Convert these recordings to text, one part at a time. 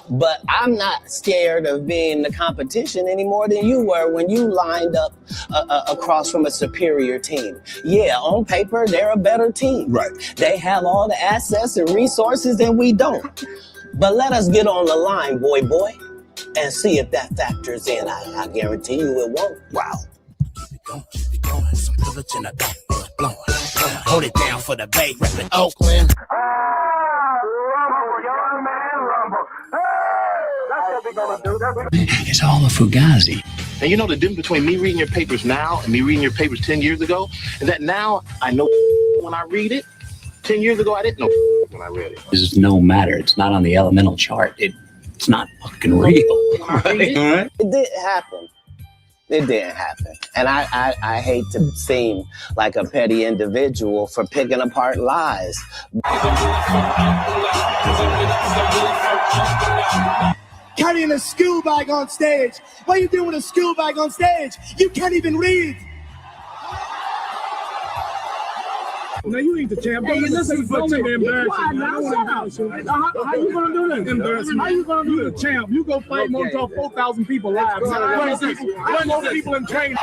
But I'm not scared of being the competition any more than you were when you lined up across from a superior team. Yeah, on paper, they're a better team. Right. They have all the assets and resources and we don't. But let us get on the line, boy, and see if that factors in. I guarantee you it won't. Wow. Keep it going, some pillage in the dark, blowing. Hold it down for the Bay, reppin' Oakland. It's all a fugazi. And you know the difference between me reading your papers now and me reading your papers 10 years ago is that now I know when I read it. 10 years ago, I didn't know when I read it. This is no matter. It's not on the elemental chart. It's not fucking real. Right? It didn't happen. It didn't happen. And I hate to seem like a petty individual for picking apart lies. Carrying a school bag on stage. What are you doing with a school bag on stage? You can't even read. No, you ain't the champ. Hey, listen, don't make me embarrassing. How you gonna do that? Embarrassing. How you gonna do that? You the champ. You go fight more than 4,000 people live. One more people in training.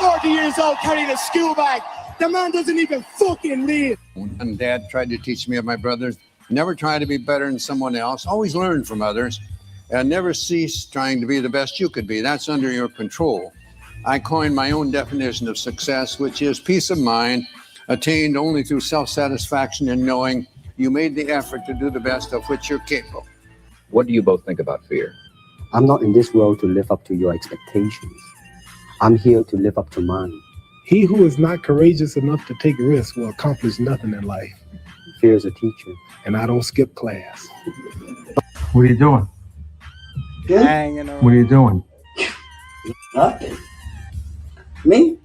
40 years old carrying a school bag. The man doesn't even fucking read. And Dad tried to teach me of my brothers. Never try to be better than someone else. Always learn from others. And never cease trying to be the best you could be. That's under your control. I coined my own definition of success, which is peace of mind, attained only through self-satisfaction in knowing you made the effort to do the best of which you're capable. What do you both think about fear? I'm not in this world to live up to your expectations. I'm here to live up to mine. He who is not courageous enough to take risks will accomplish nothing in life. Fear is a teacher. And I don't skip class. What are you doing? Hanging around. What are you doing? Nothing. Me?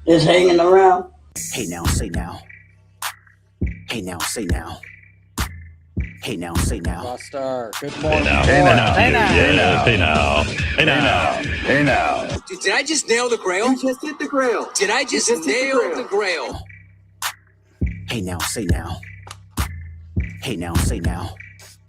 Just hanging around. Hey now, say now. Hey now, say now. Hey now, say now. Buster, good morning. Hey now. Hey now. Hey now. Hey now. Hey now. Hey now. Did I just nail the grail? You just hit the grail. Did I just nail the grail? Hey now, say now. Hey now, say now.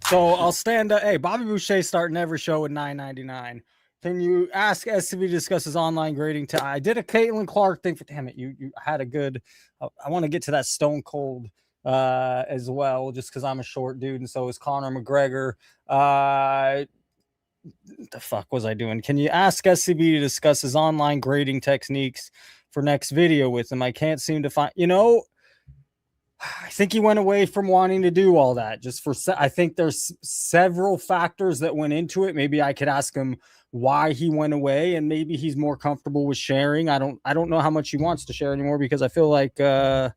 So I'll stand up. Hey, Bobby Boucher starting every show at $9.99. Can you ask SCB to discuss his online grading? I did a Caitlin Clark thing. Damn it, you had a good. I want to get to that Stone Cold as well, just because I'm a short dude, and so is Conor McGregor. What the fuck was I doing? Can you ask SCB to discuss his online grading techniques for next video with him? I can't seem to find. I think he went away from wanting to do all that just for, I think there's several factors that went into it. Maybe I could ask him why he went away, and maybe he's more comfortable with sharing. I don't know how much he wants to share anymore, because I feel like, well,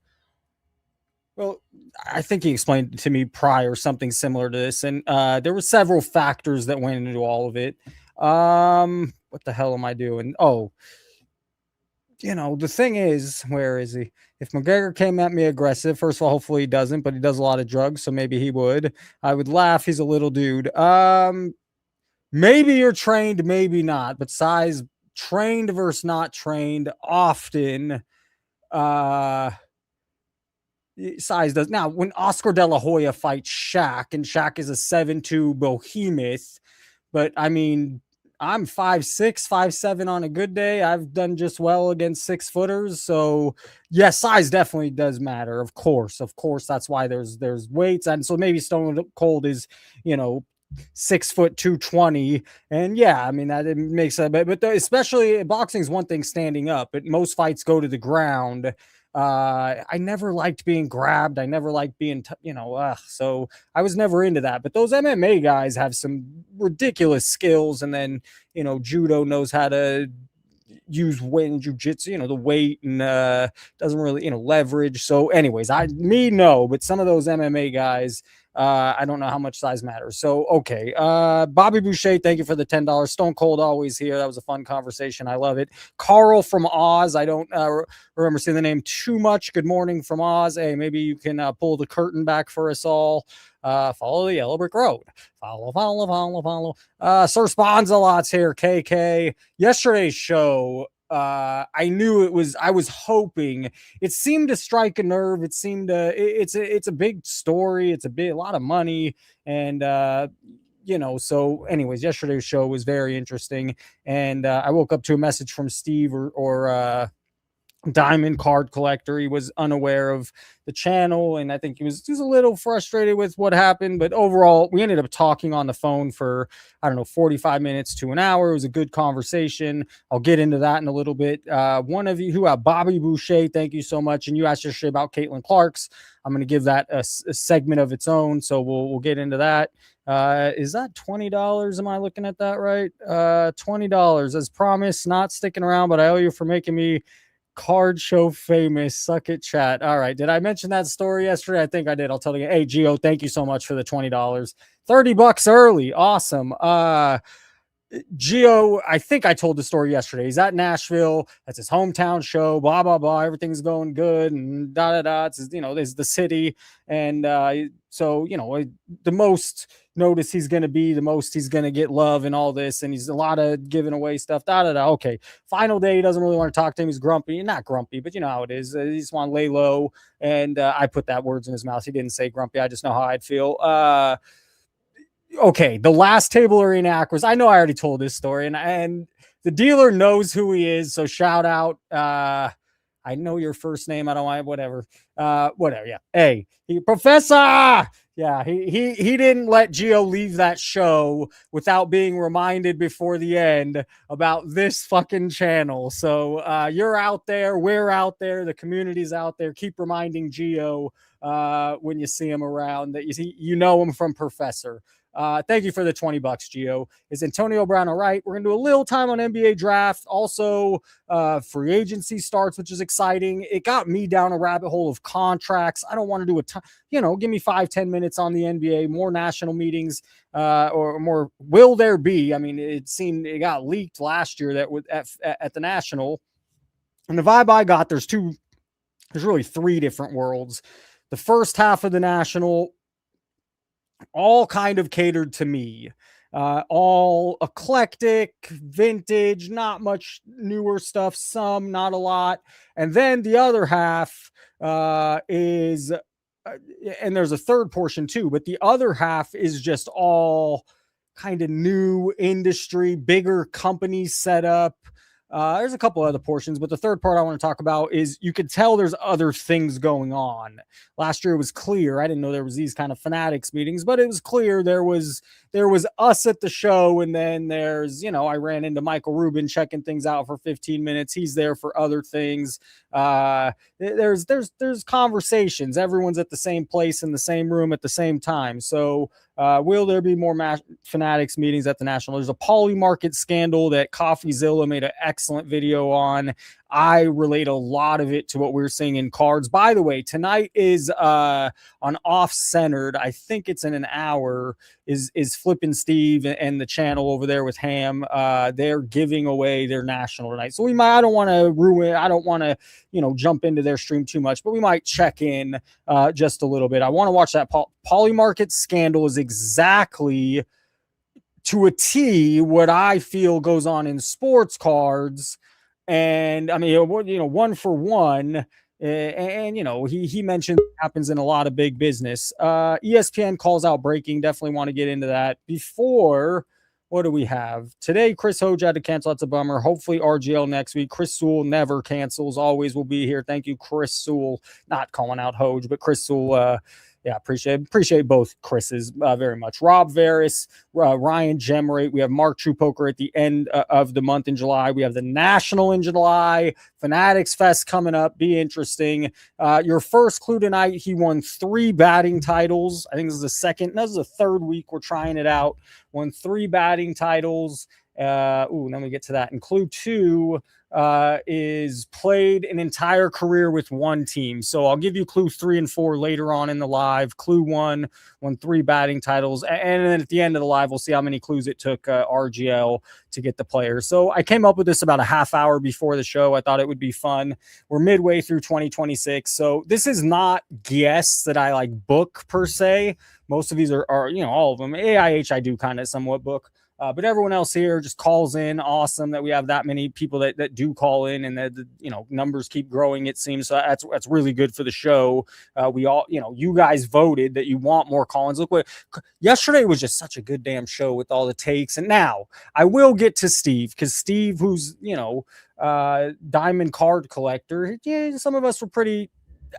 I think he explained to me prior something similar to this. And there were several factors that went into all of it. What the hell am I doing? Oh, the thing is, where is he? If McGregor came at me aggressive, first of all, hopefully he doesn't, but he does a lot of drugs, so maybe he would. I would laugh. He's a little dude. Maybe you're trained, maybe not, but size, trained versus not trained, often size does. Now, when Oscar De La Hoya fights Shaq, and Shaq is a 7'2" behemoth, but I mean, I'm 5'6", 5'7" on a good day. I've done just well against 6-footers. So yes, size definitely does matter. Of course, that's why there's weights. And so maybe Stone Cold is, 6 foot 220. And yeah, I mean, that it makes a bit, but especially boxing is one thing standing up, but most fights go to the ground. I never liked being grabbed. I never liked being, so I was never into that. But those MMA guys have some ridiculous skills. And then, judo knows how to use weight and jujitsu, the weight, and doesn't really, leverage. So anyways, no, but some of those MMA guys, I don't know how much size matters. So, okay. Bobby Boucher, thank you for the $10. Stone Cold always here. That was a fun conversation. I love it. Carl from Oz. I don't remember seeing the name too much. Good morning from Oz. Hey, maybe you can pull the curtain back for us all. Follow the yellow brick road. Follow. Sir Sponsalot's here. KK. Yesterday's show, I knew it was, I was hoping it seemed to strike a nerve. It seemed to, it's a big story. It's a lot of money. And, so anyways, yesterday's show was very interesting. And I woke up to a message from Steve or Diamond Card Collector. He was unaware of the channel, and I think he was just a little frustrated with what happened. But overall, we ended up talking on the phone for, I don't know, 45 minutes to an hour. It was a good conversation. I'll get into that in a little bit. One of you who have Bobby Boucher, thank you so much. And you asked yesterday about Caitlin Clark's. I'm going to give that a segment of its own, so we'll get into that. Is that $20? Am I looking at that right? $20 as promised. Not sticking around, but I owe you for making me card show famous. Suck it, chat. All right, did I mention that story yesterday? I think I did. I'll tell you. Hey, Gio, thank you so much for the $20. $30 early. Awesome. Gio, I think I told the story yesterday. He's at Nashville. That's his hometown show. Blah blah blah. Everything's going good and da da da. It's, there's the city, and so the most notice he's going to be, the most he's going to get love and all this, and he's a lot of giving away stuff. Da da da. Okay, final day. He doesn't really want to talk to him. He's grumpy. Not grumpy, but you know how it is. He just want to lay low. And I put that words in his mouth. He didn't say grumpy. I just know how I'd feel. Okay, the last table arena Acros. I know I already told this story, and the dealer knows who he is. So shout out. I know your first name. I don't want whatever. Whatever. Yeah. Hey, Professor. Yeah, he didn't let Gio leave that show without being reminded before the end about this fucking channel. So you're out there, we're out there, the community's out there. Keep reminding Gio when you see him around that you know him from Professor. Thank you for the $20, Gio. Is Antonio Brown all right? We're gonna do a little time on NBA draft. Also, free agency starts, which is exciting. It got me down a rabbit hole of contracts. I don't want to do a ton, give me 5-10 minutes on the NBA, more national meetings, or more. Will there be? I mean, it got leaked last year that at the national, and the vibe I got, there's really 3 different worlds. The first half of the national, all kind of catered to me, all eclectic, vintage, not much newer stuff, some, not a lot. And then the other half is, and there's a third portion too, but the other half is just all kind of new industry, bigger companies set up. There's a couple other portions, but the third part I want to talk about is you could tell there's other things going on. Last year it was clear. I didn't know there was these kind of fanatics meetings, but it was clear there was us at the show, and then there's, I ran into Michael Rubin checking things out for 15 minutes. He's there for other things. There's conversations. Everyone's at the same place in the same room at the same time. So will there be more fanatics meetings at the national? There's a Poly Market scandal that CoffeeZilla made an excellent video on. I relate a lot of it to what we're seeing in cards. By the way, tonight is on Off Centered. I think it's in an hour. Is Flippin' Steve and the channel over there with Ham. They're giving away their national tonight. So I don't want to jump into their stream too much, but we might check in just a little bit. I want to watch that. Poly Market scandal is exactly to a T what I feel goes on in sports cards. And I mean, one for one. And he mentioned it happens in a lot of big business. ESPN calls out breaking. Definitely want to get into that. Before, what do we have today? Chris Hoge had to cancel. That's a bummer. Hopefully RGL next week. Chris Sewell never cancels. Always will be here. Thank you, Chris Sewell. Not calling out Hoge, but Chris Sewell. Yeah, appreciate both Chris's very much. Rob Veris, Ryan Gemrate. We have Mark Truepoker at the end of the month in July. We have the National in July. Fanatics Fest coming up. Be interesting. Your first clue tonight, he won 3 batting titles. I think this is the third week we're trying it out. Won 3 batting titles. Then we get to that. And clue 2 is played an entire career with one team. So I'll give you clue 3 and 4 later on in the live. Clue 1 won 3 batting titles. And then at the end of the live, we'll see how many clues it took RGL to get the players. So I came up with this about a half hour before the show. I thought it would be fun. We're midway through 2026. So this is not guests that I book per se. Most of these are all of them. AIH I do kind of somewhat book. But everyone else here just calls in. Awesome that we have that many people that do call in, and that, you know, numbers keep growing, it seems. So that's really good for the show. We all, you know, you guys voted that you want more call-ins. Look what yesterday was, just such a good damn show with all the takes. And now I will get to Steve, because Steve, who's, you know, diamond card collector, yeah, some of us were pretty.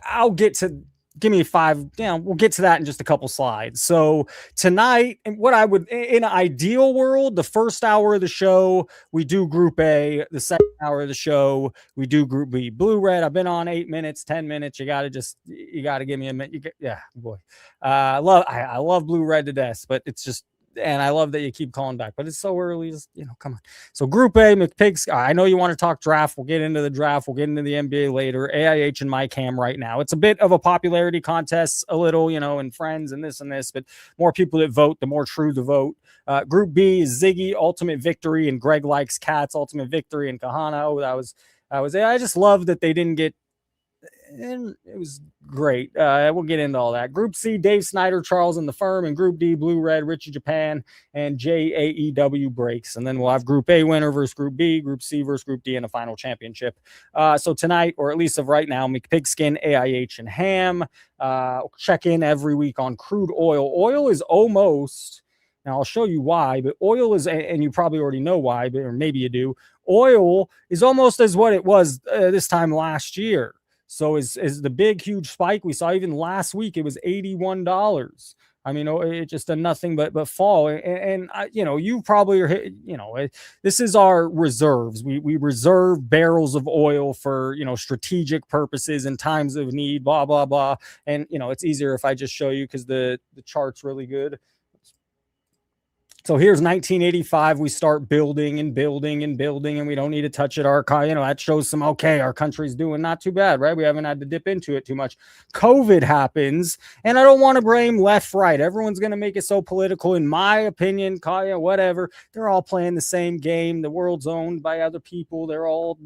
I'll get to. Give me 5. Yeah, we'll get to that in just a couple slides. So tonight, what I would, in an ideal world, the first hour of the show, we do Group A. The second hour of the show, we do Group B. Blue Red, I've been on 8 minutes, 10 minutes. You got to give me a minute. Yeah, boy. I love Blue Red to death, but it's just, and I love that you keep calling back, but it's so early. Just, you know, come on. So Group A, McPigs. I know you want to talk draft. We'll get into the draft. We'll get into the NBA later. AIH and my cam right now. It's a bit of a popularity contest, a little, you know, and friends and this, but more people that vote, the more true the vote. Group B is Ziggy, Ultimate Victory, and Greg Likes Cats, Ultimate Victory, and Kahana. Oh, that was. I just love that they didn't get. And it was great. We'll get into all that. Group C, Dave Snyder, Charles and the Firm, and Group D, Blue Red, Richie Japan, and JAEW breaks. And then we'll have Group A winner versus Group B, Group C versus Group D in a final championship. So tonight, or at least of right now, McPigskin, AIH, and Ham. Check in every week on crude oil. Oil is almost, now I'll show you why, but oil is, and you probably already know why, but, or maybe you do, oil is almost as what it was this time last year. So is the big, huge spike we saw even last week, it was $81. I mean, it just done nothing but fall. And you know, you probably are, you know, this is our reserves. We reserve barrels of oil for, you know, strategic purposes in times of need, blah, blah, blah. And, you know, it's easier if I just show you because the chart's really good. So here's 1985. We start building and building and building, and we don't need to touch it. Our, you know, that shows some, okay, our country's doing not too bad, right? We haven't had to dip into it too much. COVID happens, and I don't want to blame left, right. Everyone's going to make it so political. In my opinion, whatever. They're all playing the same game. The world's owned by other people. They're all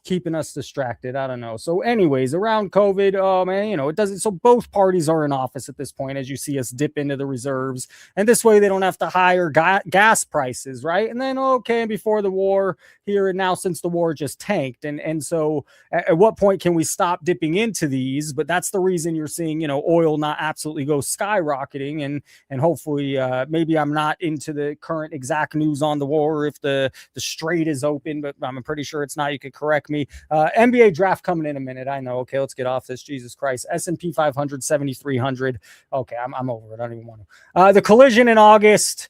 keeping us distracted. I don't know. So anyways, around COVID, oh man, you know, it doesn't, so both parties are in office at this point, as you see us dip into the reserves, and this way they don't have to hire gas prices, right? And then, okay, before the war here and now, since the war just tanked. And so at what point can we stop dipping into these? But that's the reason you're seeing, you know, oil not absolutely go skyrocketing. And hopefully maybe I'm not into the current exact news on the war, if the strait is open, but I'm pretty sure it's not. You could correct me. NBA draft coming in a minute. I know. Okay, let's get off this. Jesus Christ. S&P 500, 7,300. Okay, I'm over it. I don't even want to. The collision in August.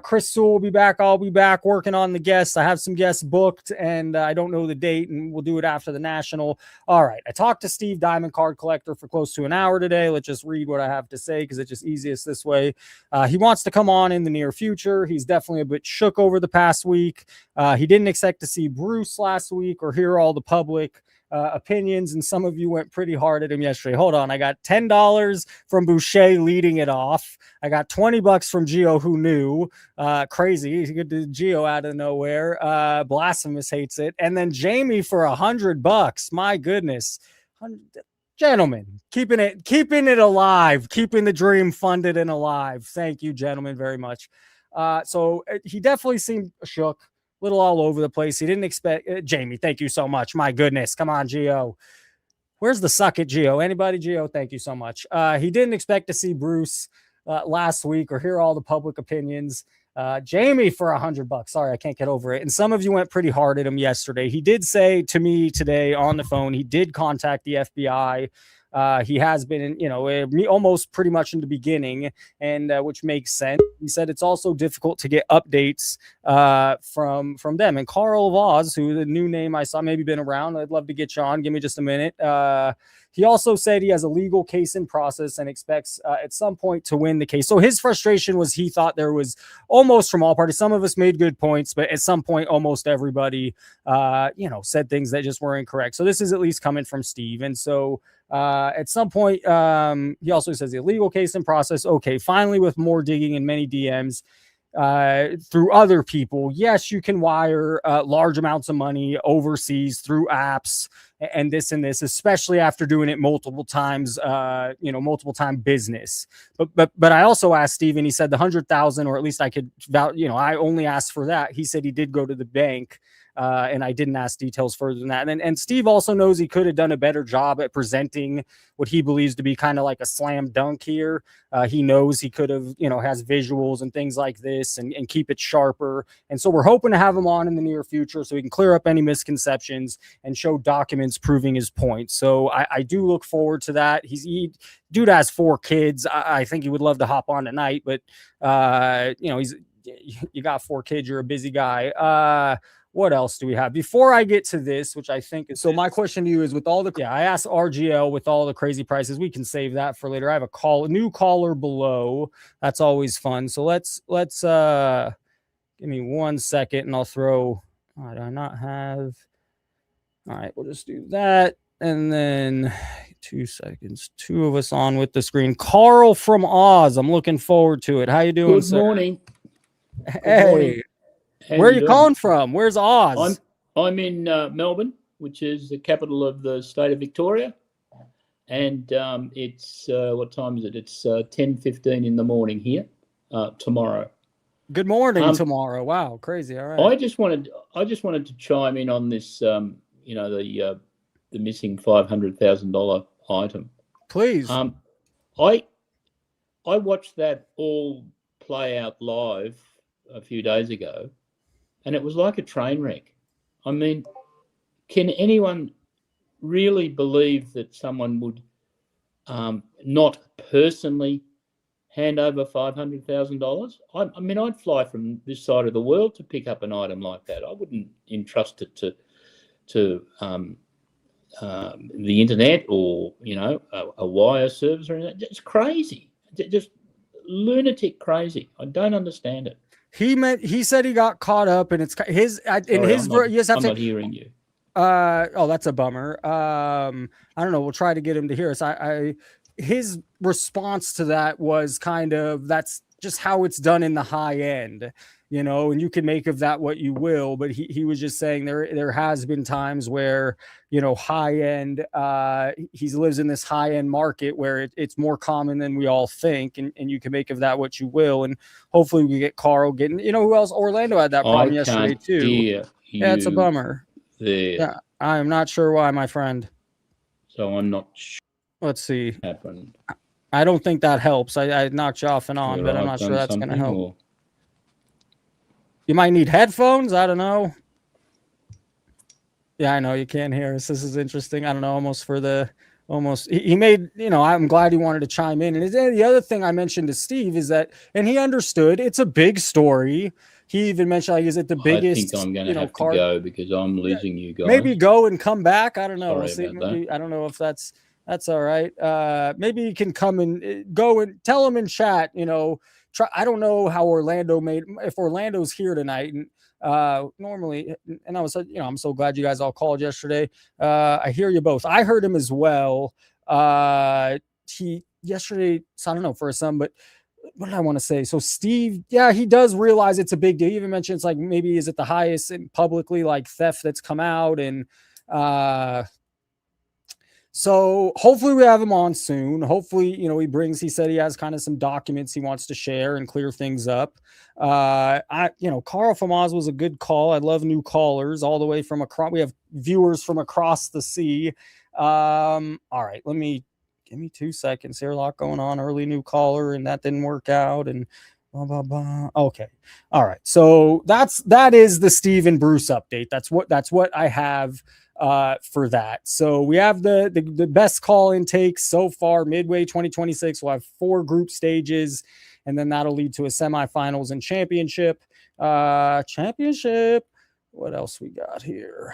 Chris Sewell will be back. I'll be back working on the guests. I have some guests booked, and I don't know the date, and we'll do it after the National. All right. I talked to Steve, Diamond Card Collector, for close to an hour today. Let's just read what I have to say, because it's just easiest this way. He wants to come on in the near future. He's definitely a bit shook over the past week. He didn't expect to see Bruce last week or hear all the public opinions, and some of you went pretty hard at him yesterday. Hold on. I got $10 from Boucher leading it off. I got $20 from Gio, who knew. Crazy. He could do Gio out of nowhere. Blasphemous hates it. And then Jamie for $100. My goodness. Gentlemen, keeping it alive, keeping the dream funded and alive. Thank you, gentlemen, very much. So he definitely seemed shook. Little all over the place. He didn't expect Jamie. Thank you so much. My goodness. Come on, Gio. Where's the suck at Gio? Anybody? Gio, thank you so much. He didn't expect to see Bruce last week or hear all the public opinions. Jamie for $100. Sorry, I can't get over it. And some of you went pretty hard at him yesterday. He did say to me today on the phone, he did contact the FBI. He has been, you know, almost pretty much in the beginning, and which makes sense. He said it's also difficult to get updates from them. And Carl of Oz, who the new name I saw, maybe been around. I'd love to get you on. Give me just a minute. He also said he has a legal case in process and expects at some point to win the case. So his frustration was he thought there was almost from all parties. Some of us made good points, but at some point, almost everybody, you know, said things that just were incorrect. So this is at least coming from Steve. And so at some point, he also says the legal case in process. Okay, finally, with more digging and many DMs, through other people. Yes, you can wire large amounts of money overseas through apps and this, especially after doing it multiple times, multiple time business. But I also asked Steven, he said the 100,000, or at least I could, I only asked for that. He said he did go to the bank. And I didn't ask details further than that. And Steve also knows he could have done a better job at presenting what he believes to be kind of like a slam dunk here. He knows he could have, has visuals and things like this and keep it sharper. And so we're hoping to have him on in the near future so he can clear up any misconceptions and show documents proving his point. So I do look forward to that. Dude has 4 kids. I think he would love to hop on tonight, but you got 4 kids. You're a busy guy. What else do we have before I get to this, which I think is, so my question to you is, with all the, I asked RGL with all the crazy prices, we can save that for later. I have a new caller below. That's always fun. So let's give me 1 second and I'll throw, do I not have, all right, we'll just do that. And then 2 seconds, 2 of us on with the screen. Carl from Oz. I'm looking forward to it. How you doing, sir? Good morning. Hey. Morning. Where are you calling from? Where's Oz? I'm in Melbourne, which is the capital of the state of Victoria, and it's what time is it? It's 10:15 in the morning here tomorrow. Good morning tomorrow. Wow, crazy. All right. I just wanted to chime in on this. The missing $500,000 item. Please. I watched that all play out live a few days ago. And it was like a train wreck. I mean, can anyone really believe that someone would not personally hand over $500,000? I mean, I'd fly from this side of the world to pick up an item like that. I wouldn't entrust it to the internet or a wire service or anything. It's crazy, just lunatic crazy. I don't understand it. He said he got caught up, and it's his. I'm not hearing you. That's a bummer. I don't know. We'll try to get him to hear us. His response to that was kind of, that's just how it's done in the high end, and you can make of that what you will. But he was just saying there has been times where, high end, he lives in this high end market where it's more common than we all think. And you can make of that what you will. And hopefully we get Carl getting, who else? Orlando had that problem yesterday too. Yeah, it's a bummer. Yeah, I'm not sure why, my friend. So I'm not sure. Let's see. Happened. I don't think that helps. I knocked you off and on, but I'm not sure that's going to help. Or... You might need headphones. I don't know. Yeah, I know you can't hear us. This is interesting. I don't know. He made, I'm glad he wanted to chime in. And the other thing I mentioned to Steve is that, and he understood, it's a big story. He even mentioned, like, is it the biggest? I think I'm going to have to go because I'm losing you guys. Maybe go and come back. I don't know. Sorry We'll see. about that. I don't know if that's all right. Maybe you can come and go and tell him in chat, try. I don't know how if Orlando's here tonight. And normally, and I was, I'm so glad you guys all called yesterday. I hear you both. I heard him as well. Yesterday, so I don't know for some, but what did I want to say? So Steve, yeah, he does realize it's a big deal. He even mentioned it's like, maybe is it the highest in publicly like theft that's come out. And, so hopefully we have him on soon. Hopefully, he said he has kind of some documents he wants to share and clear things up. Carl from Oz was a good call. I love new callers all the way from across. We have viewers from across the sea. All right, give me 2 seconds here. A lot going on. Early new caller, and that didn't work out. And blah, blah, blah. Okay. All right. So that is the Steve and Bruce update. That's what I have for that. So we have the best call intakes so far. Midway 2026, we'll have 4 group stages, and then that'll lead to a semifinals and championship. What else we got here?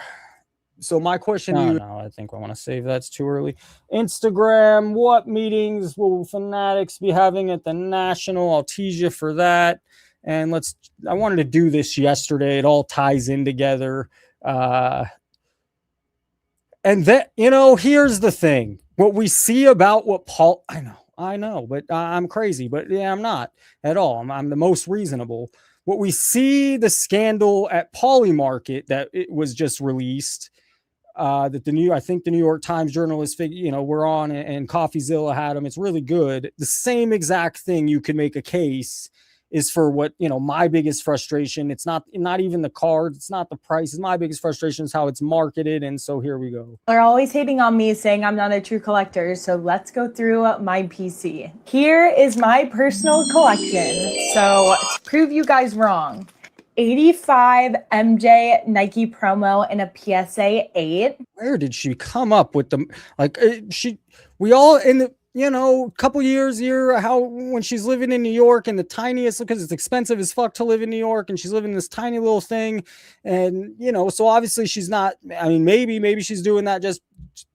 So my question to you, I think I want to save that's too early. Instagram, what meetings will Fanatics be having at the National? I'll tease you for that. And I wanted to do this yesterday. It all ties in together. And that, here's the thing. What we see about what Paul, I know, but I'm crazy, but yeah, I'm not at all. I'm the most reasonable. what we see the scandal at Polymarket that it was just released, that I think the New York Times journalists, were on, and CoffeeZilla had them. It's really good. The same exact thing you can make a case is for what, my biggest frustration. It's not even the cards. It's not the price. My biggest frustration is how it's marketed. And so here we go. They're always hating on me, saying I'm not a true collector. So let's go through my PC. Here is my personal collection. So to prove you guys wrong, 85 MJ Nike promo and a PSA 8. Where did she come up with them? We all in the, couple years when she's living in New York in the tiniest, because it's expensive as fuck to live in New York, and she's living in this tiny little thing. And, so obviously she's not, maybe she's doing that just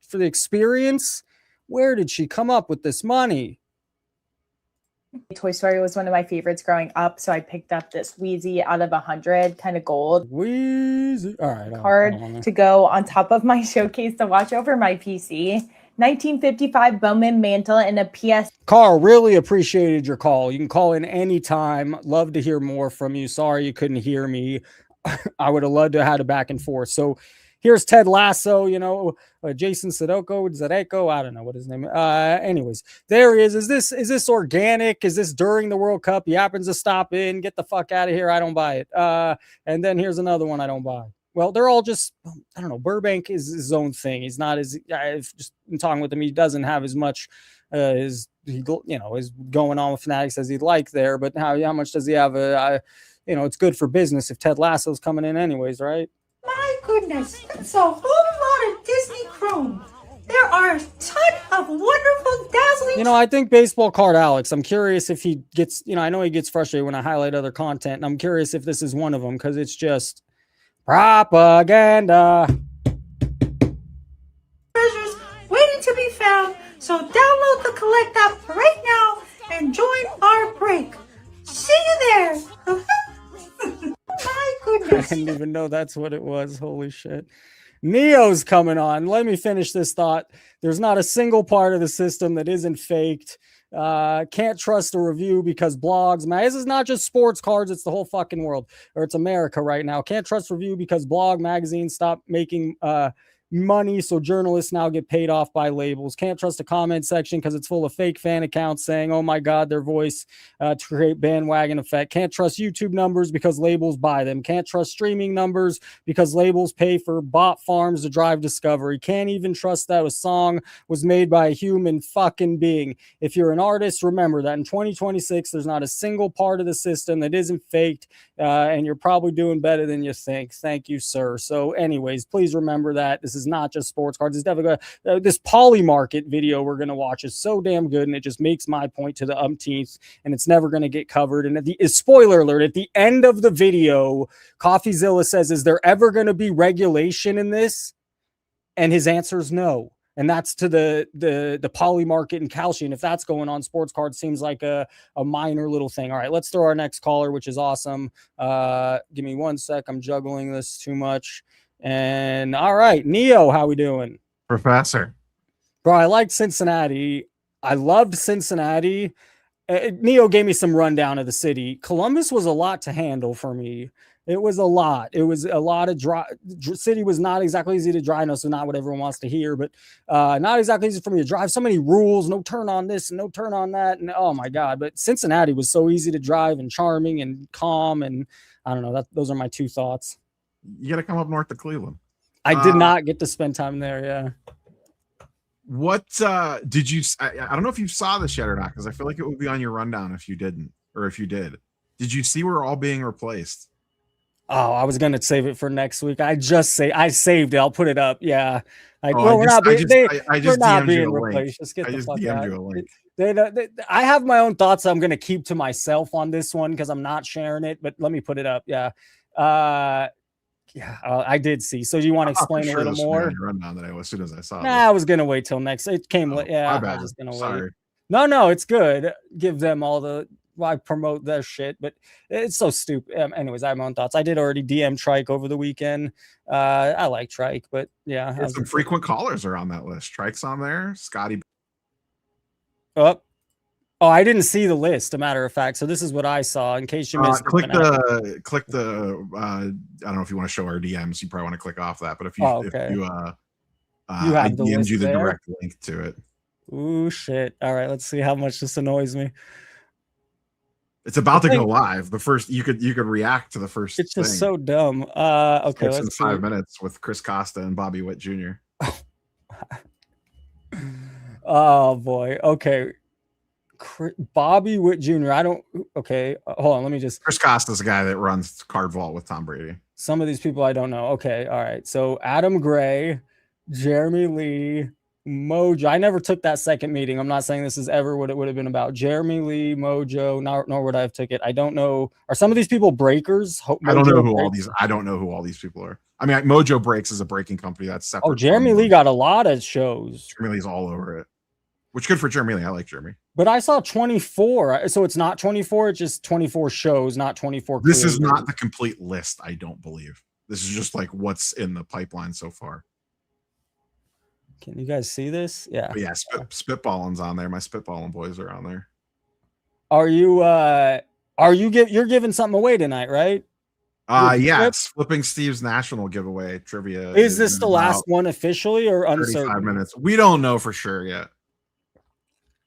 for the experience. Where did she come up with this money? Toy Story was one of my favorites growing up, so I picked up this Wheezy out of 100 kind of gold Wheezy. All right, card to go on top of my showcase to watch over my PC. 1955 Bowman mantle and a PS. Carl, really appreciated your call. You can call in anytime. Love to hear more from you. Sorry you couldn't hear me. I would have loved to have had a back and forth. So here's Ted Lasso, Jason Zareko, I don't know what his name is. Anyways, there he is. Is this organic? Is this during the World Cup? He happens to stop in. Get the fuck out of here. I don't buy it. And then here's another one I don't buy. Well, they're all just, I don't know. Burbank is his own thing. He's not as, I've just been talking with him. He doesn't have as much is going on with Fanatics as he'd like there. But how much does he have? It's good for business if Ted Lasso's coming in anyways, right? My goodness, that's a whole lot of Disney Chrome. There are a ton of wonderful, dazzling... I think Baseball Card Alex, I'm curious if he gets, I know he gets frustrated when I highlight other content, and I'm curious if this is one of them, because it's just propaganda. Treasures waiting to be found, so download the Collect app right now and join our break. See you there. My goodness. I didn't even know that's what it was. Holy shit. Neo's coming on. Let me finish this thought. There's not a single part of the system that isn't faked. Can't trust a review because blogs, man, this is not just sports cards, it's the whole fucking world, or it's America right now. Can't trust review because blog magazines stop making money, so journalists now get paid off by labels. Can't trust the comment section because it's full of fake fan accounts saying, oh my god, their voice, to create bandwagon effect. Can't trust YouTube numbers because labels buy them. Can't trust streaming numbers because labels pay for bot farms to drive discovery. Can't even trust that a song was made by a human fucking being. If you're an artist, remember that in 2026 there's not a single part of the system that isn't faked, and you're probably doing better than you think. Thank you, sir. So anyways, please remember that this is not just sports cards. It's definitely this Polymarket video we're going to watch is so damn good, and it just makes my point to the umpteenth, and it's never going to get covered. And spoiler alert, at the end of the video, CoffeeZilla says, is there ever going to be regulation in this? And his answer is no. And that's to the Polymarket and Calcium. If that's going on, sports cards seems like a minor little thing. All right, let's throw our next caller, which is awesome. Give me 1 sec. I'm juggling this too much. And all right, Neo, how we doing? Professor. Bro, I liked Cincinnati. I loved Cincinnati. Neo gave me some rundown of the city. Columbus was a lot to handle for me. It was a lot. It was a lot of city was not exactly easy to drive. I know so not what everyone wants to hear, but not exactly easy for me to drive. So many rules, no turn on this and no turn on that. And oh my God, but Cincinnati was so easy to drive and charming and calm. And I don't know, those are my two thoughts. You got to come up north to Cleveland. I did not get to spend time there. Yeah. What did you? I don't know if you saw this yet or not, because I feel like it would be on your rundown if you didn't, or if you did. Did you see we're all being replaced? Oh, I was gonna save it for next week. I saved it. I'll put it up. Yeah. We're not being replaced. Just get the fuck out. I have my own thoughts I'm gonna keep to myself on this one because I'm not sharing it. But let me put it up. Yeah. I did see. So do you want to explain a little more? Rundown that as soon as I saw it. I was gonna wait till next. It came. Yeah, I was gonna wait. No, it's good. Give them all the. Why promote their shit? But it's so stupid. Anyways, I have my own thoughts. I did already DM Trike over the weekend. I like Trike, but yeah, some frequent callers are on that list. Trike's on there. Scotty. Oh, Oh, I didn't see the list, a matter of fact. So this is what I saw in case you missed it. Click the I don't know if you want to show our DMs. You probably want to click off that. But if you okay. if you you have I the DM'd list you the there? direct link to it. Ooh, shit. All right, let's see how much this annoys me. It's about to go live. The first you could react to the first. It's just thing. so dumb. Okay, It's let's in 5 minutes with Chris Costa and Bobby Witt Jr. Oh boy. Okay. Bobby Witt Jr. Okay, hold on. Let me just. Chris Costa's the guy that runs Card Vault with Tom Brady. Some of these people I don't know. Okay, all right. So Adam Gray, Jeremy Lee, Mojo. I never took that second meeting. I'm not saying this is ever what it would have been about. Jeremy Lee, Mojo, nor would I have took it. I don't know. Are some of these people breakers? I don't know who all these people are. I mean, Mojo Breaks is a breaking company that's separate. Oh, Jeremy Lee got a lot of shows. Jeremy Lee's all over it. Which good for Jeremy Lee. I like Jeremy. But I saw 24. So it's not 24. It's just 24 shows, not 24. This is not the complete list, I don't believe. This is just like what's in the pipeline so far. Can you guys see this? Yeah. But yeah, Spitballing's on there. My Spitballing boys are on there. You're giving something away tonight, right? Yeah, it's Flipping Steve's national giveaway trivia. Is this the last one officially or uncertain? 35 minutes. We don't know for sure yet.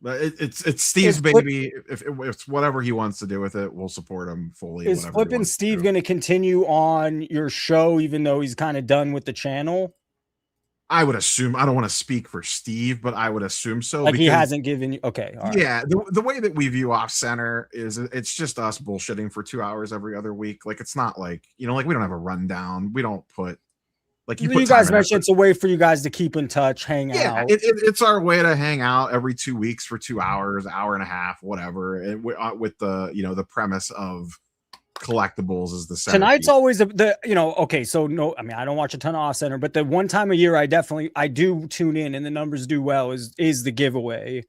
But it's Steve's baby. If it's whatever he wants to do with it, we'll support him fully. Is Flipping Steve going to continue on your show, even though he's kind of done with the channel? I would assume. I don't want to speak for Steve, but I would assume so. Like he hasn't given you. Okay. All right. Yeah. The way that we view Off Center is it's just us bullshitting for 2 hours every other week. Like it's not like, like we don't have a rundown. We don't put like you guys mentioned it's a way for you guys to keep in touch, hang out. It's our way to hang out every 2 weeks for 2 hours, hour and a half, whatever. With the the premise of collectibles is the center. Tonight's always okay. So no, I mean I don't watch a ton of Off Center, but the one time a year I do tune in and the numbers do well is the giveaway.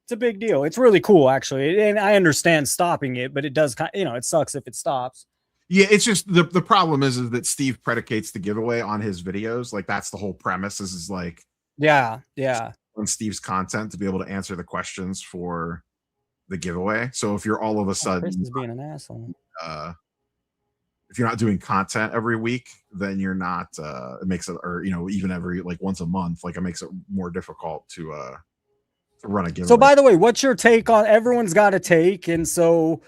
It's a big deal. It's really cool actually, and I understand stopping it, but it does it sucks if it stops. Yeah, it's just the problem is that Steve predicates the giveaway on his videos. Like that's the whole premise. Is like yeah on Steve's content to be able to answer the questions for the giveaway. So if you're all of a sudden Chris is being an asshole. If you're not doing content every week, then you're not. It makes it, or even every like once a month, like it makes it more difficult to run a giveaway. So by the way, what's your take on? Everyone's got a take, and so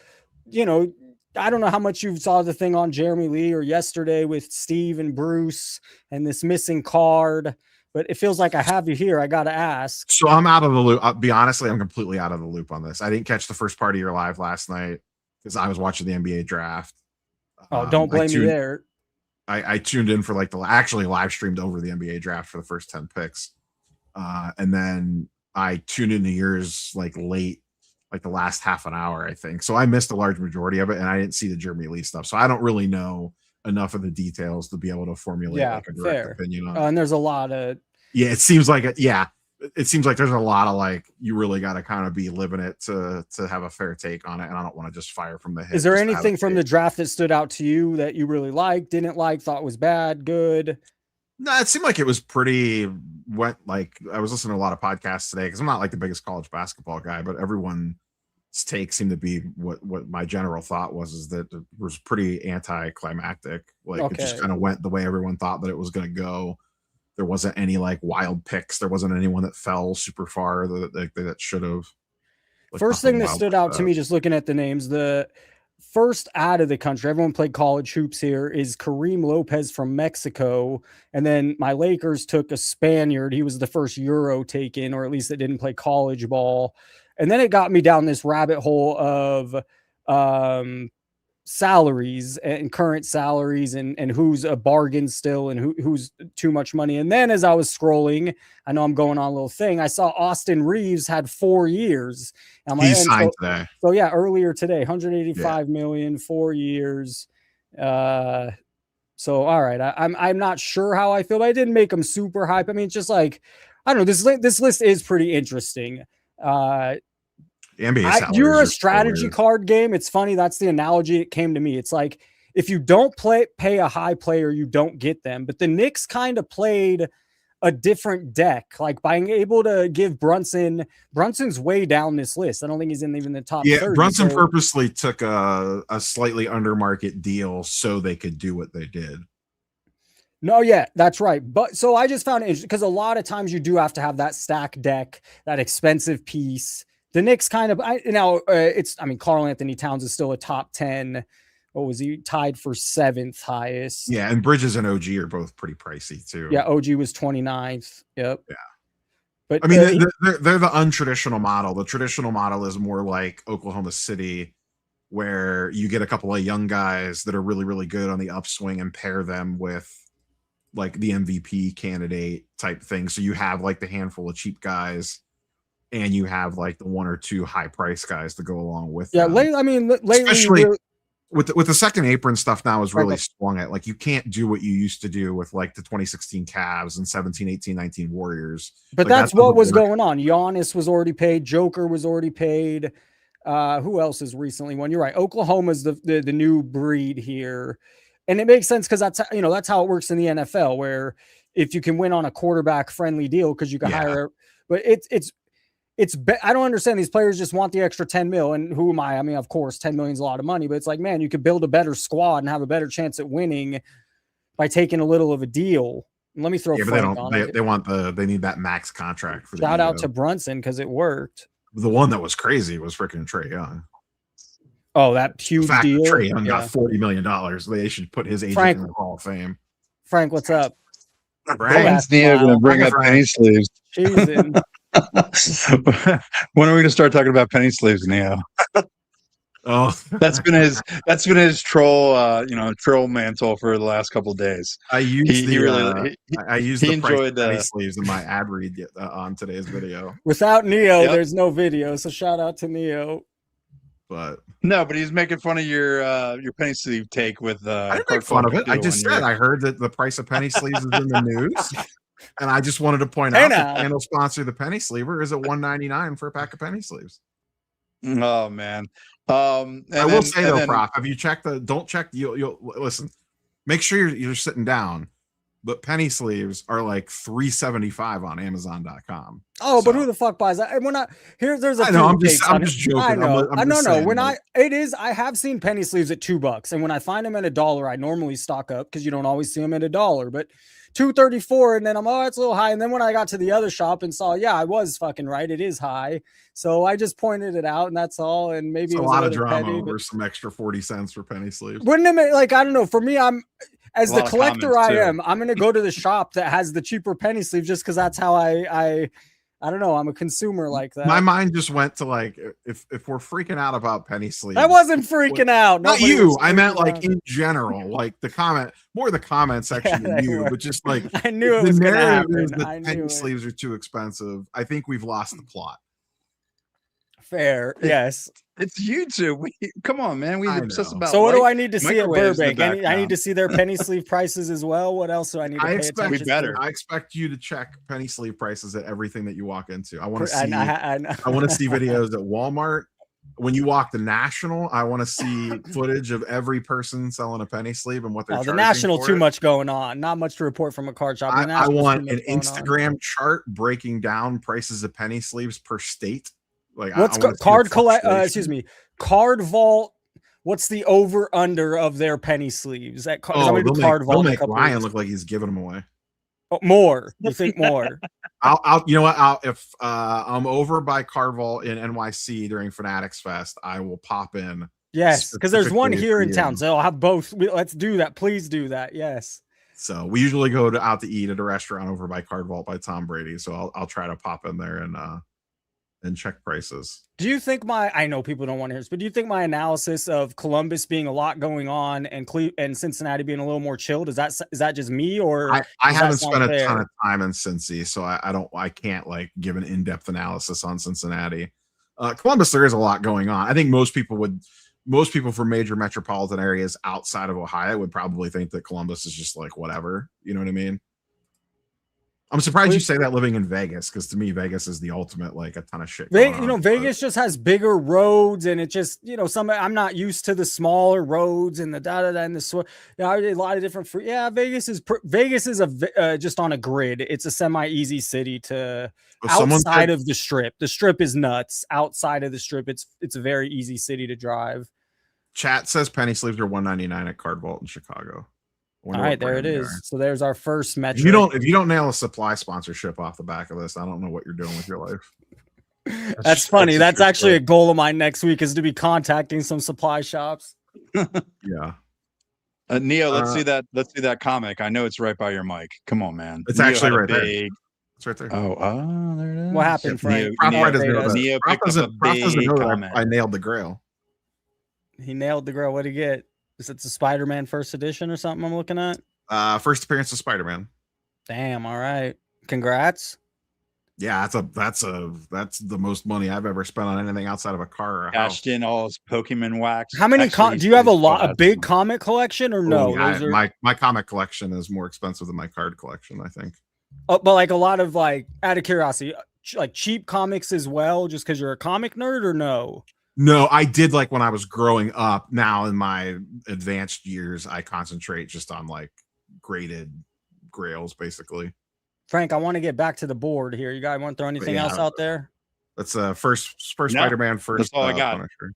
I don't know how much you saw the thing on Jeremy Lee or yesterday with Steve and Bruce and this missing card, but it feels like I have you here. I got to ask. So I'm out of the loop. I'll be honestly, I'm completely out of the loop on this. I didn't catch the first part of your live last night because I was watching the NBA draft. Oh, don't blame me there. I tuned in for actually live streamed over the NBA draft for the first 10 picks. And then I tuned into yours late, like the last half an hour, I think. So I missed a large majority of it, and I didn't see the Jeremy Lee stuff. So I don't really know enough of the details to be able to formulate a direct opinion on it. And there's a lot of it seems like it seems like there's a lot of you really got to kind of be living it to have a fair take on it, and I don't want to just fire from the hip. Is there anything from the draft that stood out to you that you really liked, didn't like, thought was bad, good? No, it seemed like it was pretty wet. Like I was listening to a lot of podcasts today because I'm not like the biggest college basketball guy, but everyone's take seemed to be what my general thought is that it was pretty anticlimactic. It just kind of went the way everyone thought that it was going to go. There wasn't any wild picks. There wasn't anyone that fell super far that should have. First thing that stood out to me, just looking at the names, the first out of the country, everyone played college hoops here, is Kareem Lopez from Mexico. And then my Lakers took a Spaniard. He was the first Euro taken, or at least that didn't play college ball. And then it got me down this rabbit hole of salaries and current salaries and who's a bargain still and who's too much money. And then as I was scrolling, I know I'm going on a little thing, I saw Austin Reeves had 4 years. He signed today. So yeah, earlier today, 185 million, 4 years. So all right, I'm not sure how I feel, but I didn't make him super hype. I mean, it's just I don't know. This list is pretty interesting. You're a strategy card game. It's funny. That's the analogy. It came to me. It's like if you don't pay a high player, you don't get them. But the Knicks kind of played a different deck, like being able to give Brunson's way down this list. I don't think he's in even the top 30. Brunson purposely took a slightly under market deal so they could do what they did. No, yeah, that's right. But so I just found it interesting because a lot of times you do have to have that stack deck, that expensive piece. The Knicks kind of, Karl Anthony Towns is still a top 10. What was he tied for 7th highest? Yeah, and Bridges and OG are both pretty pricey too. Yeah, OG was 29th. Yep. Yeah. But I mean, they're the untraditional model. The traditional model is more like Oklahoma City, where you get a couple of young guys that are really, really good on the upswing and pair them with like the MVP candidate type thing. So you have like the handful of cheap guys and you have like the 1 or 2 high price guys to go along with. Yeah. Lately, especially with the second apron stuff now is really swung at. Like you can't do what you used to do with like the 2016 Cavs and 17, 18, 19 Warriors. But like, that's what was going on. Giannis was already paid. Joker was already paid. Who else is recently won? You're right. Oklahoma's the new breed here. And it makes sense because that's how it works in the NFL, where if you can win on a quarterback friendly deal because you can hire, but I don't understand. These players just want the extra 10 mil. And who am I? I mean, of course, 10 million is a lot of money, but it's like, man, you could build a better squad and have a better chance at winning by taking a little of a deal. And let me throw Frank on it. They need that max contract for shout out to Brunson because it worked. The one that was crazy was freaking Trae Young. Oh, that huge deal. Trae Young got $40 million. They should put his agent in the Hall of Fame. Frank, what's up? When's Neo going to bring up penny sleeves? When are we going to start talking about penny sleeves, Neo? Oh, that's been his troll, troll mantle for the last couple of days. I used the enjoyed penny sleeves in my ad read on today's video. Without Neo, there's no video. So shout out to Neo. But he's making fun of your penny sleeve take with I didn't make fun of it. I just said I heard that the price of penny sleeves is in the news, and I just wanted to point out that the channel sponsor, the penny sleever, is at $1.99 for a pack of penny sleeves. Oh man! I will say though, Prof, have you checked don't check you'll listen. Make sure you're sitting down. But penny sleeves are like $3.75 on Amazon.com. Oh, but who the fuck buys that? And there's a I know, I'm just joking. I know. No. I have seen penny sleeves at $2, and when I find them at $1, I normally stock up because you don't always see them at $1. But $2.34, and then it's a little high. And then when I got to the other shop and saw, I was fucking right, it is high. So I just pointed it out, and that's all. And maybe it's it was a lot of drama penny, over some extra 40 cents for penny sleeves. Wouldn't it make, like, I don't know, for me, as the collector I am, I'm going to go to the shop that has the cheaper penny sleeve just because that's how I don't know. I'm a consumer like that. My mind just went to like, if we're freaking out about penny sleeves. I wasn't freaking out. Not you. I meant like in general, like the comment section than you, but just like I knew it was going to happen. The penny sleeves are too expensive. I think we've lost the plot. Fair. Yes. It's YouTube. Come on, man. We obsess about. So what do I need to see at Burbank? I need to see their penny sleeve prices as well. What else do I need to pay attention to? I expect you to check penny sleeve prices at everything that you walk into. I want to see. I want to see videos at Walmart. When you walk the National, I want to see footage of every person selling a penny sleeve and what they're charging. The National, for too it. Much going on. Not much to report from a card shop. I want an Instagram chart breaking down prices of penny sleeves per state. Like what's Card Vault? What's the over under of their penny sleeves? They'll make Ryan look like he's giving them away. Oh, more? You think more? You know what? If I'm over by Card Vault in NYC during Fanatics Fest, I will pop in. Yes, because there's one here in town, so I'll have both. Let's do that. Please do that. Yes. So we usually go out to eat at a restaurant over by Card Vault by Tom Brady. So I'll try to pop in there and check prices. Do you think I know people don't want to hear this, but do you think my analysis of Columbus being a lot going on and Cincinnati being a little more chilled, is that just me, or I haven't spent a ton of time in Cincy, so I can't like give an in-depth analysis on Cincinnati. Columbus, there is a lot going on. I think most people from major metropolitan areas outside of Ohio would probably think that Columbus is just like whatever, you know what I mean? I'm surprised you say that living in Vegas, because to me, Vegas is the ultimate, like a ton of shit. going on, Vegas just has bigger roads, and it just, I'm not used to the smaller roads and the and the a lot of different Vegas is just on a grid. It's a semi-easy city to outside of the strip. The strip is nuts. Outside of the strip, it's a very easy city to drive. Chat says penny sleeves are $199 at Card Vault in Chicago. All right, there it is. So there's our first metric. If you don't nail a supply sponsorship off the back of this, I don't know what you're doing with your life. That's funny. That's actually a goal of mine next week, is to be contacting some supply shops. Yeah. Neo, let's see that. Let's see that comic. I know it's right by your mic. Come on, man. It's Neo actually right there. It's right there. Oh, there it is. What happened, Frank? Neo doesn't know that I nailed the Grail. He nailed the Grail. What'd he get? Is it the Spider-Man first edition or something I'm looking at? First appearance of Spider-Man. Damn, all right. Congrats. Yeah, that's the most money I've ever spent on anything outside of a car or a house. Cashed in all his Pokemon wax. How many do you have a big comic collection or no? Yeah, my comic collection is more expensive than my card collection, I think. Oh, but like a lot of, like, out of curiosity, like cheap comics as well, just because you're a comic nerd, or no? No, I did, like, when I was growing up. Now in my advanced years, I concentrate just on like graded grails, basically. Frank, I want to get back to the board here. You guys want to throw anything else out there? That's first Spider-Man, first. That's all I got. Punisher.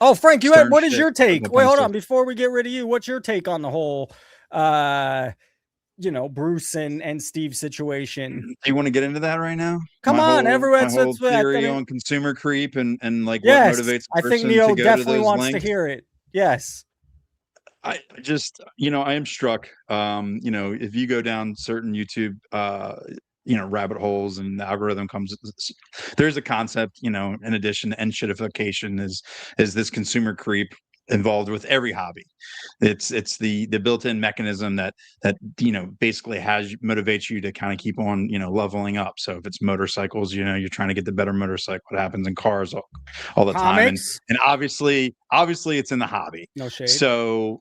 Oh, Frank, what is your take? Wait, hold on. Before we get rid of you, what's your take on the whole Bruce and Steve situation? Do you want to get into that right now? Come on, everyone's theory on consumer creep and like yes, what motivates. I think Neo definitely wants to hear it. Yes. I just, I am struck. If you go down certain YouTube, rabbit holes, and the algorithm comes, there's a concept, in addition to shitification, is this consumer creep involved with every hobby. It's the built-in mechanism that basically motivates you to kind of keep on leveling up. So if it's motorcycles, you're trying to get the better motorcycle. What happens in cars all the time, and obviously it's in the hobby. No shade. So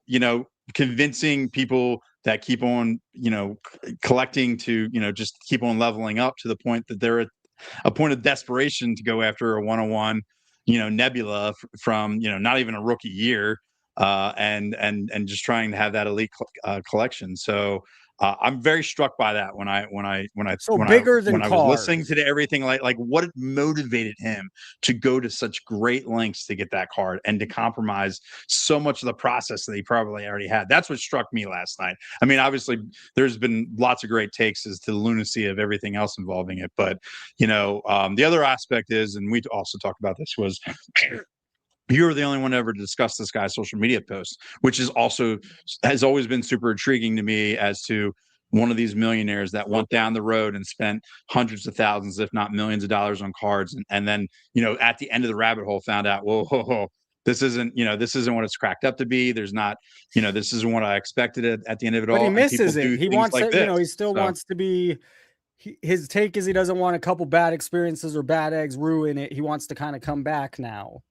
convincing people that keep on collecting to just keep on leveling up to the point that they're at a point of desperation to go after a 101 nebula from not even a rookie year, and just trying to have that elite collection. So I'm very struck by that when I was listening to everything, like what motivated him to go to such great lengths to get that card and to compromise so much of the process that he probably already had. That's what struck me last night. I mean, obviously there's been lots of great takes as to the lunacy of everything else involving it, but the other aspect is, and we also talked about this, was you were the only one ever to discuss this guy's social media posts, which has always been super intriguing to me, as to one of these millionaires that went down the road and spent hundreds of thousands, if not millions of dollars on cards. And then, at the end of the rabbit hole found out, whoa, this isn't what it's cracked up to be. There's not, this isn't what I expected at the end of it all. But he misses it. He wants like to, he still wants to be, his take is he doesn't want a couple bad experiences or bad eggs ruin it. He wants to kind of come back now.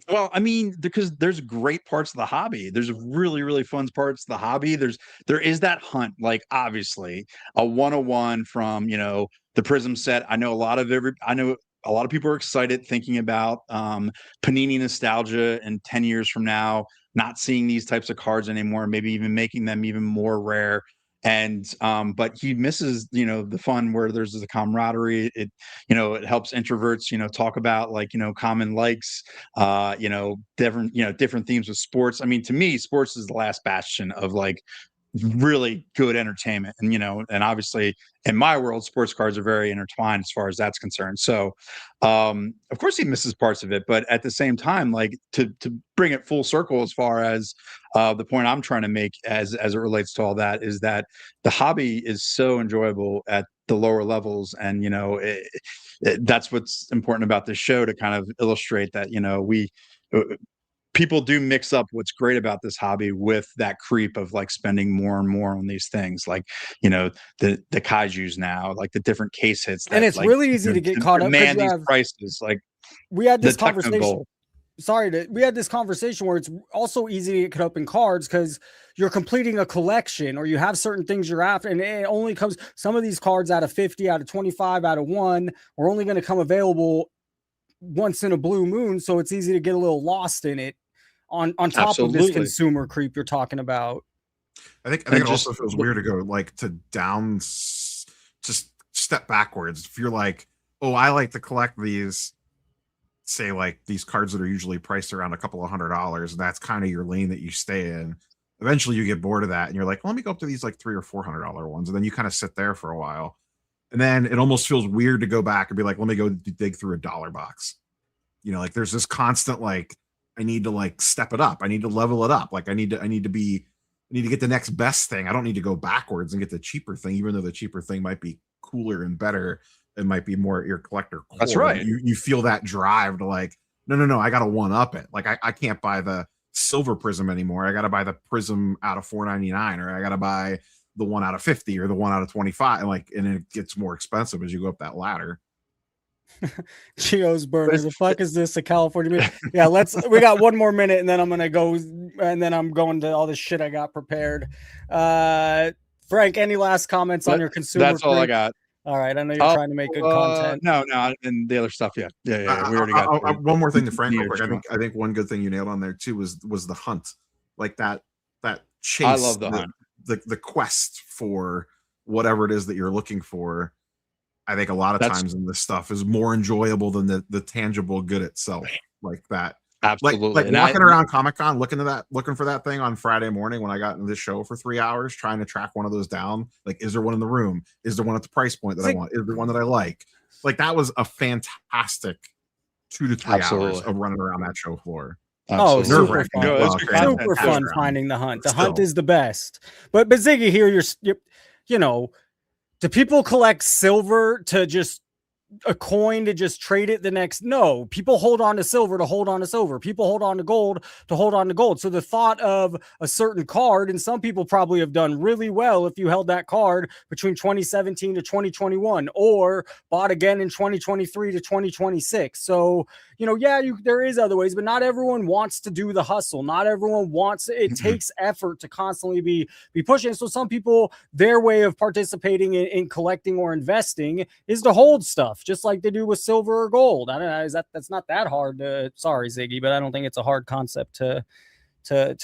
Well, I mean, because there's great parts of the hobby. There's really, really fun parts of the hobby. There is that hunt, like obviously a 101 from, the Prism set. I know a lot of people are excited thinking about Panini nostalgia and 10 years from now, not seeing these types of cards anymore, maybe even making them even more rare. And but he misses the fun where there's the camaraderie. It helps introverts talk about common likes, different themes of sports. I mean, to me, sports is the last bastion of really good entertainment, and obviously in my world, sports cards are very intertwined as far as that's concerned. So of course he misses parts of it, but at the same time, to bring it full circle as far as the point I'm trying to make as it relates to all that, is that the hobby is so enjoyable at the lower levels, and that's what's important about this show, to kind of illustrate that people do mix up what's great about this hobby with that creep of spending more and more on these things, the kaijus now, the different case hits, and it's really easy to get caught up. Man, these prices, we had this conversation. We had this conversation where it's also easy to get caught up in cards because you're completing a collection, or you have certain things you're after, and it only comes, some of these cards out of 50, out of 25, out of 1 are only going to come available once in a blue moon, so it's easy to get a little lost in it on top of this consumer creep you're talking about. I think it also feels weird to go like to just step backwards. If you're like, oh, I like to collect these, say like these cards that are usually priced around a couple of $100, and that's kind of your lane that you stay in. Eventually you get bored of that and you're like, well, let me go up to these like $300 or $400 ones. And then you kind of sit there for a while. And then it almost feels weird to go back and be like, let me go dig through a dollar box. You know, like there's this constant, like, I need to like step it up. I need to level it up. Like I need to get the next best thing. I don't need to go backwards and get the cheaper thing, even though the cheaper thing might be cooler and better. It might be more your collector core. That's right. You feel that drive to like, no, I got to one up it. Like I can't buy the silver prism anymore. I got to buy the prism out of $4.99, or I got to buy the one out of 50 or the one out of 25. And it gets more expensive as you go up that ladder. Geo's burner. The fuck is this? A California? Yeah, we got one more minute and then I'm gonna go, and then I'm going to all this shit I got prepared. Frank, any last comments on your consumer? That's all I got. All right, I know you're trying to make good content. No, and the other stuff, yeah. We already got. One more thing to Frank, real quick. I think one good thing you nailed on there too was the hunt, like that chase. I love the hunt, the quest for whatever it is that you're looking for. I think a lot of times in this stuff is more enjoyable than the tangible good itself, like that. Absolutely. Like walking around Comic-Con, looking for that thing on Friday morning when I got into this show for 3 hours, trying to track one of those down. Like, is there one in the room? Is there one at the price point that I want? Is there one that I like? Like, that was a fantastic 2 to 3 hours of running around that show floor. Oh, super fun. Super fun finding the hunt. The hunt is the best. But Ziggy, here you're you know, do people collect silver to just a coin to just trade it the next? No, people hold on to silver to hold on to silver. People hold on to gold to hold on to gold. So the thought of a certain card, and some people probably have done really well if you held that card between 2017 to 2021, or bought again in 2023 to 2026. So, you know, yeah, there is other ways, but not everyone wants to do the hustle. Not everyone wants it. Takes effort to constantly be pushing. So some people, their way of participating in collecting or investing is to hold stuff, just like they do with silver or gold. I don't know. That's not that hard to, sorry, Ziggy, but I don't think it's a hard concept to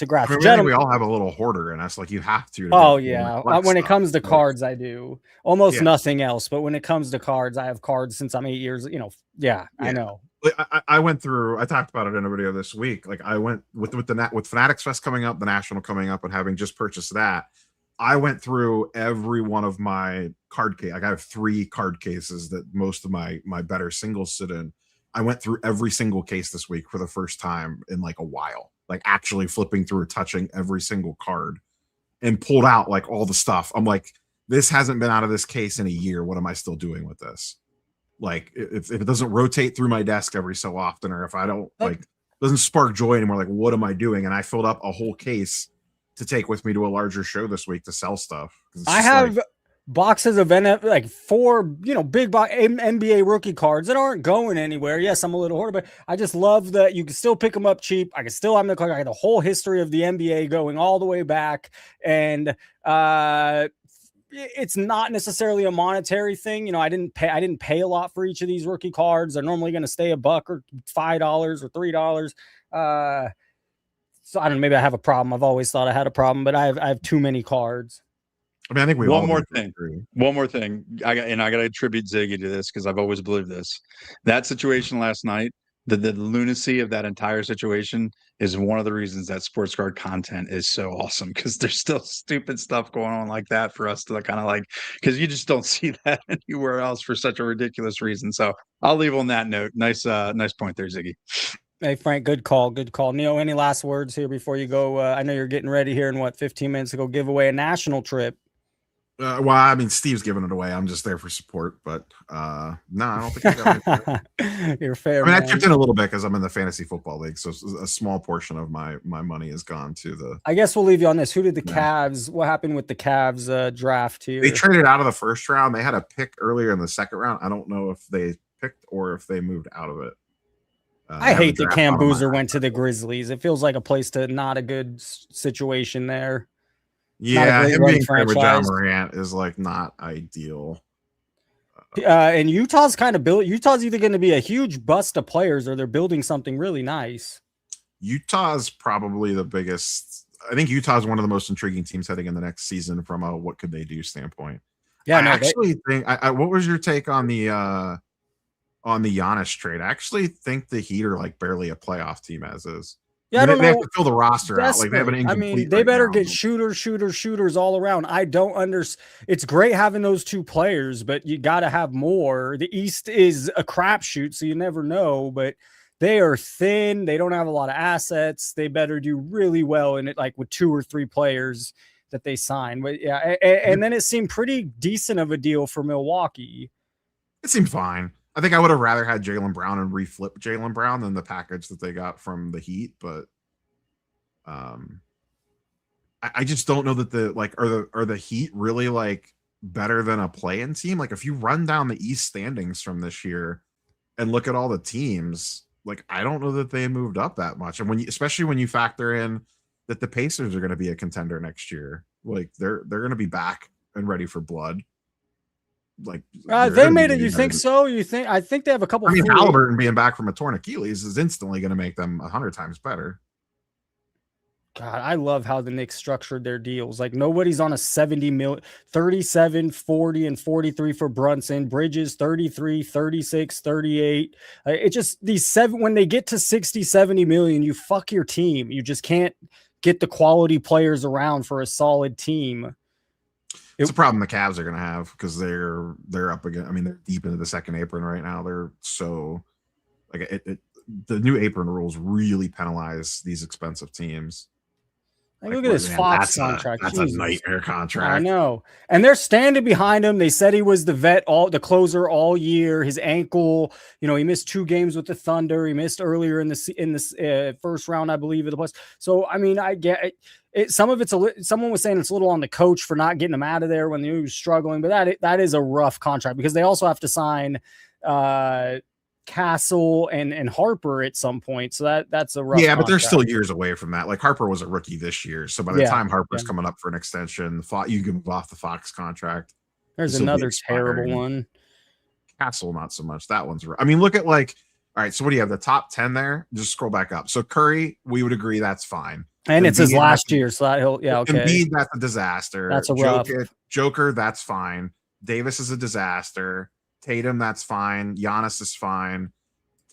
grasp. I mean, we all have a little hoarder in us. Like, you have to. Oh yeah. When it comes to cards, I do almost nothing else. But when it comes to cards, I have cards since I'm 8 years. You know, I know. I went through. I talked about it in a video this week. Like, I went with Fanatics Fest coming up, the National coming up, and having just purchased that, I went through every one of my card case. Like, I have 3 card cases that most of my better singles sit in. I went through every single case this week for the first time in like a while, like actually flipping through, touching every single card, and pulled out like all the stuff. I'm like, this hasn't been out of this case in a year. What am I still doing with this? Like, if it doesn't rotate through my desk every so often, or if I don't doesn't spark joy anymore, like, what am I doing? And I filled up a whole case to take with me to a larger show this week to sell stuff. I have boxes of 4, big NBA rookie cards that aren't going anywhere. Yes, I'm a little hoarder, but I just love that you can still pick them up cheap. I can still have the I got the whole history of the NBA going all the way back, and it's not necessarily a monetary thing. You know, I didn't pay a lot for each of these rookie cards. They're normally going to stay $1 or $5 or $3. So I don't know, maybe I have a problem. I've always thought I had a problem, but I have too many cards. I mean, I think One more thing. I got to attribute Ziggy to this because I've always believed this. That situation last night, the lunacy of that entire situation is one of the reasons that sports card content is so awesome, because there's still stupid stuff going on like that for us to kind of like, because you just don't see that anywhere else for such a ridiculous reason. So I'll leave on that note. Nice point there, Ziggy. Hey, Frank, good call. Neo, any last words here before you go? I know you're getting ready here in 15 minutes to go give away a national trip. Well, I mean, Steve's giving it away. I'm just there for support, but no, I don't think I got You're fair. I mean, man. I chipped in a little bit because I'm in the fantasy football league, so a small portion of my money has gone to the. I guess we'll leave you on this. Who did the Cavs? What happened with the Cavs draft here? They traded out of the first round. They had a pick earlier in the second round. I don't know if they picked or if they moved out of it. I hate that Cam Boozer went to the Grizzlies. It feels like a place to not a good situation there. Yeah, great him run being paired with John franchise. Morant is like not ideal. And Utah's kind of built. Utah's either going to be a huge bust of players or they're building something really nice. Utah's probably the biggest. I think Utah's one of the most intriguing teams heading in the next season from a what could they do standpoint. Yeah, I no, actually think. What was your take on the Giannis trade? I actually think the Heat are like barely a playoff team as is. Yeah, I mean, I don't they have know. to fill the roster out. Like they have an Desperate. I incomplete. mean, they right better now. get shooters all around. I don't understand. It's great having those two players, but you got to have more. The East is a crapshoot, so you never know. But they are thin. They don't have a lot of assets. They better do really well in it, like with 2 or 3 players that they sign. But yeah, and then it seemed pretty decent of a deal for Milwaukee. It seemed fine. I think I would have rather had Jaylen Brown and reflip Jaylen Brown than the package that they got from the Heat, but I just don't know that are the Heat really like better than a play-in team? Like if you run down the East standings from this year and look at all the teams, like I don't know that they moved up that much. And especially when you factor in that the Pacers are going to be a contender next year, like they're going to be back and ready for blood. Like they made it. You think so? I think they have a couple. I mean, Halliburton being back from a torn Achilles is instantly going to make them 100 times better. God, I love how the Knicks structured their deals. Like nobody's on a 70 million, 37, 40, and 43 for Brunson. Bridges 33, 36, 38. It just when they get to 60, 70 million, you fuck your team. You just can't get the quality players around for a solid team. It's a problem the Cavs are going to have because they're up again. I mean, they're deep into the second apron right now. They're so like the new apron rules really penalize these expensive teams. Like, look at this Fox contract. That's a nightmare contract. I know. And they're standing behind him. They said he was the closer all year. His ankle, he missed 2 games with the Thunder. He missed earlier in the first round, I believe, of the playoffs. So, I mean, I get it. Some of it's someone was saying it's a little on the coach for not getting him out of there when he was struggling. But that is a rough contract because they also have to sign Castle and Harper at some point. So that's a rough but they're contract. still years away from that. Like Harper was a rookie this year. So by the time Harper's coming up for an extension, you can move off the Fox contract. There's another terrible one. Castle, not so much. That one's I mean, look at all right, so what do you have? The top 10 there? Just scroll back up. So Curry, we would agree that's fine. And it's his last year, so okay. Embiid, that's a disaster. That's a rough. Joker, that's fine. Davis is a disaster. Tatum, that's fine. Giannis is fine.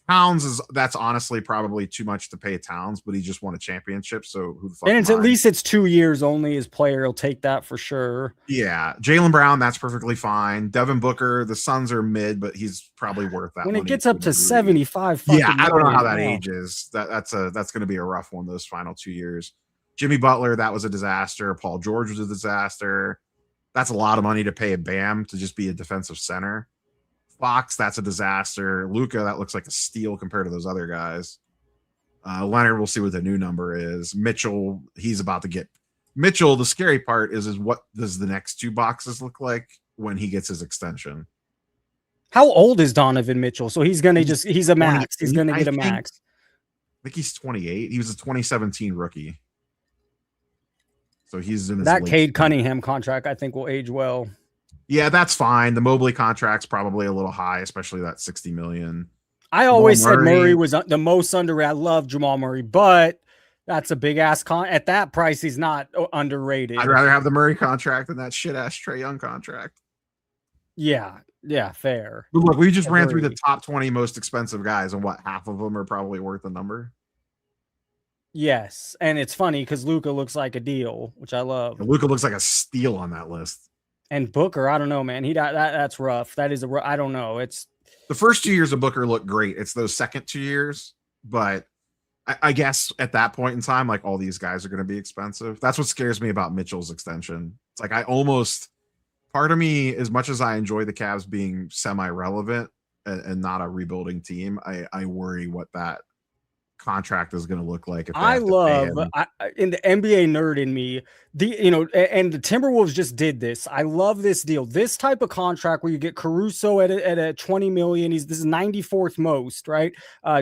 Towns that's honestly probably too much to pay Towns, but he just won a championship, so who the fuck? And at least it's 2 years only. His player will take that for sure. Yeah, Jaylen Brown, that's perfectly fine. Devin Booker, the Suns are mid, but he's probably worth that. When it gets up to 75, I don't know how that ages. That's going to be a rough one those final 2 years. Jimmy Butler, that was a disaster. Paul George was a disaster. That's a lot of money to pay a Bam to just be a defensive center. Fox, that's a disaster. Luka, that looks like a steal compared to those other guys. Leonard, we'll see what the new number is. Mitchell, he's about to get Mitchell. The scary part is what does the next 2 boxes look like when he gets his extension? How old is Donovan Mitchell? So he's gonna he's a max. He's gonna get a max. I think he's 28. He was a 2017 rookie. So he's in that Cade Cunningham contract, I think, will age well. Yeah, that's fine. The Mobley contract's probably a little high, especially that $60 million. I always said Murray was the most underrated. I love Jamal Murray, but that's a big ass at that price. He's not underrated. I'd rather have the Murray contract than that shit ass Trae Young contract. Yeah, fair. But look, we just ran through the top 20 most expensive guys, and half of them are probably worth the number. Yes, and it's funny because Luka looks like a deal, which I love. Luka looks like a steal on that list. And Booker, I don't know, man. That's rough. That is I don't know. It's the first 2 years of Booker look great. It's those second 2 years, but I guess at that point in time, like all these guys are going to be expensive. That's what scares me about Mitchell's extension. It's like part of me, as much as I enjoy the Cavs being semi-relevant and not a rebuilding team, I worry what that contract is going to look like. If I love in the NBA nerd in me, and the Timberwolves just did this. I love this deal. This type of contract where you get Caruso at a 20 million. This is 94th most, right?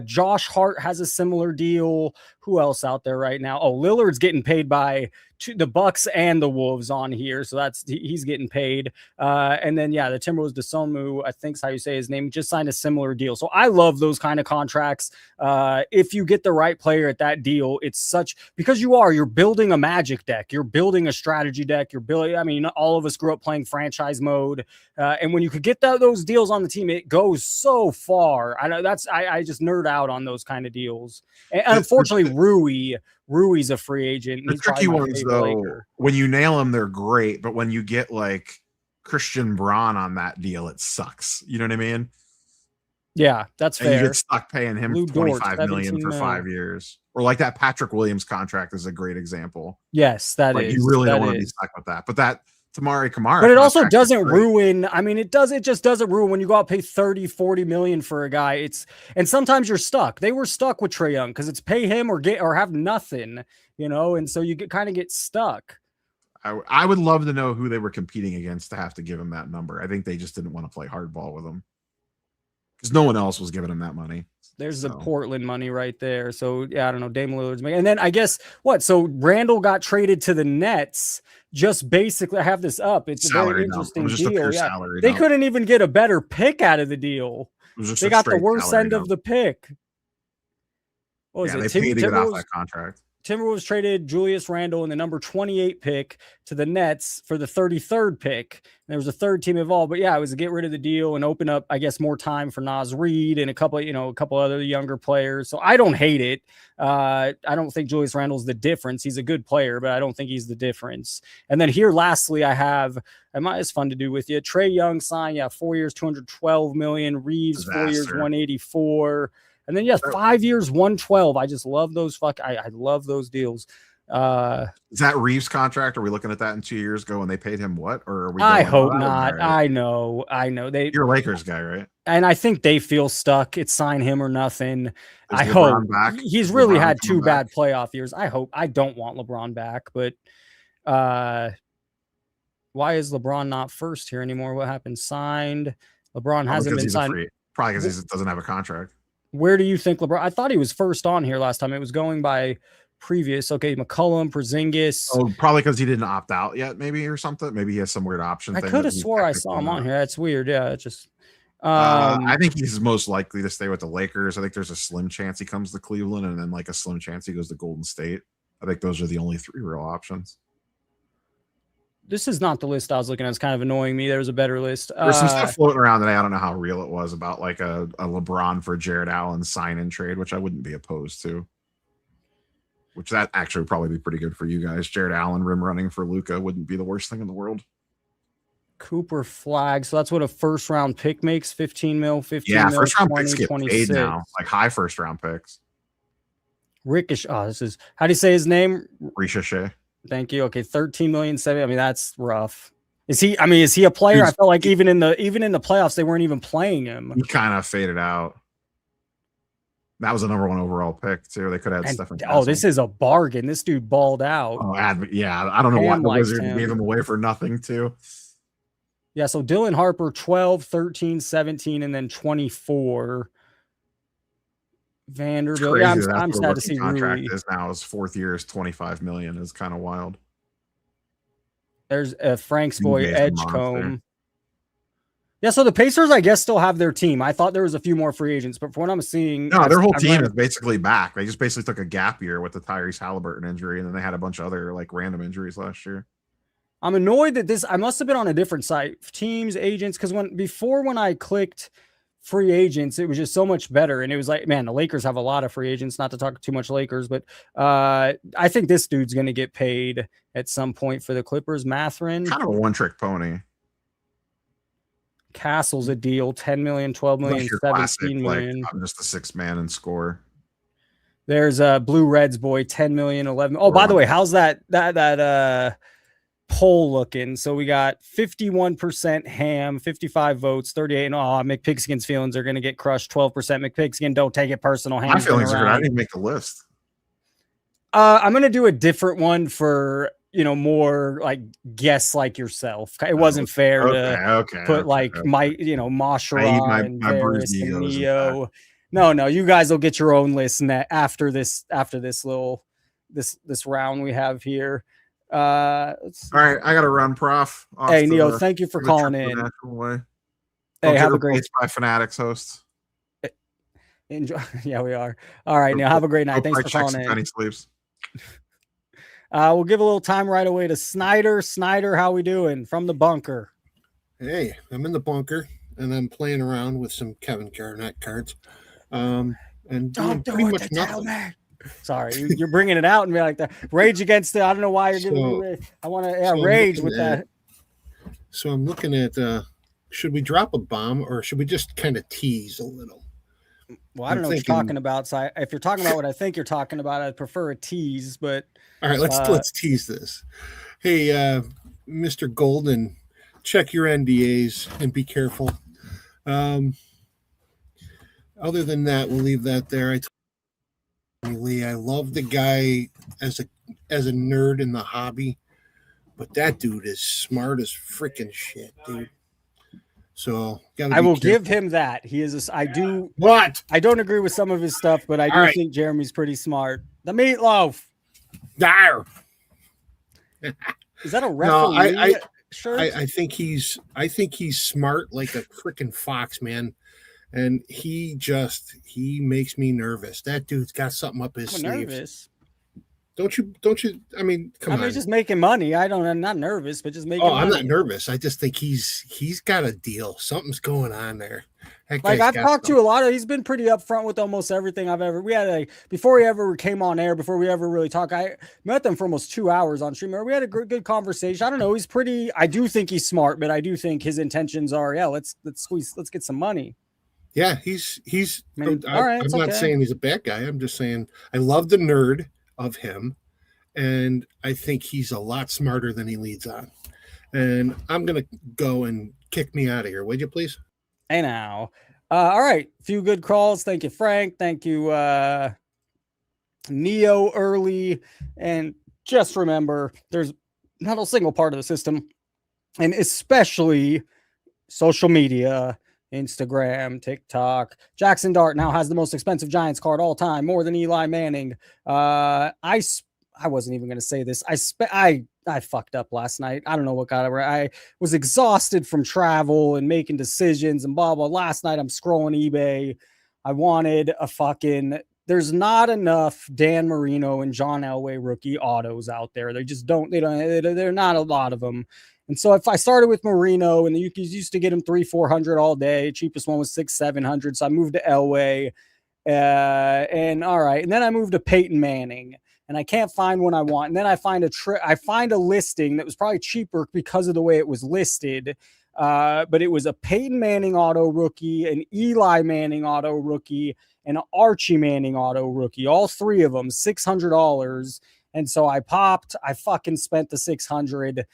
Josh Hart has a similar deal. Who else out there right now? Oh, Lillard's getting paid by the Bucks and the Wolves on here, so he's getting paid. And then the Timberwolves, Desomu, I think is how you say his name, just signed a similar deal. So I love those kind of contracts. If you get the right player at that deal, it's because you're building a Magic deck, you're building a strategy deck, you're building. I mean, all of us grew up playing franchise mode, and when you could get those deals on the team, it goes so far. I know I just nerd out on those kind of deals. And unfortunately, Rui's a free agent. The tricky ones, though, when you nail them, they're great. But when you get like Christian Braun on that deal, it sucks. You know what I mean? Yeah, that's fair. You get stuck paying him $25 million for 5 years. Or like that Patrick Williams contract is a great example. Yes, that is. You really don't want to be stuck with that. But that Tamari Kamara. But it also doesn't ruin. I mean, it just doesn't ruin when you go out pay 30, 40 million for a guy. And sometimes you're stuck. They were stuck with Trae Young because it's pay him or have nothing, and so you kind of get stuck. I would love to know who they were competing against to have to give him that number. I think they just didn't want to play hardball with him because no one else was giving him that money. There's the Portland money right there. So I don't know. Dame Lillard's making, and then I guess what? So Randall got traded to the Nets. Just basically, I have this up. It's a very interesting deal. They couldn't even get a better pick out of the deal. They got the worst end of the pick. What was it? They paid to get off that contract. Timberwolves traded Julius Randle and the number 28 pick to the Nets for the 33rd pick. There was a third team involved, but it was to get rid of the deal and open up, I guess, more time for Naz Reid and a couple other younger players. So I don't hate it. I don't think Julius Randle's the difference. He's a good player, but I don't think he's the difference. And then here, lastly, I have, it's fun to do with you. Trae Young signed, 4 years, $212 million. Reeves, 4 years, $184. And then 5 years, 112. I just love those. I love those deals. Is that Reeves' contract? Are we looking at that in 2 years ago when they paid him what? Or are we? I hope not. Right? I know. You're a Lakers guy, right? And I think they feel stuck. It's sign him or nothing. I hope he's really had two bad playoff years. I hope. I don't want LeBron back, but why is LeBron not first here anymore? What happened? Signed. LeBron hasn't been signed. Probably because he doesn't have a contract. Where do you think LeBron? I thought he was first on here last time. It was going by previous. Okay, McCollum, Porzingis. Oh, probably because he didn't opt out yet, maybe, or something. Maybe he has some weird option. I could have swore I saw him on here. That's weird. Yeah, it's just. I think he's most likely to stay with the Lakers. I think there's a slim chance he comes to Cleveland, and then like a slim chance he goes to Golden State. I think those are the only three real options. This is not the list I was looking at. It's kind of annoying me. There's a better list. There's some stuff floating around today. I don't know how real it was about like a LeBron for Jared Allen sign-in trade, which I wouldn't be opposed to. Which that actually would probably be pretty good for you guys. Jared Allen rim running for Luka wouldn't be the worst thing in the world. Cooper Flag. So that's what a first round pick makes. 15 mil, 15 mil. Yeah, first round picks get paid now. Like high first round picks. Ricochet. Oh, this is, how do you say his name? Ricochet. Thank you. Okay, 13 million, 7. I mean, that's rough. Is he a player? I felt like even in the playoffs, they weren't even playing him. He kind of faded out. That was a number 1 overall pick too. They could have had Stephen. Oh, this is a bargain. This dude balled out. Oh, yeah. I don't know why the Wizards gave him away for nothing too. Yeah, so Dylan Harper, 12, 13, 17, and then 24. Vanderbilt. Yeah, I'm sad to see contract Rui. Is now his 4th year is $25 million is kind of wild. There's Frank's boy Edgecombe. Yeah, so the Pacers, I guess, still have their team. I thought there was a few more free agents, but from what I'm seeing, no, their whole team is basically back. They just basically took a gap year with the Tyrese Halliburton injury, and then they had a bunch of other like random injuries last year. I'm annoyed that I must have been on a different site, teams, agents, because when I clicked free agents, it was just so much better. And it was like, man, the Lakers have a lot of free agents, not to talk too much Lakers, but I think this dude's going to get paid at some point for the Clippers. Mathurin. Kind of a one-trick pony. Castle's a deal, 10 million, 12 million, 17 million. Like, I'm just a 6 man and score. There's a Blue Reds boy, 10 million, 11. Oh, by the way, how's that poll looking? So we got 51% Ham, 55 votes, 38. And McPigskin's feelings are going to get crushed. 12% McPigskin. Don't take it personal. My feelings are good. I didn't make the list. I'm going to do a different one for, more like guess like yourself. It wasn't fair to put Mashara and Varys and Neo. No, you guys will get your own list after this round we have here. Let's see. All right, I got to run, Prof. Off Hey, to Neo, the- thank you for to the calling trip to the in. national way. Hey, Don't have get a great replaced by Fanatics hosts. enjoy. Yeah, we are. All right, Neo, have a great night. Hope Thanks Mike for checks calling if in. Penny sleeps. We'll give a little time right away to Snyder. Snyder, how we doing from the bunker? Hey, I'm in the bunker and I'm playing around with some Kevin Garnett cards. And doing Don't do pretty it much to nothing. tell me. Sorry, you're bringing it out and be like that. Rage against it. I don't know why you're giving me So- rage. I want to so I'm rage looking with at- that. So I'm looking at should we drop a bomb or should we just kind of tease a little? Well, I don't know what you're talking about. So if you're talking about what I think you're talking about, I'd prefer a tease. But all right, let's tease this. Hey, Mr. Golden, check your NDAs and be careful. Other than that, we'll leave that there. I told Lee, I love the guy as a nerd in the hobby, but that dude is smart as freaking shit, dude. So I will give him that. He is. I do. What? I don't agree with some of his stuff, but I do think Jeremy's pretty smart. The meatloaf. There. Is that a No, referee shirt? I think he's smart like a freaking fox, man. And he makes me nervous. That dude's got something up his I'm sleeves. nervous. Don't you? I mean, come on. He's just making money. I'm not nervous, but just making Oh, money. I'm not nervous. I just think he's got a deal. Something's going on there. That Like guy's I've got talked to a lot of, he's been pretty upfront with almost everything I've ever. We had before we ever came on air, before we ever really talked. I met them for almost 2 hours on stream. We had a good conversation. I don't know. He's pretty. I do think he's smart, but I do think his intentions are, let's get some money. Yeah, he's. all right, I'm it's not okay. saying he's a bad guy. I'm just saying I love the nerd of him, and I think he's a lot smarter than he leads on. And I'm gonna go and kick me out of here, would you please? Hey now. All right, few good calls. Thank you, Frank. Thank you, Neo early. And just remember, there's not a single part of the system, and especially social media, Instagram, TikTok. Jackson Dart now has the most expensive Giants card all time, more than Eli Manning. I wasn't even going to say this. I fucked up last night. I don't know what got it. I was exhausted from travel and making decisions and blah, blah. Last night I'm scrolling eBay. I wanted a fucking, there's not enough Dan Marino and John Elway rookie autos out there. They just they're not a lot of them. And so if I started with Marino and you used to get him 300-400 all day, cheapest one was 600-700. So I moved to Elway and all right. And then I moved to Peyton Manning. And I can't find one I want. And then I find a listing that was probably cheaper because of the way it was listed. But it was a Peyton Manning auto rookie, an Eli Manning auto rookie, and an Archie Manning auto rookie. All three of them, $600. And so I fucking spent the $600.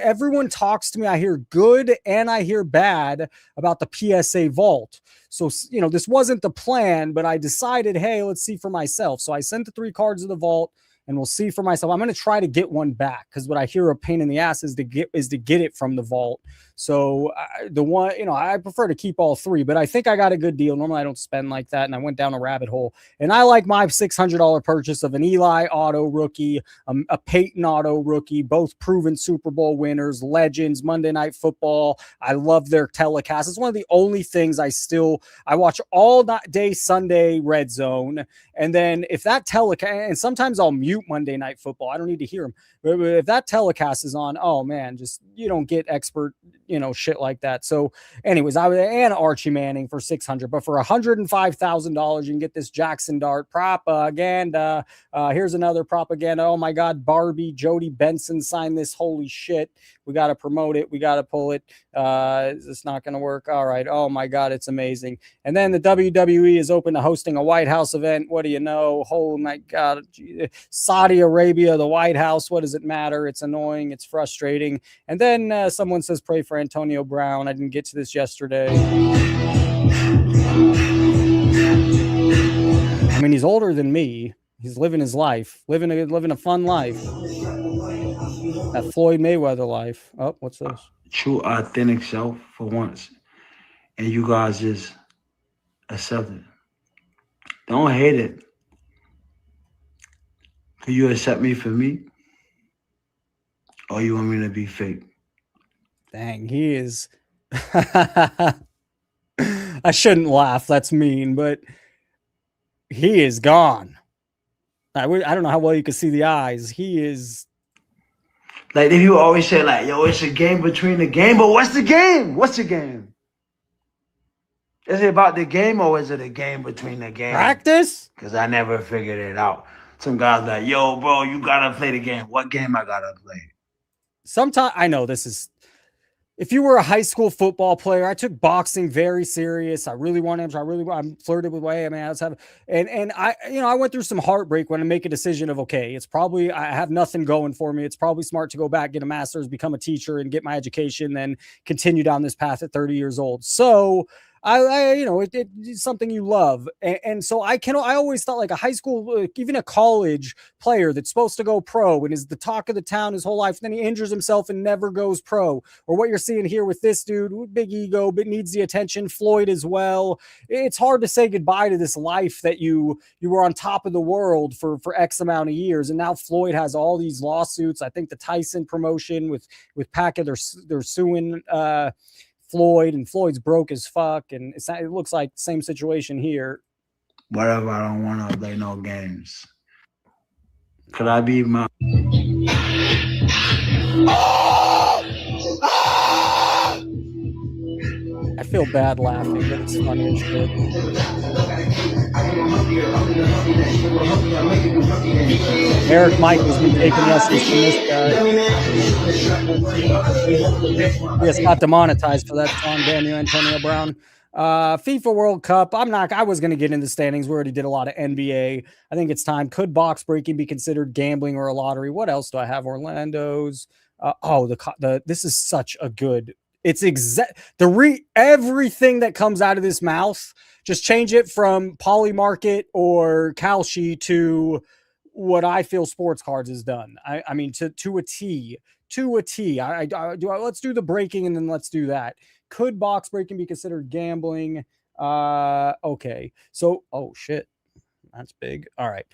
Everyone talks to me. I hear good and I hear bad about the PSA vault. So, this wasn't the plan, but I decided, hey, let's see for myself. So I sent the 3 cards to the vault and we'll see for myself. I'm going to try to get one back because what I hear a pain in the ass is to get it from the vault. So the one, I prefer to keep all 3, but I think I got a good deal. Normally I don't spend like that. And I went down a rabbit hole and I like my $600 purchase of an Eli auto rookie, a Peyton auto rookie, both proven Super Bowl winners, legends, Monday Night Football. I love their telecast. It's one of the only things I watch all day Sunday Red Zone. And then if that telecast, and sometimes I'll mute Monday Night Football. I don't need to hear them. But if that telecast is on, oh man, just, you don't get expert, shit like that. So anyways, and Archie Manning for $600, but for $105,000, you can get this Jackson Dart propaganda. Here's another propaganda. Oh my God, Barbie, Jody Benson signed this. Holy shit. We got to promote it. We got to pull it. Is this not going to work? All right. Oh my God, it's amazing. And then the WWE is open to hosting a White House event. What do you know? Oh my God, Saudi Arabia, the White House. What does it matter? It's annoying. It's frustrating. And then someone says, pray for Antonio Brown. I didn't get to this yesterday. I mean, he's older than me. He's living his life, living a fun life. That Floyd Mayweather life. Oh, what's this? True, authentic self for once. And you guys just accept it. Don't hate it. Can you accept me for me? Or you want me to be fake? Dang, he is. I shouldn't laugh. That's mean, but he is gone. I don't know how well you can see the eyes. He is. Like if you always say like, yo, it's a game between the game, but what's the game? What's the game? Is it about the game or is it a game between the game? Practice? Because I never figured it out. Some guys like, yo, bro, you gotta play the game. What game I gotta play? Sometimes I know this is. If you were a high school football player, I took boxing very serious. I really wanted to. I'm flirted with way. I mean, I was having, and I, I went through some heartbreak when I make a decision of, okay, it's probably, I have nothing going for me. It's probably smart to go back, get a master's, become a teacher and get my education, then continue down this path at 30 years old. So it's something you love. And so I always thought like a high school, even a college player that's supposed to go pro and is the talk of the town his whole life, then he injures himself and never goes pro. Or what you're seeing here with this dude, big ego, but needs the attention. Floyd as well. It's hard to say goodbye to this life that you were on top of the world for X amount of years. And now Floyd has all these lawsuits. I think the Tyson promotion with Packard, they're suing Floyd, and Floyd's broke as fuck, and it looks like the same situation here. Whatever, I don't want to play no games. Could I be my... I feel bad laughing, but it's funny as shit. Eric Michael's been taking lessons from this guy. He just got demonetized for that song, Daniel Antonio Brown. FIFA World Cup. I was going to get into standings. We already did a lot of NBA. I think it's time. Could box breaking be considered gambling or a lottery? What else do I have? Orlando's. This is such a good. It's everything that comes out of this mouth. Just change it from Polymarket or Kalshi to what I feel Sports Cards has done. I mean, to a T. Let's do the breaking and then let's do that. Could box breaking be considered gambling? Okay. So, oh shit. That's big. All right.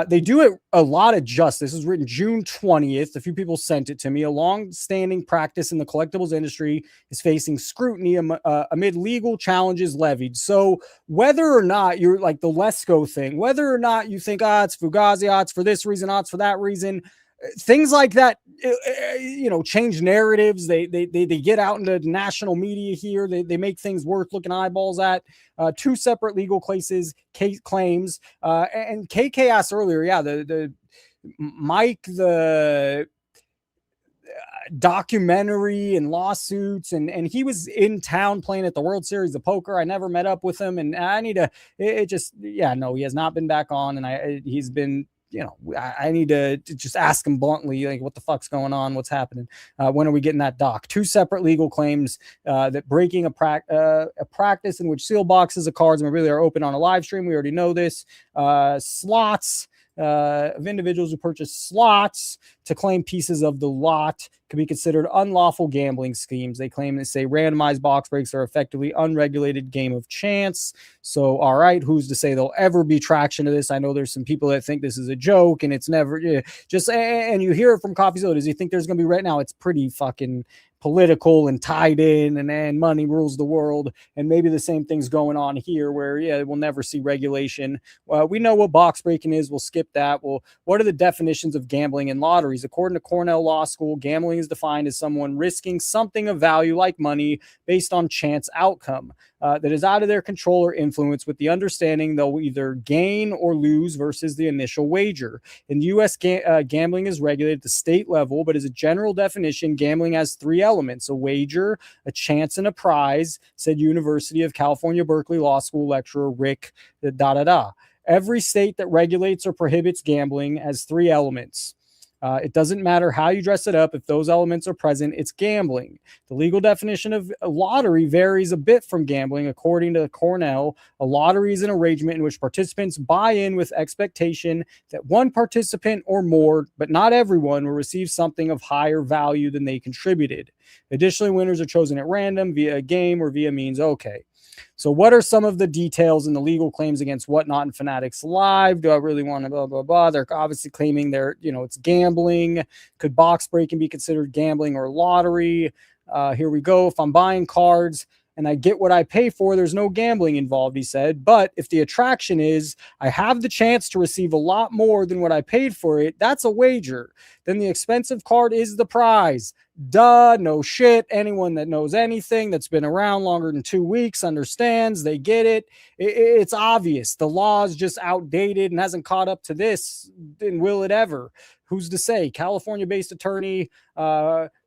They do it a lot of justice. This was written June 20th. A few people sent it to me. A long-standing practice in the collectibles industry is facing scrutiny amid legal challenges levied. So whether or not you're like the Lesko thing, whether or not you think, it's Fugazi, it's for this reason, it's for that reason, things like that, change narratives. They get out into national media here. They make things worth looking eyeballs at. Two separate legal claims. And KK asked earlier, the Mike, the documentary and lawsuits, and he was in town playing at the World Series of Poker. I never met up with him, and I need to. He has not been back on, and he's been. I need to just ask him bluntly, like, what the fuck's going on? What's happening? When are we getting that doc? Two separate legal claims that breaking a practice in which sealed boxes of cards and really are open on a live stream. We already know this. Slots of individuals who purchase slots to claim pieces of the lot could be considered unlawful gambling schemes. They claim randomized box breaks are effectively unregulated game of chance. So, all right, who's to say there'll ever be traction to this? I know there's some people that think this is a joke and it's never and you hear it from CoffeeZilla. Does he think there's going to be right now? It's pretty fucking political and tied in, and money rules the world. And maybe the same thing's going on here where, we'll never see regulation. We know what box breaking is. We'll skip that. Well, what are the definitions of gambling and lotteries? According to Cornell Law School, gambling is defined as someone risking something of value like money based on chance outcome that is out of their control or influence, with the understanding they'll either gain or lose versus the initial wager. In the U.S., gambling is regulated at the state level, but as a general definition, gambling has three elements: a wager, a chance, and a prize, said University of California, Berkeley Law School lecturer Rick Every state that regulates or prohibits gambling has three elements. It doesn't matter how you dress it up. If those elements are present, it's gambling. The legal definition of a lottery varies a bit from gambling. According to Cornell, a lottery is an arrangement in which participants buy in with expectation that one participant or more, but not everyone, will receive something of higher value than they contributed. Additionally, winners are chosen at random via a game or via means. Okay. So what are some of the details in the legal claims against Whatnot and Fanatics Live? Do I really want to blah, blah, blah? They're obviously claiming it's gambling. Could box breaking be considered gambling or lottery? Here we go. If I'm buying cards and I get what I pay for, there's no gambling involved, he said. But if the attraction is I have the chance to receive a lot more than what I paid for it, that's a wager. Then the expensive card is the prize. Duh, no shit. Anyone that knows anything that's been around longer than 2 weeks understands. They get it. It's obvious. The law is just outdated and hasn't caught up to this. And will it ever? Who's to say? California-based attorney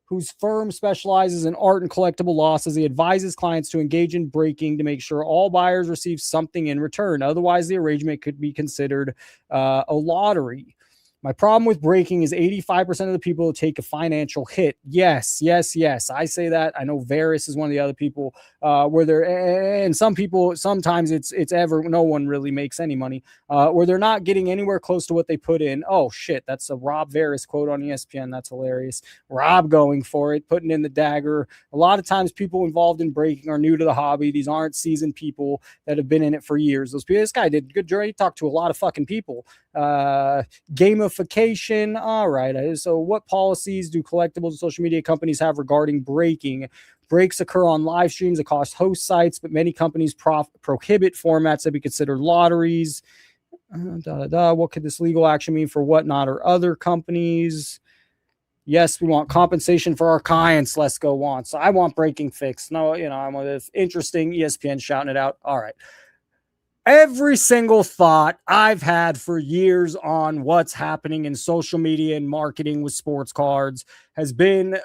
whose firm specializes in art and collectible losses. He advises clients to engage in breaking to make sure all buyers receive something in return. Otherwise, the arrangement could be considered a lottery. My problem with breaking is 85% of the people take a financial hit. Yes. I say that. I know Varys is one of the other people where they're, and some people, sometimes it's no one really makes any money where they're not getting anywhere close to what they put in. Oh shit. That's a Rob Varys quote on ESPN. That's hilarious. Rob going for it, putting in the dagger. A lot of times people involved in breaking are new to the hobby. These aren't seasoned people that have been in it for years. This guy did a good job. He talked to a lot of fucking people. Gamification. All right. So what policies do collectibles and social media companies have regarding breaking? Breaks occur on live streams across host sites, but many companies prohibit formats that be considered lotteries. What could this legal action mean for Whatnot or other companies? Yes, we want compensation for our clients. Let's go on. So I want breaking fixed. No, I'm with this interesting ESPN shouting it out. All right. Every single thought I've had for years on what's happening in social media and marketing with sports cards has been,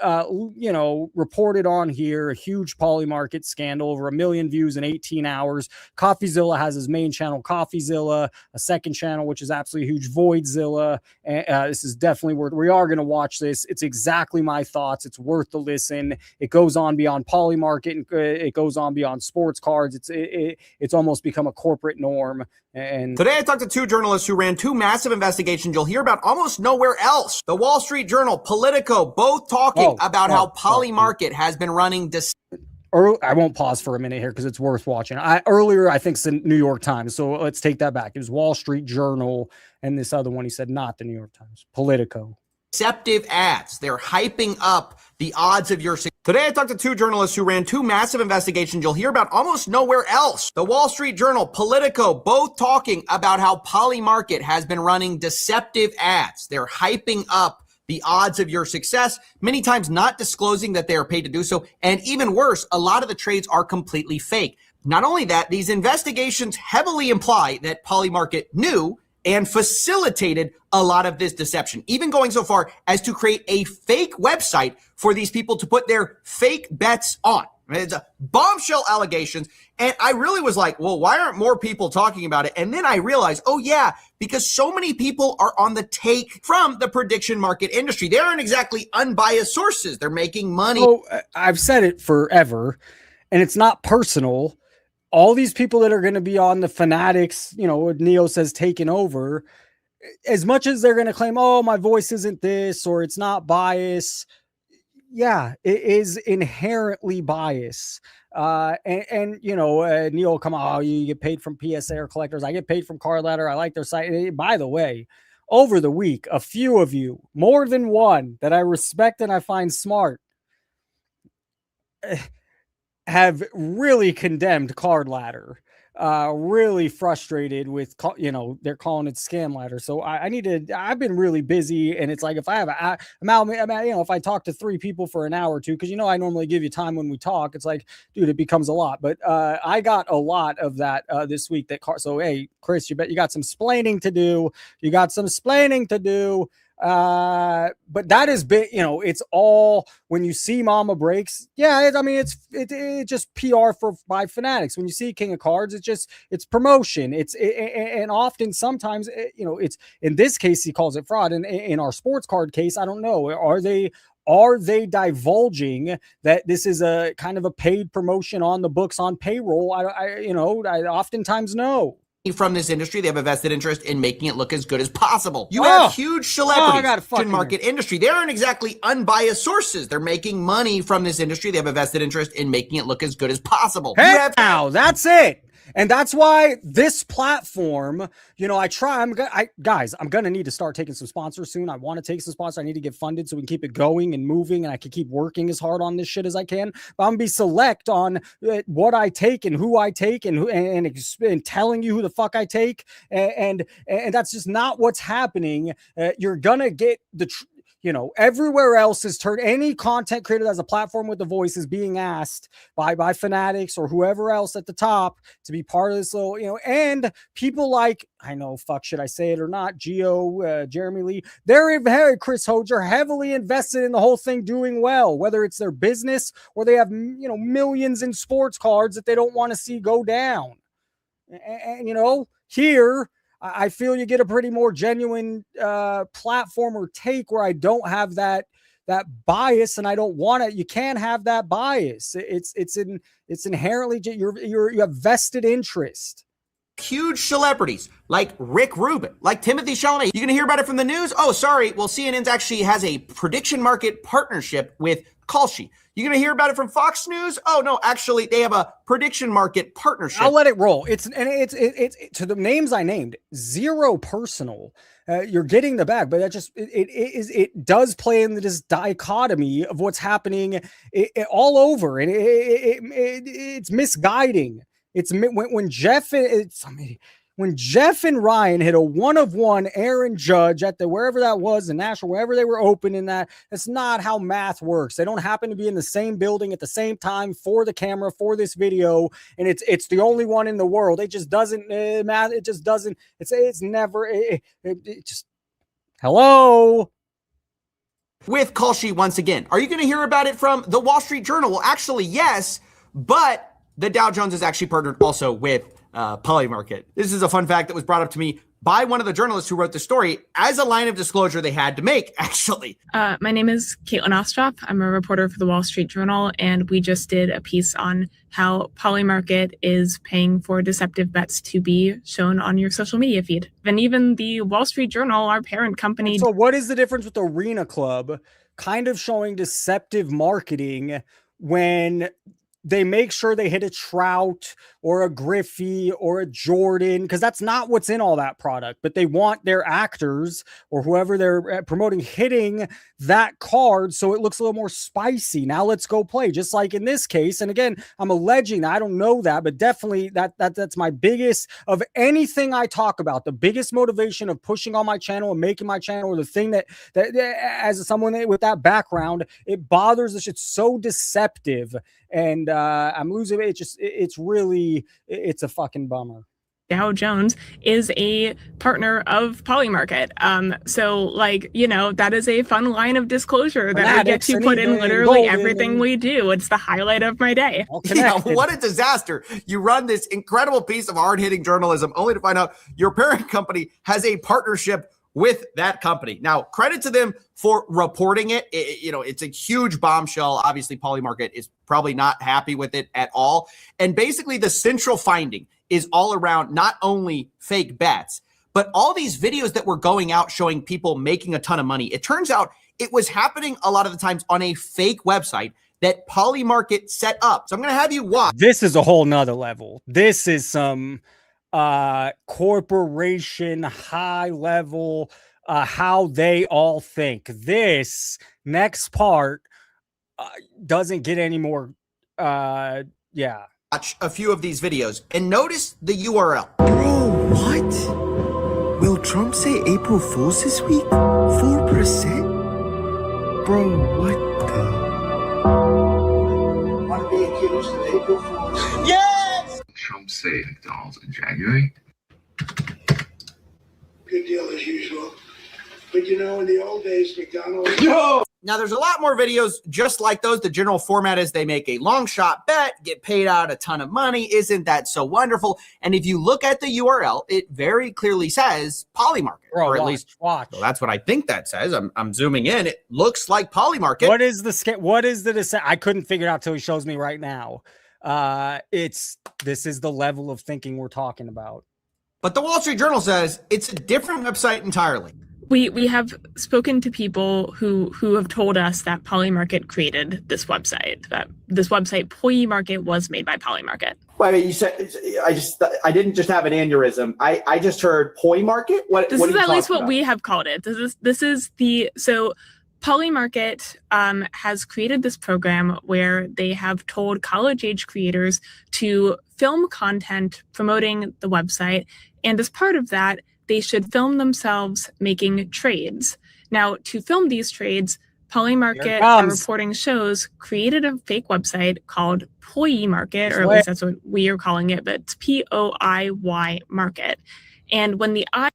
reported on here. A huge Polymarket scandal, over 1 million views in 18 hours. CoffeeZilla has his main channel, CoffeeZilla, a second channel, which is absolutely huge, Voidzilla. This is definitely worth, we are going to watch this. It's exactly my thoughts. It's worth the listen. It goes on beyond Polymarket and it goes on beyond sports cards. It's almost become a corporate norm. And today I talked to 2 journalists who ran 2 massive investigations you'll hear about almost nowhere else. The Wall Street Journal, Politico, both talking about how Polymarket has been running I won't pause for a minute here because it's worth watching. Earlier, I think it's the New York Times. So let's take that back. It was Wall Street Journal and this other one. He said not the New York Times. Politico. Deceptive ads. They're hyping up the odds of your success. Today I talked to 2 journalists who ran 2 massive investigations you'll hear about almost nowhere else. The Wall Street Journal, Politico, both talking about how Polymarket has been running deceptive ads. They're hyping up the odds of your success, many times not disclosing that they are paid to do so. And even worse, a lot of the trades are completely fake. Not only that, these investigations heavily imply that Polymarket knew and facilitated a lot of this deception, even going so far as to create a fake website for these people to put their fake bets on. It's a bombshell allegations. And I really was like, well, why aren't more people talking about it? And then I realized, oh yeah, because so many people are on the take from the prediction market industry. They aren't exactly unbiased sources. They're making money. Oh, I've said it forever, and it's not personal. All these people that are going to be on the Fanatics, what Neo says, taking over, as much as they're going to claim, oh, my voice isn't this, or it's not bias. Yeah, it is inherently bias. Neil, come on, you get paid from PSA or collectors. I get paid from Card Ladder. I like their site. By the way, over the week, a few of you, more than one that I respect and I find smart, have really condemned Card Ladder. Really frustrated with, they're calling it scam ladder. So I've been really busy, and it's like, if I have if I talk to 3 people for an hour or 2, because, I normally give you time when we talk, it's like, dude, it becomes a lot, but, I got a lot of that, this week so, hey, Chris, you bet you got some splaining to do. But that is big, it's all when you see Mama Breaks. Yeah, it's just PR by Fanatics. When you see King of Cards, it's promotion. And often sometimes, it's, in this case, he calls it fraud. And in our sports card case, I don't know. Are they divulging that this is a kind of a paid promotion on the books on payroll? I oftentimes know. from this industry. They have a vested interest in making it look as good as possible. You have huge celebrities in market industry. They aren't exactly unbiased sources. They're making money from this industry. They have a vested interest in making it look as good as possible. Now that's it. And that's why this platform, you know, guys, I'm going to need to start taking some sponsors soon. I want to take some sponsors. I need to get funded so we can keep it going and moving, and I can keep working as hard on this shit as I can. But I'm going to be select on what I take and who I take and telling you who the fuck I take. And that's just not what's happening. You're going to get you know, everywhere else is turned. Any content creator that has a platform with a voice is being asked by fanatics or whoever else at the top to be part of this little, you know, and people like, I know, fuck, should I say it or not? Jeremy Lee, they're Chris Hoger, heavily invested in the whole thing doing well, whether it's their business or they have, you know, millions in sports cards that they don't want to see go down. And you know, here, I feel you get a pretty more genuine platform or take where I don't have that bias, and I don't want it. You can't have that bias. It's inherently you have vested interest. Huge celebrities like Rick Rubin, like Timothy Chalamet. You're going to hear about it from the news? Oh, sorry. Well, CNN actually has a prediction market partnership with Kalshi. You're going to hear about it from Fox News? Oh, no, actually, they have a prediction market partnership. I'll let it roll. It's to the names I named, zero personal. You're getting the bag, but that just it does play into this dichotomy of what's happening all over, and it's misguiding. It's when Jeff and Ryan hit a 1-of-1 Aaron Judge at the wherever that was in Nashville, wherever they were opening that. That's not how math works. They don't happen to be in the same building at the same time for the camera for this video, and it's the only one in the world. It just doesn't math. It just doesn't. It's never. It just hello. With Kalshi once again. Are you going to hear about it from the Wall Street Journal? Well, actually, yes, but the Dow Jones is actually partnered also with Polymarket. This is a fun fact that was brought up to me by one of the journalists who wrote the story as a line of disclosure they had to make, actually. My name is Caitlin Ostrop. I'm a reporter for the Wall Street Journal, and we just did a piece on how Polymarket is paying for deceptive bets to be shown on your social media feed. And even the Wall Street Journal, our parent company. So what is the difference with Arena Club kind of showing deceptive marketing when they make sure they hit a Trout or a Griffey or a Jordan, because that's not what's in all that product, but they want their actors or whoever they're promoting hitting that card so it looks a little more spicy. Now let's go play, just like in this case. And again, I'm alleging, I don't know that, but definitely that's my biggest of anything I talk about. The biggest motivation of pushing on my channel and making my channel, or the thing that as someone with that background, it bothers us. It's so deceptive. And I'm losing it. It's a fucking bummer. Dow Jones is a partner of Polymarket. So like, you know, that is a fun line of disclosure that we get to put in literally everything we do. It's the highlight of my day. Yeah, what a disaster. You run this incredible piece of hard-hitting journalism only to find out your parent company has a partnership with that company. Now, credit to them for reporting it. You know, it's a huge bombshell. Obviously, Polymarket is probably not happy with it at all. And basically, the central finding is all around not only fake bets, but all these videos that were going out showing people making a ton of money. It turns out it was happening a lot of the times on a fake website that Polymarket set up. So I'm going to have you watch. This is a whole nother level. This is some corporation high level, how they all think. This next part doesn't get any more yeah. Watch a few of these videos and notice the URL. Bro, what? Will Trump say April Fool's this week? 4%? Bro, what the? Want to be accused of April Fool's? Yes! Trump say McDonald's in January? Good deal as usual. But you know, in the old days, McDonald's. Yo! Now, there's a lot more videos just like those. The general format is they make a long shot bet, get paid out a ton of money. Isn't that so wonderful? And if you look at the URL, it very clearly says Polymarket. Bro, or at watch, least watch. Well, that's what I think that says. I'm zooming in. It looks like Polymarket. What is the I couldn't figure it out till he shows me right now. This is the level of thinking we're talking about. But the Wall Street Journal says it's a different website entirely. We have spoken to people who have told us that Polymarket created this website. That this website, Polymarket, was made by Polymarket. Wait, you said I didn't just have an aneurysm. I just heard Polymarket. What? This what is are you at least talking what about? we have called it. This is the so. Polymarket has created this program where they have told college-age creators to film content promoting the website, and as part of that, they should film themselves making trades. Now, to film these trades, Polymarket, our reporting shows, created a fake website called Polymarket, or at least that's what we are calling it, but it's POIY Market. And when the I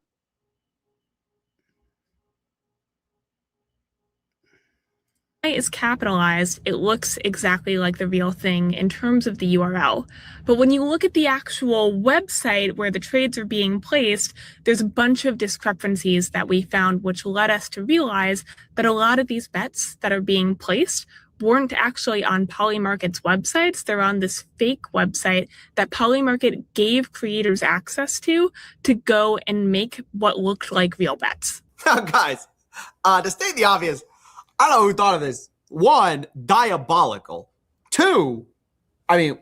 is capitalized, it looks exactly like the real thing in terms of the URL. But when you look at the actual website where the trades are being placed, there's a bunch of discrepancies that we found, which led us to realize that a lot of these bets that are being placed weren't actually on Polymarket's websites. They're on this fake website that Polymarket gave creators access to go and make what looked like real bets. Guys, to state the obvious, I don't know who thought of this. One, diabolical. Two, I mean,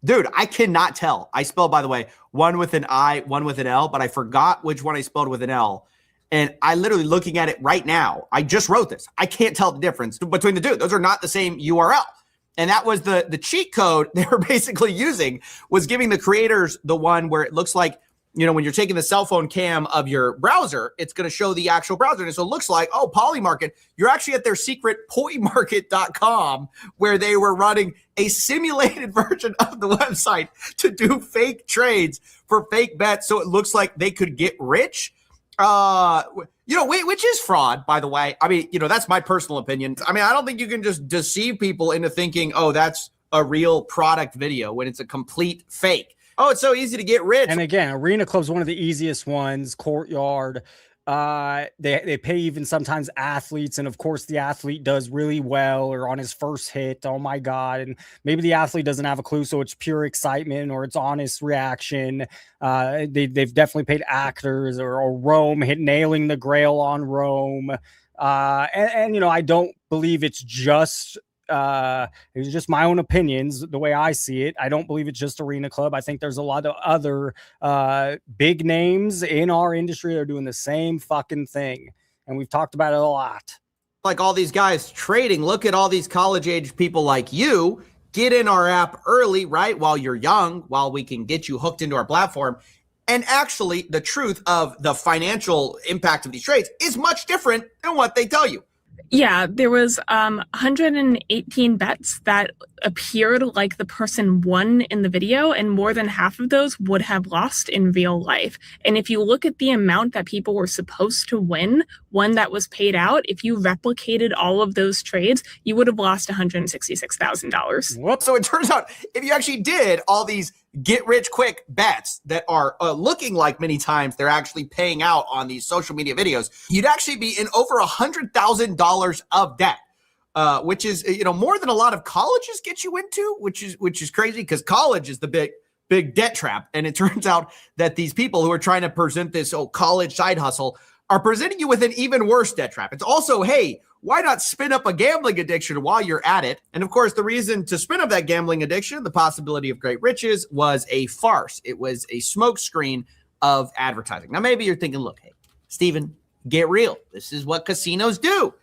dude, I cannot tell. I spelled, by the way, one with an I, one with an L, but I forgot which one I spelled with an L. And I literally looking at it right now, I just wrote this. I can't tell the difference between the two. Those are not the same URL. And that was the cheat code they were basically using, was giving the creators the one where it looks like, you know, when you're taking the cell phone cam of your browser, it's going to show the actual browser. And so it looks like, oh, Polymarket, you're actually at their secret polymarket.com, where they were running a simulated version of the website to do fake trades for fake bets. So it looks like they could get rich. You know, which is fraud, by the way. I mean, you know, that's my personal opinion. I mean, I don't think you can just deceive people into thinking, oh, that's a real product video when it's a complete fake. Oh, it's so easy to get rich. And again, Arena Club's one of the easiest ones. Courtyard, they pay even sometimes athletes, and of course the athlete does really well or on his first hit. Oh my god! And maybe the athlete doesn't have a clue, so it's pure excitement or it's honest reaction. They've definitely paid actors or Rome nailing the Grail on Rome, and you know, I don't believe it's just. It's just my own opinions, the way I see it. I don't believe it's just Arena Club. I think there's a lot of other big names in our industry that are doing the same fucking thing. And we've talked about it a lot. Like all these guys trading, look at all these college age people like you. Get in our app early, right? While you're young, while we can get you hooked into our platform. And actually, the truth of the financial impact of these trades is much different than what they tell you. Yeah, there was 118 bets that appeared like the person won in the video, and more than half of those would have lost in real life. And if you look at the amount that people were supposed to win, one that was paid out, if you replicated all of those trades, you would have lost $166,000. So it turns out if you actually did all these get rich quick bets that are looking like many times they're actually paying out on these social media videos, you'd actually be in over $100,000 of debt, which is, you know, more than a lot of colleges get you into, which is crazy because college is the big debt trap. And it turns out that these people who are trying to present this college side hustle are presenting you with an even worse debt trap. It's also, hey, why not spin up a gambling addiction while you're at it? And of course, the reason to spin up that gambling addiction, the possibility of great riches, was a farce. It was a smokescreen of advertising. Now, maybe you're thinking, look, hey, Steven, get real. This is what casinos do.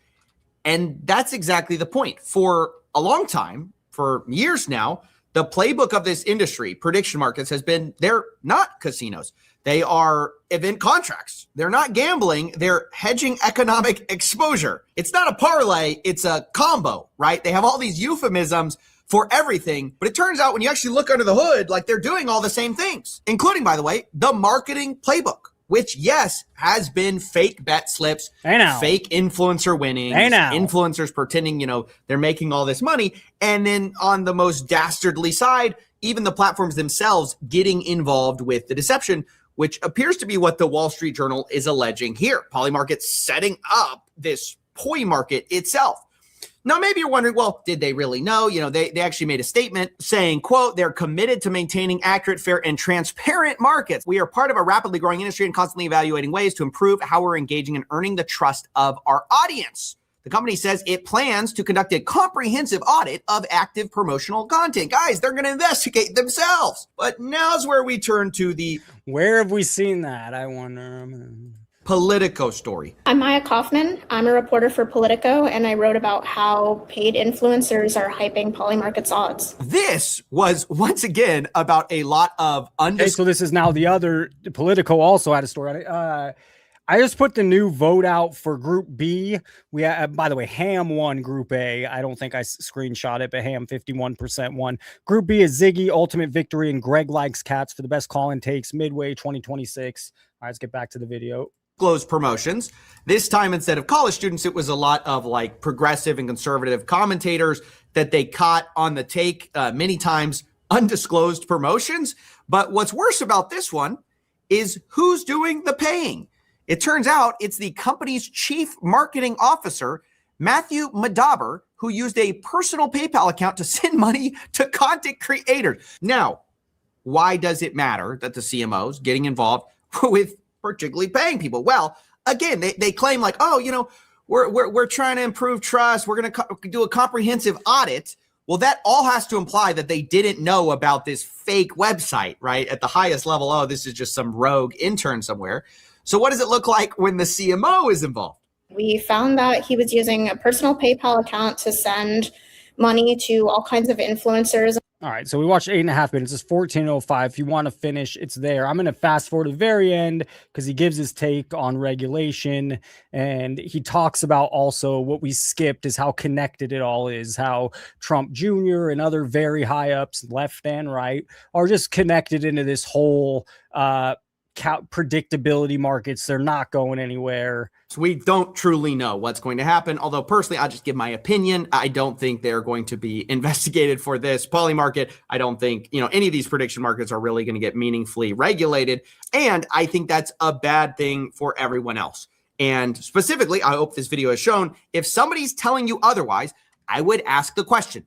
And that's exactly the point. For a long time, for years now, the playbook of this industry, prediction markets, has been they're not casinos. They are event contracts. They're not gambling. They're hedging economic exposure. It's not a parlay. It's a combo, right? They have all these euphemisms for everything. But it turns out when you actually look under the hood, like they're doing all the same things, including, by the way, the marketing playbook, which, yes, has been fake bet slips, fake influencer winnings, influencers pretending, you know, they're making all this money. And then on the most dastardly side, even the platforms themselves getting involved with the deception, which appears to be what the Wall Street Journal is alleging here. Polymarket setting up this Polymarket itself. Now, maybe you're wondering, well, did they really know? You know, they actually made a statement saying, quote, they're committed to maintaining accurate, fair, and transparent markets. We are part of a rapidly growing industry and constantly evaluating ways to improve how we're engaging and earning the trust of our audience. The company says it plans to conduct a comprehensive audit of active promotional content. Guys, they're going to investigate themselves. But now's where we turn to the... Where have we seen that, I wonder? Politico story. I'm Maya Kaufman. I'm a reporter for Politico, and I wrote about how paid influencers are hyping Polymarket's odds. This was, once again, about a lot of so this is now the other... Politico also had a story on it. I just put the new vote out for Group B. We by the way, Ham won Group A. I don't think I screenshot it, but Ham 51% won. Group B is Ziggy, Ultimate Victory, and Greg Likes Cats for the best call and takes midway 2026. All right, let's get back to the video. Closed promotions. This time, instead of college students, it was a lot of like progressive and conservative commentators that they caught on the take, many times undisclosed promotions. But what's worse about this one is who's doing the paying. It turns out it's the company's chief marketing officer, Matthew Madaber, who used a personal PayPal account to send money to content creators. Now, why does it matter that the CMO's getting involved with particularly paying people? Well, again, they claim like, oh, you know, we're trying to improve trust. We're going to do a comprehensive audit. Well, that all has to imply that they didn't know about this fake website, right? At the highest level, oh, this is just some rogue intern somewhere. So what does it look like when the CMO is involved? We found that he was using a personal PayPal account to send money to all kinds of influencers. All right, so we watched 8.5 minutes. It's 14:05. If you want to finish, it's there. I'm going to fast forward to the very end because he gives his take on regulation, and he talks about also what we skipped is how connected it all is, how Trump Jr. and other very high ups, left and right, are just connected into this whole predictability markets. They're not going anywhere. So we don't truly know what's going to happen. Although personally, I'll just give my opinion. I don't think they're going to be investigated for this poly market. I don't think, you know, any of these prediction markets are really going to get meaningfully regulated. And I think that's a bad thing for everyone else. And specifically, I hope this video has shown, if somebody's telling you otherwise, I would ask the question,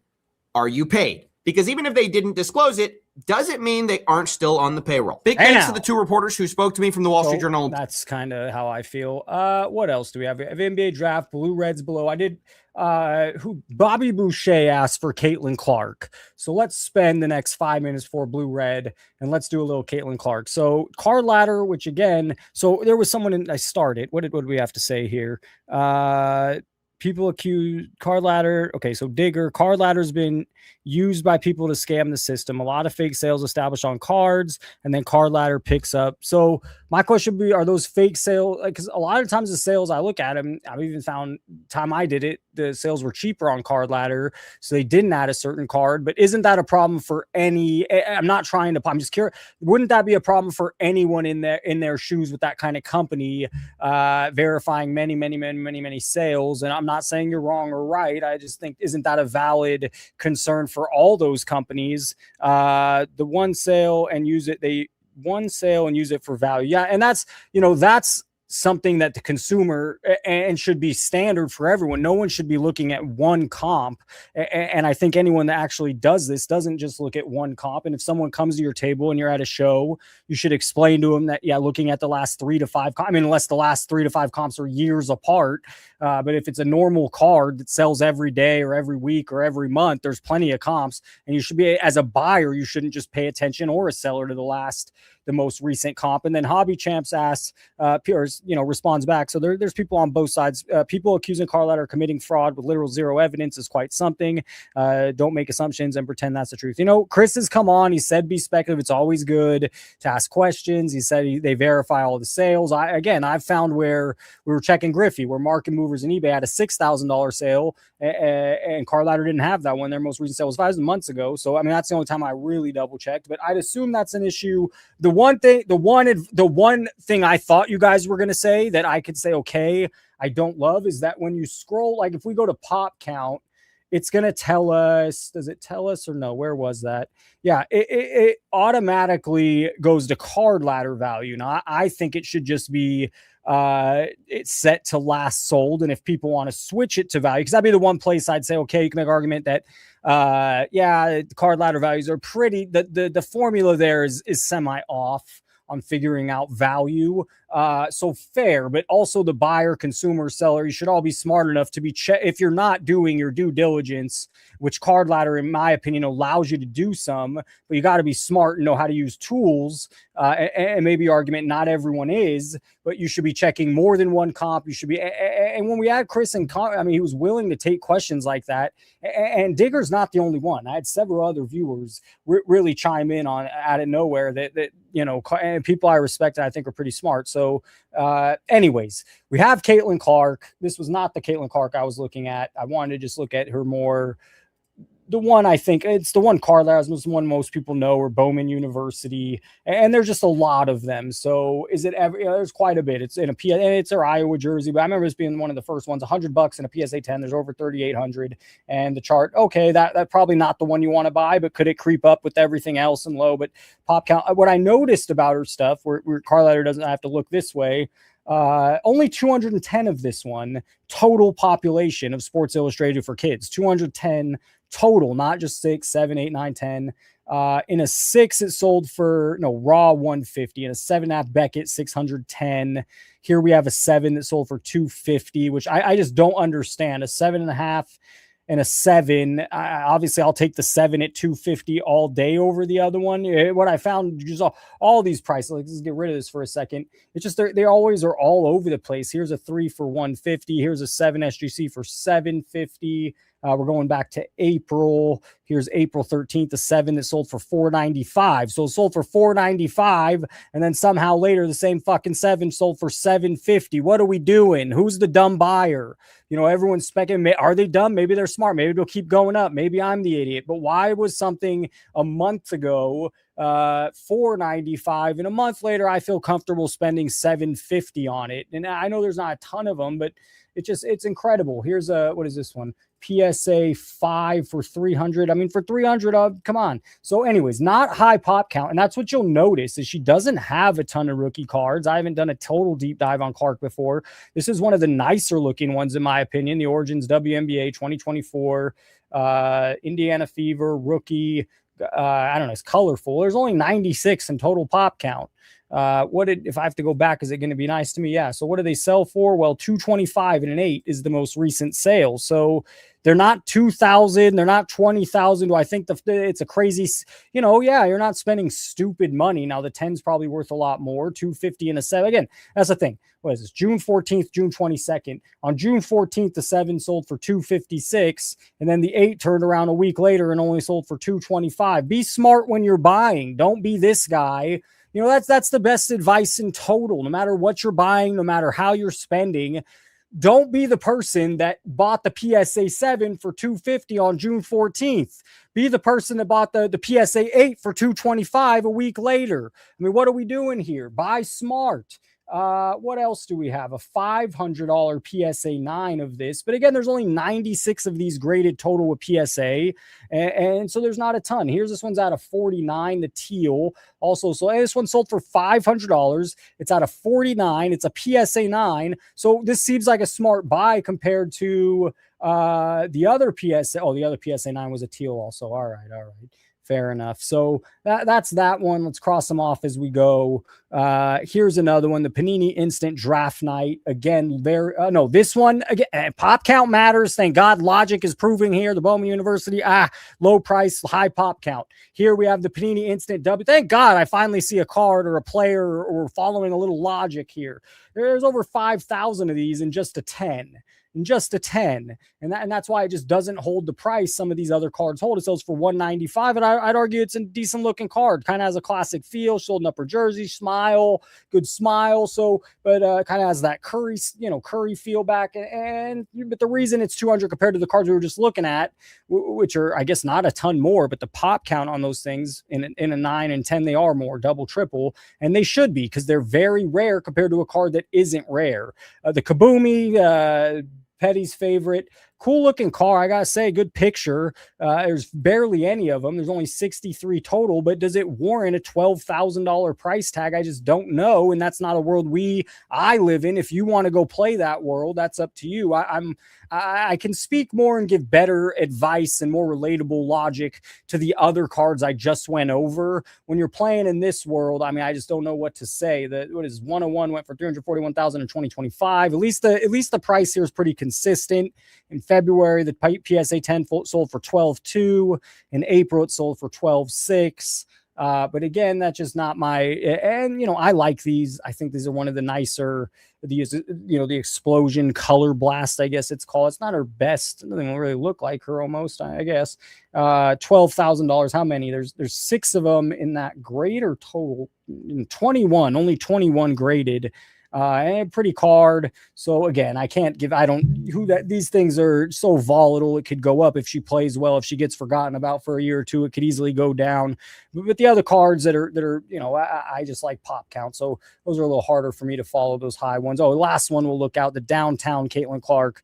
are you paid? Because even if they didn't disclose it, does it mean they aren't still on the payroll? Big thanks to the two reporters who spoke to me from the Wall Street Journal. That's kind of how I feel. What else do we have? We have NBA draft, Blue Reds below. I did Bobby Boucher asked for Caitlin Clark. So let's spend the next 5 minutes for Blue Red and let's do a little Caitlin Clark. So card ladder, which again, so there was someone I started. What did we have to say here? People accuse card ladder. Okay, so Digger, card ladder's been used by people to scam the system. A lot of fake sales established on cards, and then card ladder picks up. So my question would be, are those fake sales? Because a lot of times the sales, I look at them, I've even found time I did it, the sales were cheaper on card ladder, so they didn't add a certain card. But isn't that a problem for any? I'm not trying to. I'm just curious. Wouldn't that be a problem for anyone in their shoes with that kind of company verifying many sales? And I'm not saying you're wrong or right. I just think, isn't that a valid concern for all those companies? The one sale and use it for value. Yeah, and that's something that the consumer and should be standard for everyone. No one should be looking at one comp. And I think anyone that actually does this doesn't just look at one comp. And if someone comes to your table and you're at a show, you should explain to them that, yeah, looking at the last 3 to 5, unless the last 3 to 5 comps are years apart. But if it's a normal card that sells every day or every week or every month, there's plenty of comps. And you should be, as a buyer, you shouldn't just pay attention, or a seller, to the most recent comp. And then Hobby Champs asks, responds back. So there's people on both sides. People accusing card ladder of committing fraud with literal zero evidence is quite something. Don't make assumptions and pretend that's the truth. Chris has come on. He said be speculative. It's always good to ask questions. He said they verify all the sales. I've found where we were checking Griffey, where Market Movers and eBay had a $6,000 sale, and card ladder didn't have that one. Their most recent sale was 5 months ago. So that's the only time I really double checked. But I'd assume that's an issue. The one thing I thought you guys were going to say that I could say, okay, I don't love, is that when you scroll, like if we go to pop count, it's going to tell us, does it tell us or no? Where was that? Yeah, it automatically goes to card ladder value. Now, I think it should just be it's set to last sold. And if people want to switch it to value, because that'd be the one place I'd say, okay, you can make an argument that, the card ladder values are pretty, the formula there is semi off on figuring out value. So fair, but also the buyer, consumer, seller, you should all be smart enough to be if you're not doing your due diligence, which card ladder, in my opinion, allows you to do some, but you got to be smart and know how to use tools. And maybe argument, not everyone is, but you should be checking more than one comp. You should be, and when we had Chris and he was willing to take questions like that. And Digger's not the only one. I had several other viewers really chime in on out of nowhere that and people I respect and I think are pretty smart. So anyways, we have Caitlin Clark. This was not the Caitlin Clark I was looking at. I wanted to just look at her more. The one I think it's the one card that was the one most people know, or Bowman University, and there's just a lot of them. So is it ever? There's quite a bit. It's in a and it's their Iowa jersey, but I remember this being one of the first ones. $100 in a PSA 10. There's over 3,800, and the chart. Okay, that probably not the one you want to buy, but could it creep up with everything else and low? But pop count. What I noticed about her stuff, where card ladder doesn't have to look this way. Only 210 of this one total population of Sports Illustrated for kids. 210 total, not just 6, 7, 8, 9, 10. In a 6, it sold for raw 150. In a 7.5 Beckett, 610. Here we have a 7 that sold for 250, which I just don't understand. A 7.5 and a 7. Obviously, I'll take the 7 at 250 all day over the other one. What I found, just all these prices, let's get rid of this for a second. It's just they always are all over the place. Here's a 3 for 150. Here's a 7 SGC for 750. We're going back to April. Here's April 13th, the 7 that sold for $495. So it sold for $495, and then somehow later the same fucking 7 sold for $750. What are we doing? Who's the dumb buyer? Everyone's speculating. Are they dumb? Maybe they're smart. Maybe they'll keep going up. Maybe I'm the idiot. But why was something a month ago $495, and a month later I feel comfortable spending $750 on it? And I know there's not a ton of them, but it's incredible. Here's what is this one? PSA 5 for 300. I mean, for 300, come on. So anyways, not high pop count. And that's what you'll notice is she doesn't have a ton of rookie cards. I haven't done a total deep dive on Clark before. This is one of the nicer looking ones, in my opinion. The Origins WNBA 2024, Indiana Fever, rookie. I don't know. It's colorful. There's only 96 in total pop count. If I have to go back, is it going to be nice to me? Yeah. So what do they sell for? Well, 225 and an 8 is the most recent sale. So they're not 2,000. They're not 20,000. Do I think it's a crazy, you're not spending stupid money. Now the 10's probably worth a lot more, 250 and a 7. Again, that's the thing. What is this? June 14th, June 22nd. On June 14th, the 7 sold for 256, and then the 8 turned around a week later and only sold for 225. Be smart when you're buying. Don't be this guy. That's the best advice in total. No matter what you're buying, no matter how you're spending, don't be the person that bought the PSA 7 for 250 on June 14th. Be the person that bought the PSA 8 for 225 a week later. I mean, what are we doing here? Buy smart. What else do we have? A $500 PSA 9 of this. But again, there's only 96 of these graded total with PSA. And so there's not a ton. Here's this one's out of 49, the teal. Also, so this one sold for $500. It's out of 49. It's a PSA 9. So this seems like a smart buy compared to the other PSA. Oh, the other PSA 9 was a teal also. All right. Fair enough. So that's that one. Let's cross them off as we go. Here's another one, the Panini Instant Draft Night. Again, this one, again, pop count matters. Thank God logic is proving here. The Bowman University, low price, high pop count. Here we have the Panini Instant W. Thank God I finally see a card or a player or following a little logic here. There's over 5,000 of these in just a 10. And that's why it just doesn't hold the price some of these other cards hold. It sells for $195, and I'd argue it's a decent looking card. Kind of has a classic feel. Sold in upper jersey, good smile. So, but kind of has that Curry feel back. But the reason it's 200 compared to the cards we were just looking at, which are I guess not a ton more, but the pop count on those things in a 9 and 10 they are more, double, triple, and they should be because they're very rare compared to a card that isn't rare. The Kabumi. Petty's favorite, cool looking car. I gotta say, good picture. There's barely any of them. There's only 63 total, but does it warrant a $12,000 price tag? I just don't know. And that's not a world I live in. If you want to go play that world, that's up to you. I can speak more and give better advice and more relatable logic to the other cards I just went over. When you're playing in this world, I mean, I just don't know what to say. What is 101 went for 341,000 in 2025. At least the price here is pretty consistent. In February, the PSA 10 sold for 12.2. In April, it sold for 12.6. But again, that's just not and I like these. I think these are one of the nicer, the explosion color blast, I guess it's called. It's not her best. It doesn't really look like her almost, I guess. $12,000. How many? There's 6 of them in that grade, or total 21, only 21 graded. And pretty card. So again, these things are so volatile. It could go up if she plays well. If she gets forgotten about for a year or two, it could easily go down. But the other cards that are, I just like pop count. So those are a little harder for me to follow, those high ones. Oh, the last one we'll look out, the downtown Caitlin Clark,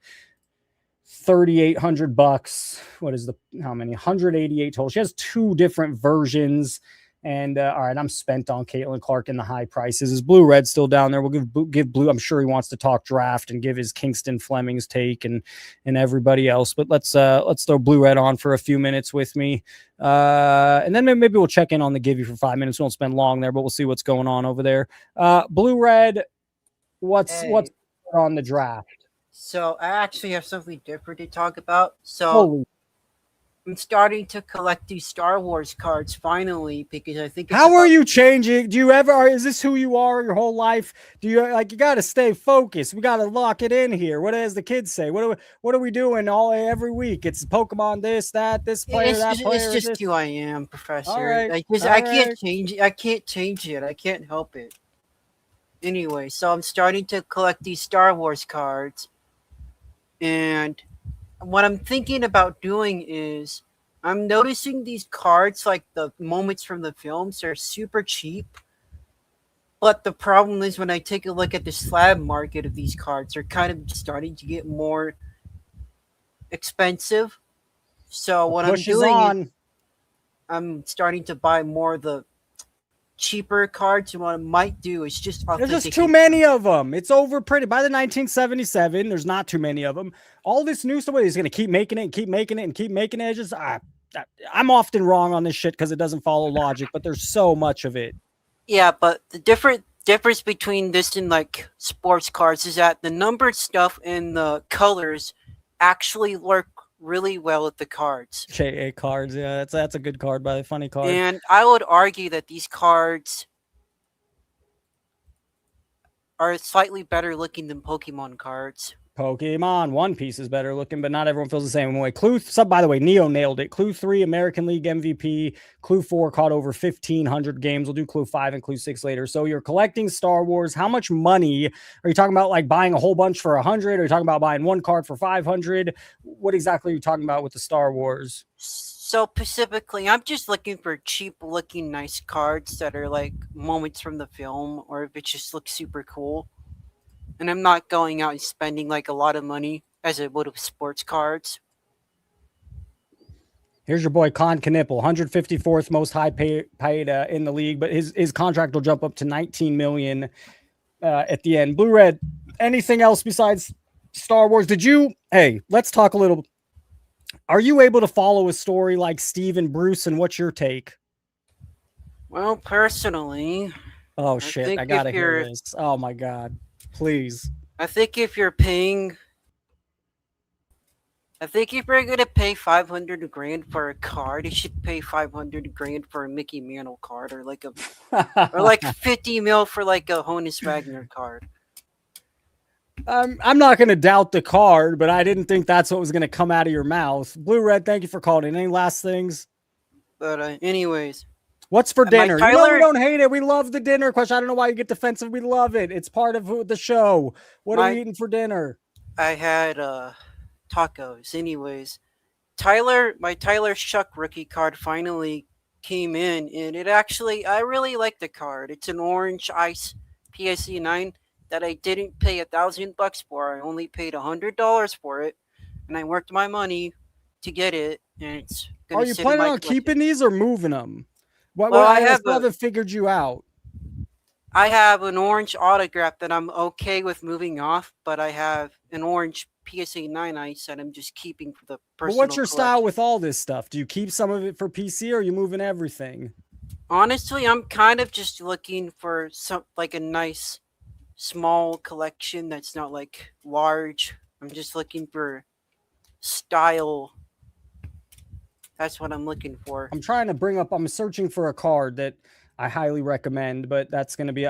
$3,800. What is how many? 188 total. She has 2 different versions. And all right, I'm spent on Caitlin Clark in the high prices. Is Blue Red still down there? We'll give Blue. I'm sure he wants to talk draft and give his Kingston Fleming's take and everybody else. But let's throw Blue Red on for a few minutes with me, and then maybe we'll check in on the give you for 5 minutes. We won't spend long there, but we'll see what's going on over there. Blue Red, what's on the draft? So I actually have something different to talk about. So. I'm starting to collect these Star Wars cards finally, because I think how are you changing? Do you ever, is this who you are your whole life? Do you you got to stay focused? We got to lock it in here. What does the kids say? What are we doing every week? It's Pokemon this player, that player. It's just who I am, Professor. All right. I can't change it. I can't change it. I can't help it. Anyway, so I'm starting to collect these Star Wars cards, and what I'm thinking about doing is I'm noticing these cards, like the moments from the films, are super cheap. But the problem is when I take a look at the slab market of these cards, they're kind of starting to get more expensive. So what I'm doing is I'm starting to buy more of the cheaper cards, and what I might do is just there's just too many of them. It's over pretty by the 1977. There's not too many of them. All this new stuff is going to keep making it and keep making it and keep making it. Just I'm often wrong on this shit because it doesn't follow logic, but there's so much of it. Yeah, but the difference between this and like sports cards is that the numbered stuff and the colors actually work really well with the cards. JA cards, yeah, that's a good card, by funny card. And I would argue that these cards are slightly better looking than Pokemon cards. Pokemon One Piece is better looking, but not everyone feels the same way. Clue, by the way, Neo nailed it. Clue 3, American League MVP. Clue 4 caught over 1,500 games. We'll do Clue 5 and Clue 6 later. So you're collecting Star Wars. How much money are you talking about? Like buying a whole bunch for 100? Are you talking about buying one card for 500? What exactly are you talking about with the Star Wars? So specifically, I'm just looking for cheap looking nice cards that are like moments from the film, or if it just looks super cool. And I'm not going out and spending like a lot of money as I would with sports cards. Here's your boy Con Knipple, 154th most high paid in the league, but his contract will jump up to 19 million at the end. Blue Red, anything else besides Star Wars? Let's talk a little. Are you able to follow a story like Steve and Bruce, and what's your take? Well, personally, oh shit, I gotta hear this. Oh my god. Please. I think if you're going to pay 500 grand for a card, you should pay 500 grand for a Mickey Mantle card, or like or like 50 mil for like a Honus Wagner card. I'm not going to doubt the card, but I didn't think that's what was going to come out of your mouth. Blue Red, thank you for calling in. Any last things? But anyways. What's for dinner? We don't hate it. We love the dinner question. I don't know why you get defensive. We love it. It's part of the show. What are you eating for dinner? I had tacos. Anyways, my Tyler Shuck rookie card finally came in, and I really like the card. It's an orange ice PSE 9 that I didn't pay $1,000 for. I only paid $100 for it. and I worked my money to get it, and it's gonna Are you sit in planning my on collection. keeping these or moving them? Well, I still haven't figured you out. I have an orange autograph that I'm okay with moving off, but I have an orange PSA 9 ice that I'm just keeping for the But personal what's your style collection. with all this stuff? Do you keep some of it for PC or are you moving everything? Honestly, I'm kind of just looking for like a nice small collection that's not like large. I'm just looking for style. That's what I'm looking for. I'm trying to bring up, I'm searching for a card that I highly recommend, but that's going to be,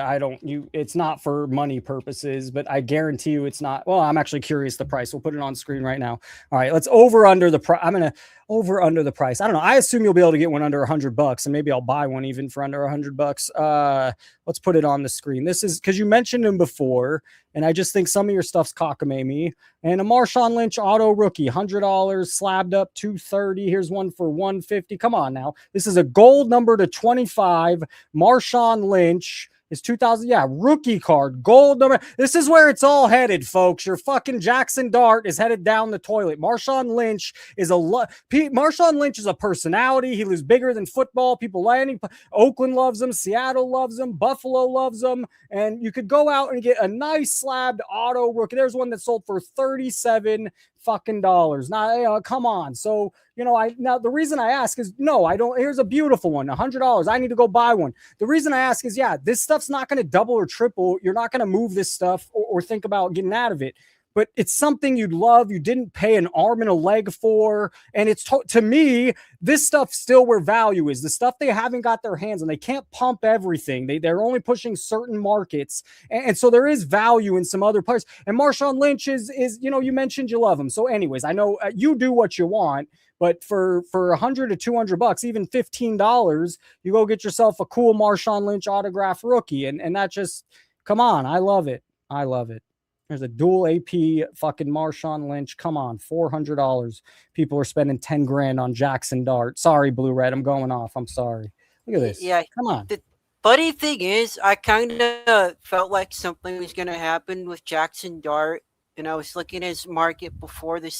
it's not for money purposes, but I guarantee you it's not. Well, I'm actually curious the price. We'll put it on screen right now. All right, let's over under the price. I'm going to over under the price. I don't know. I assume you'll be able to get one under $100 and maybe I'll buy one even for under $100. Let's put it on the screen. This is because you mentioned him before, and I just think some of your stuff's cockamamie. And a Marshawn Lynch auto rookie, $100 slabbed up, $230. Here's one for $150. Come on now. This is a gold number to 25. Marshawn Lynch is 2000. Yeah, rookie card, gold number. This is where it's all headed, folks. Your fucking Jackson Dart is headed down the toilet. Marshawn Lynch is Marshawn Lynch is a personality. He lives bigger than football. People landing. Oakland loves him. Seattle loves him. Buffalo loves him. And you could go out and get a nice slabbed auto rookie. There's one that sold for $37 fucking dollars. Now, come on. So, now the reason I ask is no, I don't. Here's a beautiful one, $100. I need to go buy one. The reason I ask is, yeah, this stuff's not going to double or triple. You're not going to move this stuff or think about getting out of it. But it's something you'd love. You didn't pay an arm and a leg for. And it's to me, this stuff still where value is. The stuff they haven't got their hands on. They can't pump everything. They're only pushing certain markets. And so there is value in some other players. And Marshawn Lynch is you mentioned you love him. So anyways, I know you do what you want. But for $100 to $200, even $15, you go get yourself a cool Marshawn Lynch autograph rookie. And that just, come on. I love it. I love it. There's a dual AP fucking Marshawn Lynch. Come on, $400. People are spending 10 grand on Jackson Dart. Sorry, Blue Red. I'm going off. I'm sorry. Look at this. Yeah. Come on. The funny thing is, I kind of felt like something was going to happen with Jackson Dart, and I was looking at his market before the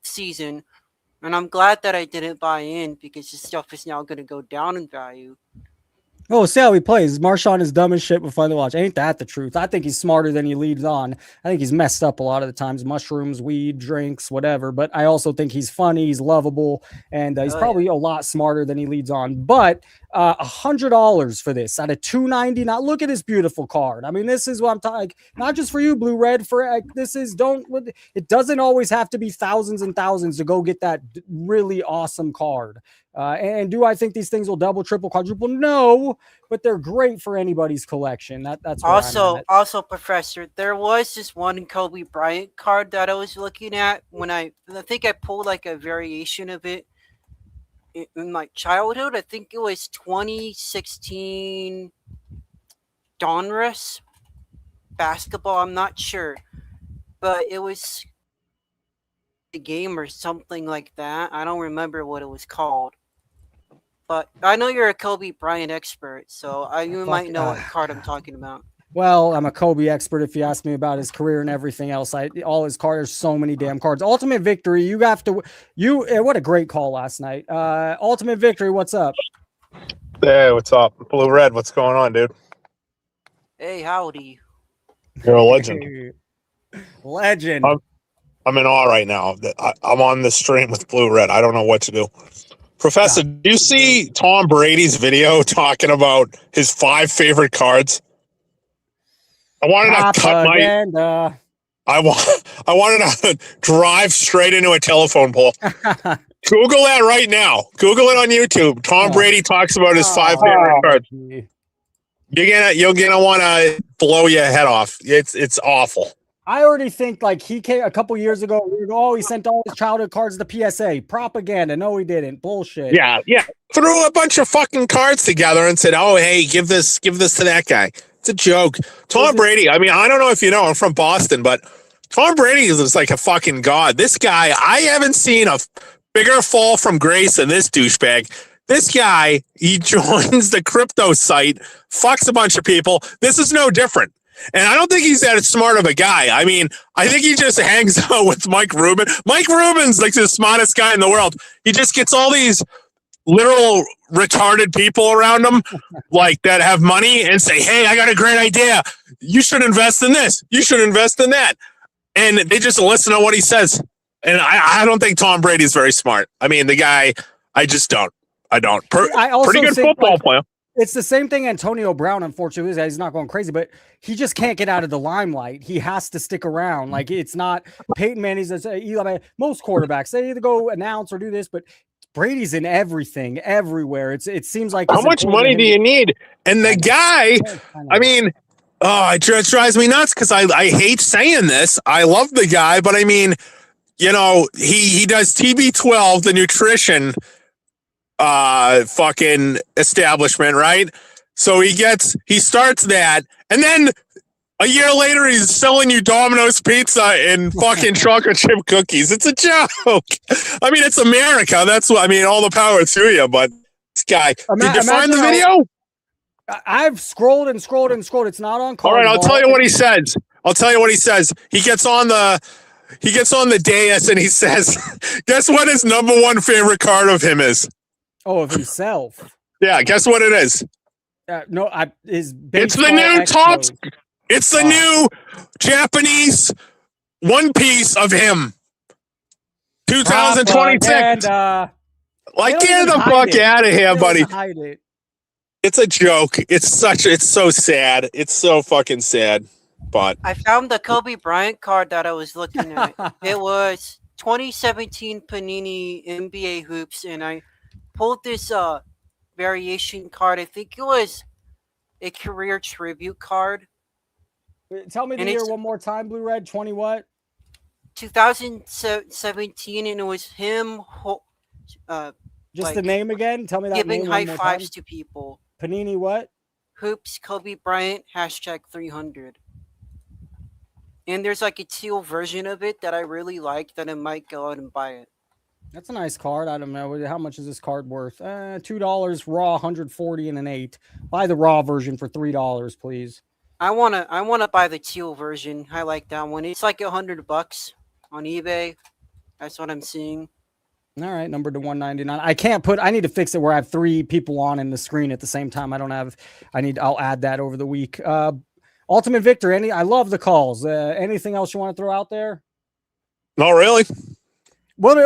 season, and I'm glad that I didn't buy in because this stuff is now going to go down in value. Oh, see how he plays. Marshawn is dumb as shit with fun to watch. Ain't that the truth? I think he's smarter than he leads on. I think he's messed up a lot of the times. Mushrooms, weed, drinks, whatever. But I also think he's funny. He's lovable. And he's probably a lot smarter than he leads on. But $100 for this out of $290. Now look at this beautiful card. I mean, this is what I'm talking. Not just for you, Blue Red. It doesn't always have to be thousands and thousands to go get that really awesome card. And do I think these things will double, triple, quadruple? No, but they're great for anybody's collection. That's also, Professor. There was this one Kobe Bryant card that I was looking at when I think I pulled like a variation of it in my childhood. I think it was 2016 Donruss basketball. I'm not sure, but it was the game or something like that. I don't remember what it was called. But I know you're a Kobe Bryant expert, so you might know what card I'm talking about. Well, I'm a Kobe expert if you ask me about his career and everything else. All his cards, so many damn cards. Ultimate Victory, what a great call last night. Ultimate Victory, what's up? Hey, what's up? Blue Red, what's going on, dude? Hey, howdy. You're a legend. Legend. I'm in awe right now. I'm on the stream with Blue Red. I don't know what to do. Professor, do you see Tom Brady's video talking about his 5 favorite cards? I wanted to cut my. I wanted to drive straight into a telephone pole. Google that right now. Google it on YouTube. Tom Brady talks about his 5 favorite cards. You're gonna want to blow your head off. It's awful. I already think like he came a couple years ago. He sent all his childhood cards to PSA. Propaganda. No, he didn't. Bullshit. Yeah. Threw a bunch of fucking cards together and said, "Oh, hey, give this to that guy." It's a joke. Tom Brady. I mean, I don't know if you know. I'm from Boston, but Tom Brady is like a fucking god. This guy, I haven't seen a bigger fall from grace than this douchebag. This guy, he joins the crypto site, fucks a bunch of people. This is no different. And I don't think he's that smart of a guy. I mean, I think he just hangs out with Mike Rubin. Mike Rubin's like the smartest guy in the world. He just gets all these literal retarded people around him, like that have money, and say, "Hey, I got a great idea. You should invest in this. You should invest in that." And they just listen to what he says. And I don't think Tom Brady's very smart. I mean, the guy, I just don't. I don't. I also Pretty good think, football like, player. It's the same thing Antonio Brown, unfortunately, is. He's not going crazy, but he just can't get out of the limelight. He has to stick around. Like, it's not Peyton Manning's, Eli, most quarterbacks, they either go announce or do this, but Brady's in everything, everywhere. It seems like How much money do you need? And the guy, I mean, it just drives me nuts because I hate saying this. I love the guy, but I mean, you know, he does TB12, the nutrition fucking establishment, right? So he starts that, and then a year later he's selling you Domino's pizza and fucking chocolate chip cookies. It's a joke. I mean, it's America. That's what I mean. All the power to you, but this guy. Did you find the video? I've scrolled and scrolled and scrolled. It's not on. All right, I'll tell you what he says. He gets on the dais and he says, "Guess what his number one favorite card of him is?" Oh, of himself. Yeah, guess what it is? No, it's the new Topps. It's the new Japanese one piece of him. 2026. Get the fuck out of here, buddy. It's a joke. It's so sad. It's so fucking sad. But I found the Kobe Bryant card that I was looking at. It was 2017 Panini NBA hoops, and I pulled this variation card. I think it was a career tribute card. Tell me the year one more time, Blue Red. 20 what? 2017, and it was him. Just the name again? Tell me that giving name high one more fives time. to people. Panini what? Hoops Kobe Bryant #300. And there's like a teal version of it that I really like that I might go out and buy it. That's a nice card. I don't know. How much is this card worth? $2 raw, 140 and an 8. Buy the raw version for $3, please. I wanna buy the teal version. I like that one. It's like $100 on eBay. That's what I'm seeing. All right, numbered to 199. I need to fix it where I have 3 people on in the screen at the same time. I'll add that over the week. Ultimate Victor, I love the calls. Anything else you want to throw out there? No, really. Well, do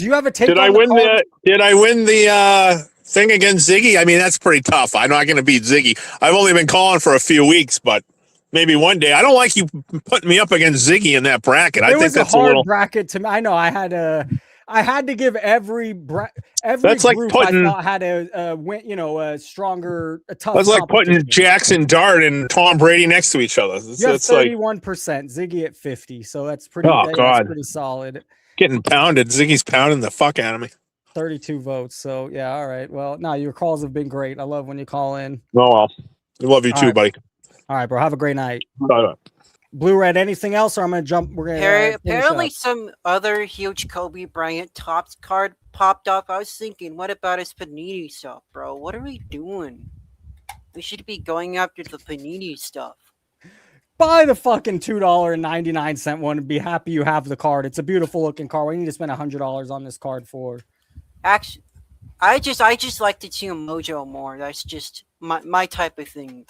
you have a take? Did I win the thing against Ziggy? I mean, that's pretty tough. I'm not going to beat Ziggy. I've only been calling for a few weeks, but maybe one day. I don't like you putting me up against Ziggy in that bracket. I think that's a hard little bracket to me. I know. I had to give every that's like group putting, I thought had a stronger, a tough. That's like putting Jackson Dart and Tom Brady next to each other. You have 31%, Ziggy at 50, so that's pretty. God, pretty solid. Getting pounded. Ziggy's pounding the fuck out of me. 32 votes. So yeah, all right. Well, no, your calls have been great. I love when you call in. Oh well, I love you too, buddy. All right, bro. Have a great night. Bye. Blue Red. Anything else? Or I'm gonna jump. We're gonna apparently some other huge Kobe Bryant Topps card popped up. I was thinking, what about his Panini stuff, bro? What are we doing? We should be going after the Panini stuff. Buy the fucking $2.99 one and be happy you have the card. It's a beautiful looking card. We need to spend $100 on this card for. Actually, I just like the Team Mojo more. That's just my type of thing.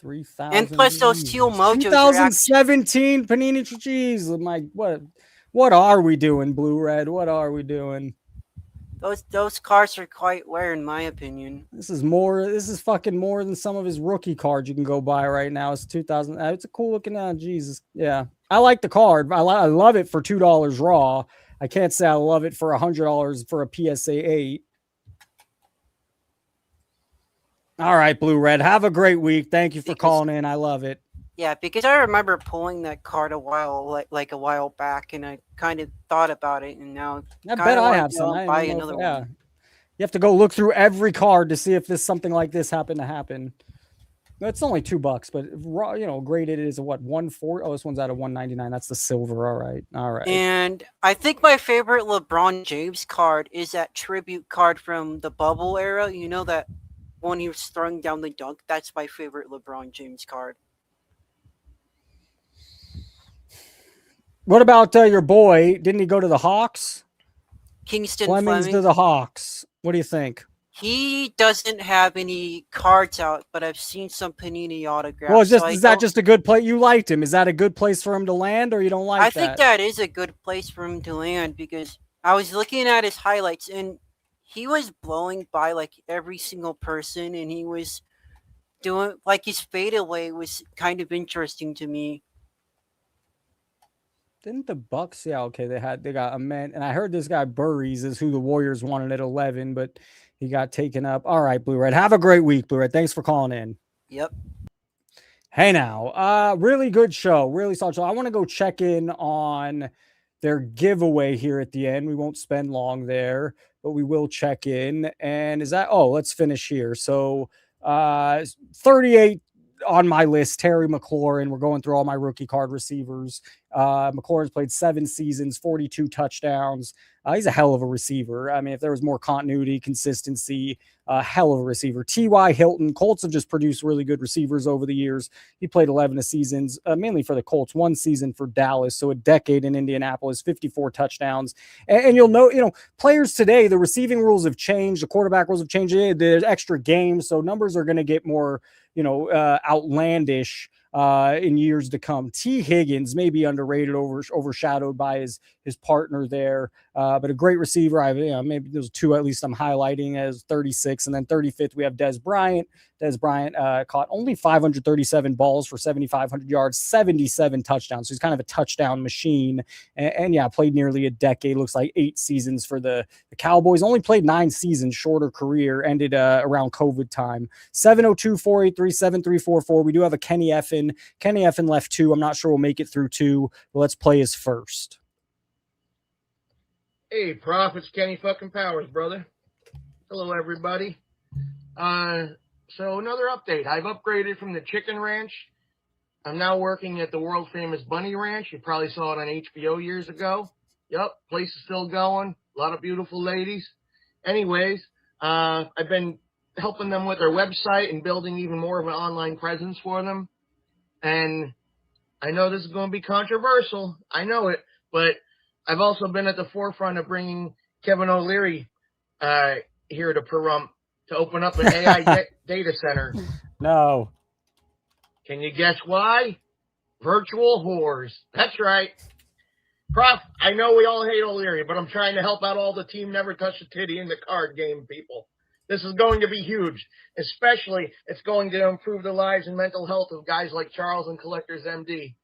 3,000. And plus those Teal Mojos. 2017 Panini Jeez, what are we doing, Blue Red? What are we doing? Those cards are quite rare, in my opinion. This is fucking more than some of his rookie cards you can go buy right now. It's 2000. It's a cool looking. Jesus, yeah, I like the card. I love it for $2 raw. I can't say I love it for $100 for a PSA 8. All right, Blue Red. Have a great week. Thank you for calling in. I love it. Yeah, because I remember pulling that card a while back, and I kind of thought about it, and now I bet I have some. Buy another one. You have to go look through every card to see if something like this happened to happen. It's only $2, but graded is a what 140. Oh, this one's out of 199. That's the silver. All right. And I think my favorite LeBron James card is that tribute card from the bubble era. You know that when he was throwing down the dunk. That's my favorite LeBron James card. What about your boy? Didn't he go to the Hawks? Kingston Fleming's Fleming. to the Hawks. What do you think? He doesn't have any cards out, but I've seen some Panini autographs. Well, is so that just a good place? You liked him. Is that a good place for him to land, or you don't like I that? think that is a good place for him to land because I was looking at his highlights and he was blowing by like every single person, and he was doing like his fadeaway was kind of interesting to me. Didn't the Bucks? Yeah, okay. They got a man, and I heard this guy Burries is who the Warriors wanted at 11, but he got taken up. All right, Blue Red. Have a great week, Blue Red. Thanks for calling in. Yep. Hey now, really good show. Really solid show. I want to go check in on their giveaway here at the end. We won't spend long there, but we will check in. And let's finish here. So 38 on my list, Terry McLaurin. We're going through all my rookie card receivers. McLaurin's played 7 seasons, 42 touchdowns. He's a hell of a receiver. I mean, if there was more continuity, consistency, hell of a receiver. T.Y. Hilton. Colts have just produced really good receivers over the years. He played 11 seasons, mainly for the Colts, 1 season for Dallas. So a decade in Indianapolis, 54 touchdowns. And you'll know, players today, the receiving rules have changed. The quarterback rules have changed. There's extra games. So numbers are going to get more, outlandish in years to come. T. Higgins may be underrated, overshadowed by his partner there, but a great receiver. Maybe those 2 at least I'm highlighting as 36, and then 35th we have Des Bryant. Des Bryant caught only 537 balls for 7,500 yards, 77 touchdowns. So he's kind of a touchdown machine, and played nearly a decade. Looks like 8 seasons for the Cowboys. Only played 9 seasons, shorter career. Ended around COVID time. 702-483-7344. We do have a Kenny Effin. Kenny Effin left 2. I'm not sure we'll make it through 2, but let's play his first. Hey, Prof, it's Kenny fucking Powers, brother. Hello, everybody. So another update. I've upgraded from the chicken ranch. I'm now working at the world famous Bunny Ranch. You probably saw it on HBO years ago. Yep, place is still going. A lot of beautiful ladies. Anyways, I've been helping them with their website and building even more of an online presence for them. And I know this is going to be controversial. I know it, but I've also been at the forefront of bringing Kevin O'Leary here to Pahrump to open up an AI data center. No. Can you guess why? Virtual whores. That's right. Prof, I know we all hate O'Leary, but I'm trying to help out all the team never touch a titty in the card game people. This is going to be huge. Especially, it's going to improve the lives and mental health of guys like Charles and Collectors MD.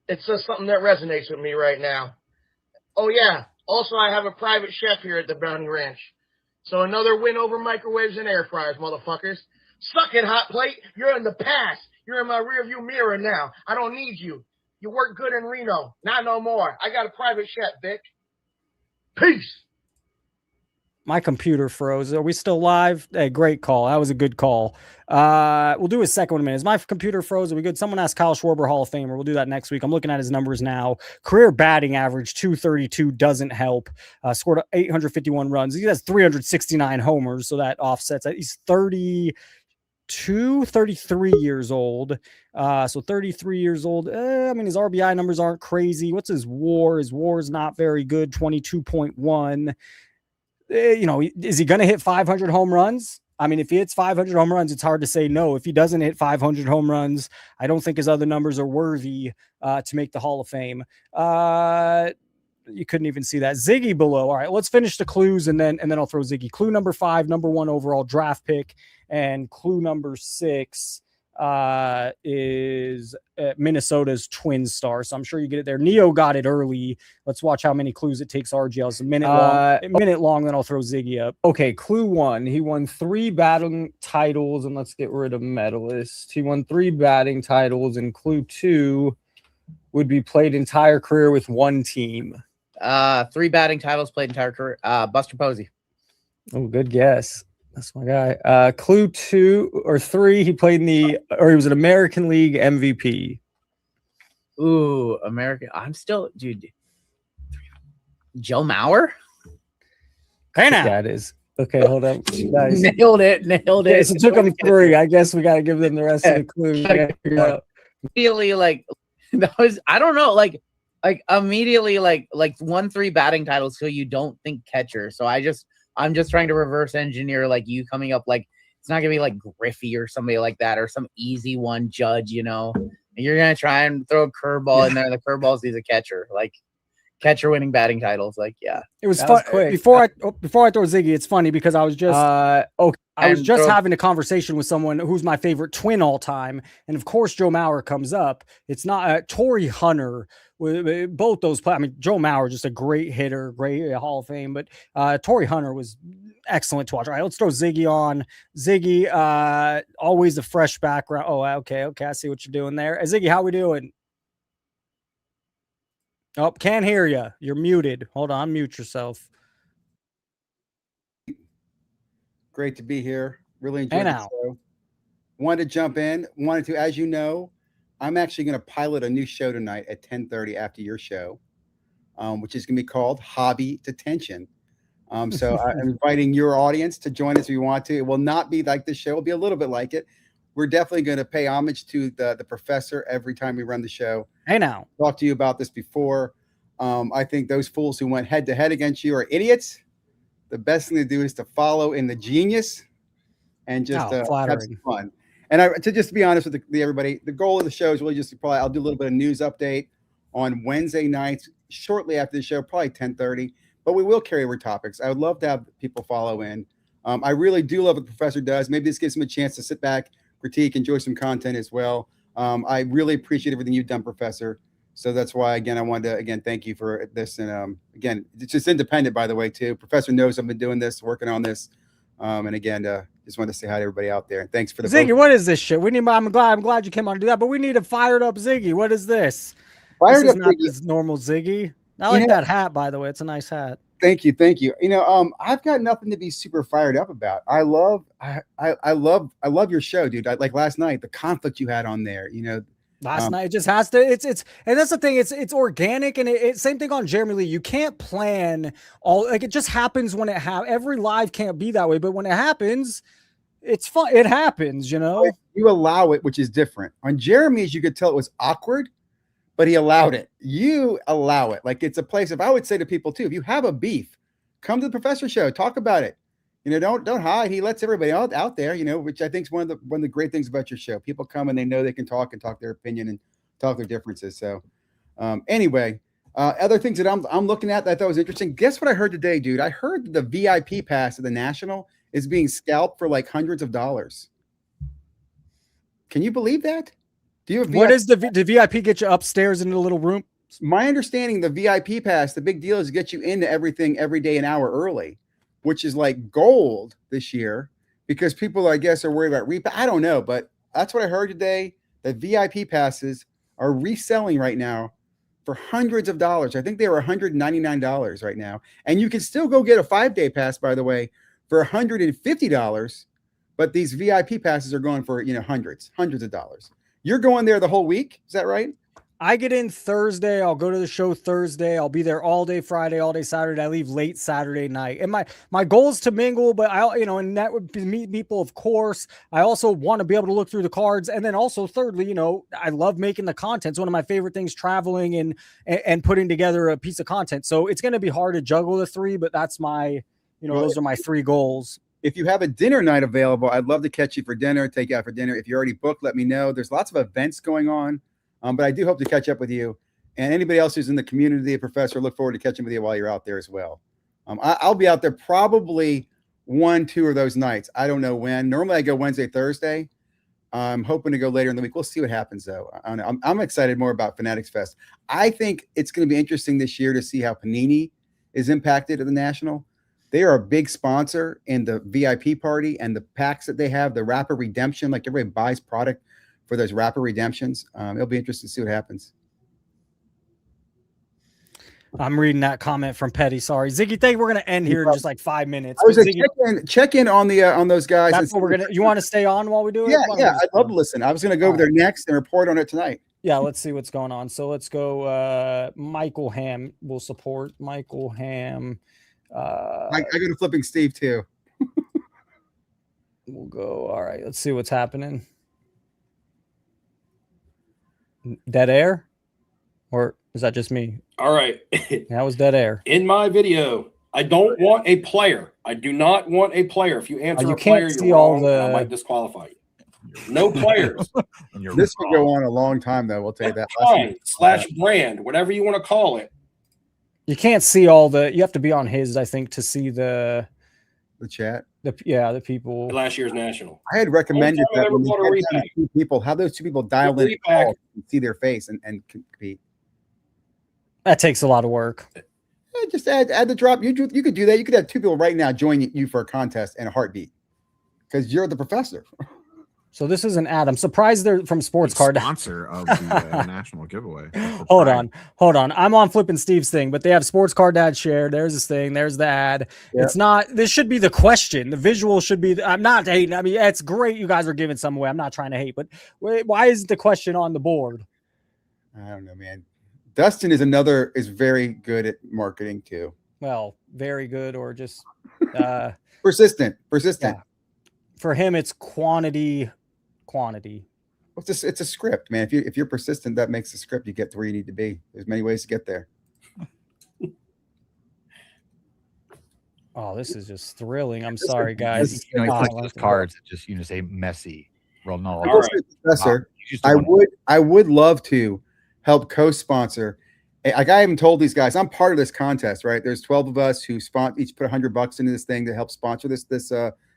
It's just something that resonates with me right now. Oh, yeah. Also, I have a private chef here at the Bounty Ranch. So another win over microwaves and air fryers, motherfuckers. Suck it, hot plate. You're in the past. You're in my rearview mirror now. I don't need you. You work good in Reno. Not no more. I got a private chef, bitch. Peace. My computer froze. Are we still live? Hey, great call. That was a good call. We'll do a second one in a minute. Is my computer froze? Are we good? Someone asked Kyle Schwarber, Hall of Famer. We'll do that next week. I'm looking at his numbers now. Career batting average, 232, doesn't help. Scored 851 runs. He has 369 homers, so that offsets that. He's 33 years old. So 33 years old. I mean, his RBI numbers aren't crazy. What's his WAR? His WAR is not very good, 22.1. Is he going to hit 500 home runs? I mean, if he hits 500 home runs, it's hard to say no. If he doesn't hit 500 home runs, I don't think his other numbers are worthy to make the Hall of Fame. You couldn't even see that. Ziggy below. All right, let's finish the clues and then I'll throw Ziggy. Clue number 5, number 1 overall draft pick, and clue number 6 is Minnesota's twin star. So I'm sure you get it there. Neo got it early. Let's watch how many clues it takes RGL. It's a minute long, then I'll throw Ziggy up. Okay, clue 1. He won 3 batting titles, and let's get rid of medalists. He won 3 batting titles, and clue 2 would be played entire career with one team. 3 batting titles, played entire career. Buster Posey. Oh, good guess. That's my guy. Clue 2 or 3, he was an American League MVP. Ooh, American. I'm still, dude. Joe Mauer? Hey, now. That is. Okay, hold up, guys. Nailed it. Okay, so it took them 3. I guess we got to give them the rest of the clues. Immediately, like that was, I don't know, like immediately, like 1-3 batting titles, so you don't think catcher. So I'm just trying to reverse engineer like you coming up, like it's not gonna be like Griffey or somebody like that or some easy one Judge, you know. You're gonna try and throw a curveball in there. The curveball is a catcher, like catcher winning batting titles. Like, yeah, It was fun. Before I throw Ziggy, it's funny because I was just I was just having a conversation with someone who's my favorite twin all time, and of course Joe Mauer comes up. It's not Torrey Hunter. Both those players. I mean, Joe Mauer just a great hitter, great Hall of Fame, but Torrey Hunter was excellent to watch. All right, let's throw Ziggy on. Ziggy, always a fresh background. Oh, okay, I see what you're doing there. Ziggy, how we doing? Oh, can't hear you. You're muted. Hold on, mute yourself. Great to be here. Really enjoyed the show. Wanted to jump in. Wanted to, as you know, I'm actually going to pilot a new show tonight at 10:30 after your show, which is going to be called Hobby Detention. So I'm inviting your audience to join us if you want to. It will not be like this show. It will be a little bit like it. We're definitely going to pay homage to the professor every time we run the show. Hey, now. Talked to you about this before. I think those fools who went head to head against you are idiots. The best thing to do is to follow in the genius and just have some fun. And to just be honest with everybody, the goal of the show is really just to I'll do a little bit of news update on Wednesday nights shortly after the show, probably 10:30. But we will carry over topics. I would love to have people follow in. I really do love what the professor does. Maybe this gives him a chance to sit back, critique, enjoy some content as well. I really appreciate everything you've done, Professor. So that's why, again, I wanted to, thank you for this. And again, it's just independent, by the way, too. Professor knows I've been doing this, working on this. And again, just wanted to say hi to everybody out there. Thanks for the Ziggy, what is this shit? I'm glad you came on to do that, but we need a fired up Ziggy. What is this? Fired this up is not Ziggy. this normal Ziggy. I like that hat, by the way. It's a nice hat. Thank you. I've got nothing to be super fired up about. I love your show, dude. Like last night, the conflict you had on there, Last night, it just has to. It's and that's the thing. It's organic, and it's same thing on Jeremy Lee. You can't plan all, like it just happens when it happens. Every live can't be that way, but when it happens, it's fun. It happens, you know. You allow it, which is different. On Jeremy's, you could tell it was awkward, but he allowed it. You allow it, like it's a place. If I would say to people too, if you have a beef, come to the Professor Show, talk about it. Don't hide. He lets everybody out there, which I think is one of the great things about your show. People come and they know they can talk their opinion and talk their differences. So anyway, other things that I'm looking at that I thought was interesting. Guess what I heard today, dude? I heard the VIP pass at the National is being scalped for like hundreds of dollars. Can you believe that? Do you have what is the VIP get you upstairs in the little room? My understanding, the VIP pass, the big deal is to get you into everything every day an hour early, which is like gold this year because people, I guess, are worried about I don't know, but that's what I heard today. The VIP passes are reselling right now for hundreds of dollars. I think they were $199 right now. And you can still go get a 5-day pass, by the way, for $150. But these VIP passes are going for, hundreds of dollars. You're going there the whole week. Is that right? I get in Thursday. I'll go to the show Thursday. I'll be there all day Friday, all day Saturday. I leave late Saturday night. And my goal is to mingle, but and that would be meet people, of course. I also want to be able to look through the cards. And then also thirdly, I love making the content. It's one of my favorite things, traveling and putting together a piece of content. So it's going to be hard to juggle the three, but that's my, those are my 3 goals. If you have a dinner night available, I'd love to catch you for dinner, take you out for dinner. If you're already booked, let me know. There's lots of events going on. But I do hope to catch up with you and anybody else who's in the community, Professor. Look forward to catching with you while you're out there as well. I'll be out there probably 1-2 of those nights. I don't know when. Normally I go Wednesday, Thursday. I'm hoping to go later in the week. We'll see what happens though. I'm excited more about Fanatics Fest. I think it's going to be interesting this year to see how Panini is impacted at the National. They are a big sponsor in the VIP party and the packs that they have, the Rapper Redemption, like everybody buys product for those Rapper Redemptions. It'll be interesting to see what happens. I'm reading that comment from Petty. Sorry, Ziggy. Think we're going to end here in just like 5 minutes. I was check in on the on those guys. That's what we're gonna. You want to stay on while we do it? Yeah. I'd love to listen. I was going to go over there next and report on it tonight. Yeah, let's see what's going on. So let's go. Michael Ham will support Michael Ham. I go to Flipping Steve too. We'll go. All right. Let's see what's happening. Dead air? Or is that just me? All right. That was dead air. In my video, I don't want a player. I do not want a player. If you answer you a player, can't see you're all wrong, and I the- might disqualify you. No players. This could go on a long time, though. We'll tell you that. Fine. / brand, whatever you want to call it. You can't see all the. You have to be on his, I think, to see the chat. The people. Last year's national. I had recommended Only time I've that ever when you bought a get repack. down to 2 people, have those 2 people dial in, Repack. and see their face and compete. That takes a lot of work. Just add the drop. You could do that. You could have 2 people right now join you for a contest and a heartbeat because you're the professor. So this is an ad. I'm surprised they're from Sports Card. Sponsor of the national giveaway. Hold on. I'm on Flippin' Steve's thing, but they have Sports Card ad share. There's this thing. There's the ad. Yeah. It's not. This should be the question. The visual should be. I'm not hating. I mean, it's great. You guys are giving some away. I'm not trying to hate, but why isn't the question on the board? I don't know, man. Dustin is very good at marketing too. Well, very good, or just persistent. Yeah. For him, it's quantity. It's a script, man. If you're persistent, that makes the script. You get to where you need to be. There's many ways to get there. Oh, this is just thrilling. I'm sorry, guys. It's like those cards that just say Messi, Ronaldo. I will say, Professor, I would love to help co-sponsor. Like I haven't told these guys, I'm part of this contest, right? There's 12 of us who each put $100 into this thing to help sponsor this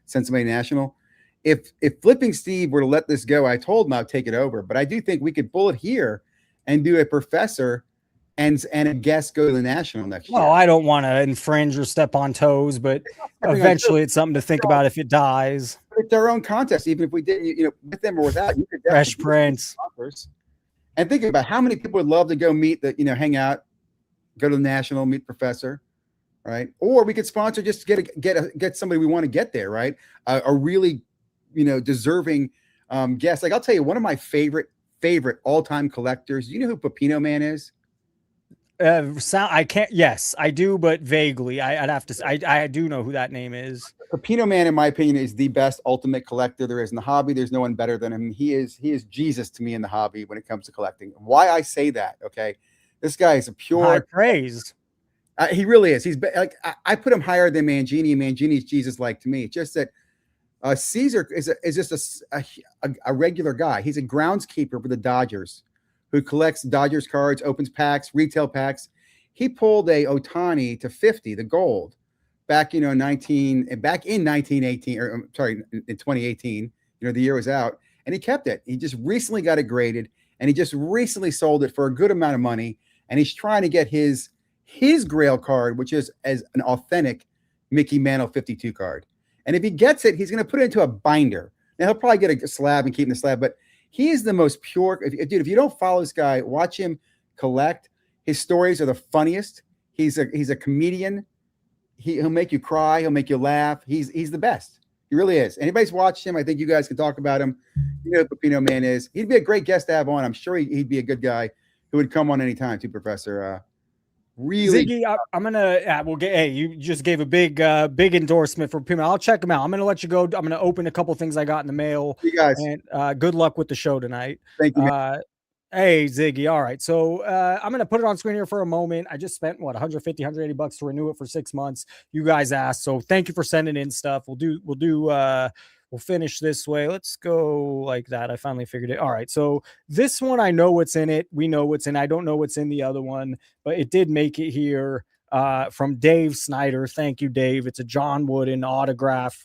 Send Somebody National. If Flipping Steve were to let this go, I told him I'd take it over. But I do think we could pull it here and do a professor and a guest go to the national next year. Well, I don't want to infringe or step on toes, but eventually it's something to think about if it dies. It's our own contest, even if we didn't, with them or without. You could Fresh Prince. And think about how many people would love to go meet hang out, go to the national, meet professor, right? Or we could sponsor just to get somebody we want to get there, right? A really, deserving guest. Like I'll tell you, one of my favorite all-time collectors. You know who Pepino Man is? I can't. Yes, I do, but vaguely. I'd have to. I do know who that name is. Pepino Man, in my opinion, is the best ultimate collector there is in the hobby. There's no one better than him. He is Jesus to me in the hobby when it comes to collecting. Why I say that? Okay, this guy is a pure high praise. He really is. He's like I put him higher than Mangini. Mangini's Jesus like to me. It's just that Caesar is just a regular guy. He's a groundskeeper for the Dodgers, who collects Dodgers cards, opens packs, retail packs. He pulled a Ohtani to 50, the gold, back in 1918, or I'm sorry, in 2018. The year was out, and he kept it. He just recently got it graded, and he just recently sold it for a good amount of money. And he's trying to get his Grail card, which is as an authentic Mickey Mantle 52 card. And if he gets it, he's going to put it into a binder. Now he'll probably get a slab and keep in the slab, but he is the most pure. If you don't follow this guy, watch him collect. His stories are the funniest. He's a comedian. He'll make you cry. He'll make you laugh. He's the best. He really is. Anybody's watched him, I think you guys can talk about him. You know who Pepino Man is. He'd be a great guest to have on. I'm sure he'd be a good guy who would come on anytime too, Professor. Really, Ziggy, I'm gonna. We'll get. Hey, you just gave a big endorsement for Puma. I'll check him out. I'm gonna let you go. I'm gonna open a couple things I got in the mail. You guys, and good luck with the show tonight. Thank you. Hey, Ziggy. All right, so I'm gonna put it on screen here for a moment. I just spent what 150, 180 bucks to renew it for 6 months. You guys asked, so thank you for sending in stuff. We'll finish this way. Let's go like that. I finally figured it. All right. So this one, I know what's in it. We know what's in. I don't know what's in the other one, but it did make it here from Dave Snyder. Thank you, Dave. It's a John Wooden autograph,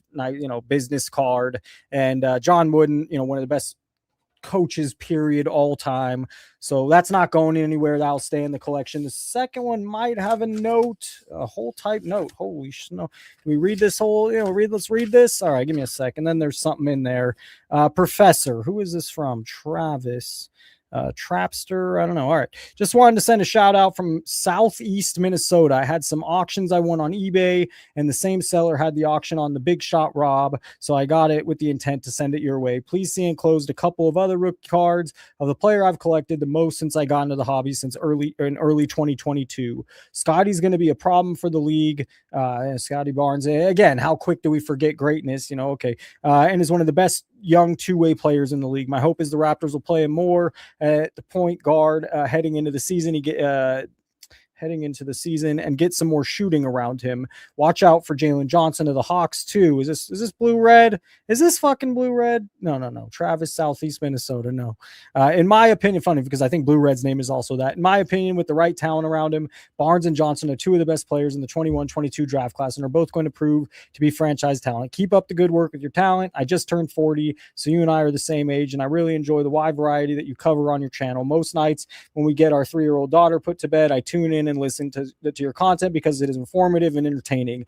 business card. And John Wooden, one of the best coaches, period, all time. So that's not going anywhere. That'll stay in the collection. The second one might have a note, a whole type note. Holy no! Can we read this whole? Let's read this. All right, give me a second. Then there's something in there. Professor, who is this from? Travis. Trapster, I don't know. All right, just wanted to send a shout out from Southeast Minnesota. I had some auctions I won on eBay, and the same seller had the auction on the Big Shot Rob, so I got it with the intent to send it your way. Please see enclosed a couple of other rookie cards of the player I've collected the most since I got into the hobby since early 2022. Scotty's going to be a problem for the league. Scotty Barnes, again, how quick do we forget greatness? Okay. And is one of the best young two-way players in the league. My hope is the Raptors will play him more at the point guard heading into the season. Heading into the season and get some more shooting around him. Watch out for Jalen Johnson of the Hawks too. Is this blue red? Is this fucking blue red? No. Travis, Southeast Minnesota. No. In my opinion, funny because I think blue red's name is also that. In my opinion, with the right talent around him, Barnes and Johnson are two of the best players in the 21-22 draft class and are both going to prove to be franchise talent. Keep up the good work with your talent. I just turned 40, so you and I are the same age, and I really enjoy the wide variety that you cover on your channel. Most nights when we get our 3-year-old daughter put to bed, I tune in and listen to your content because it is informative and entertaining.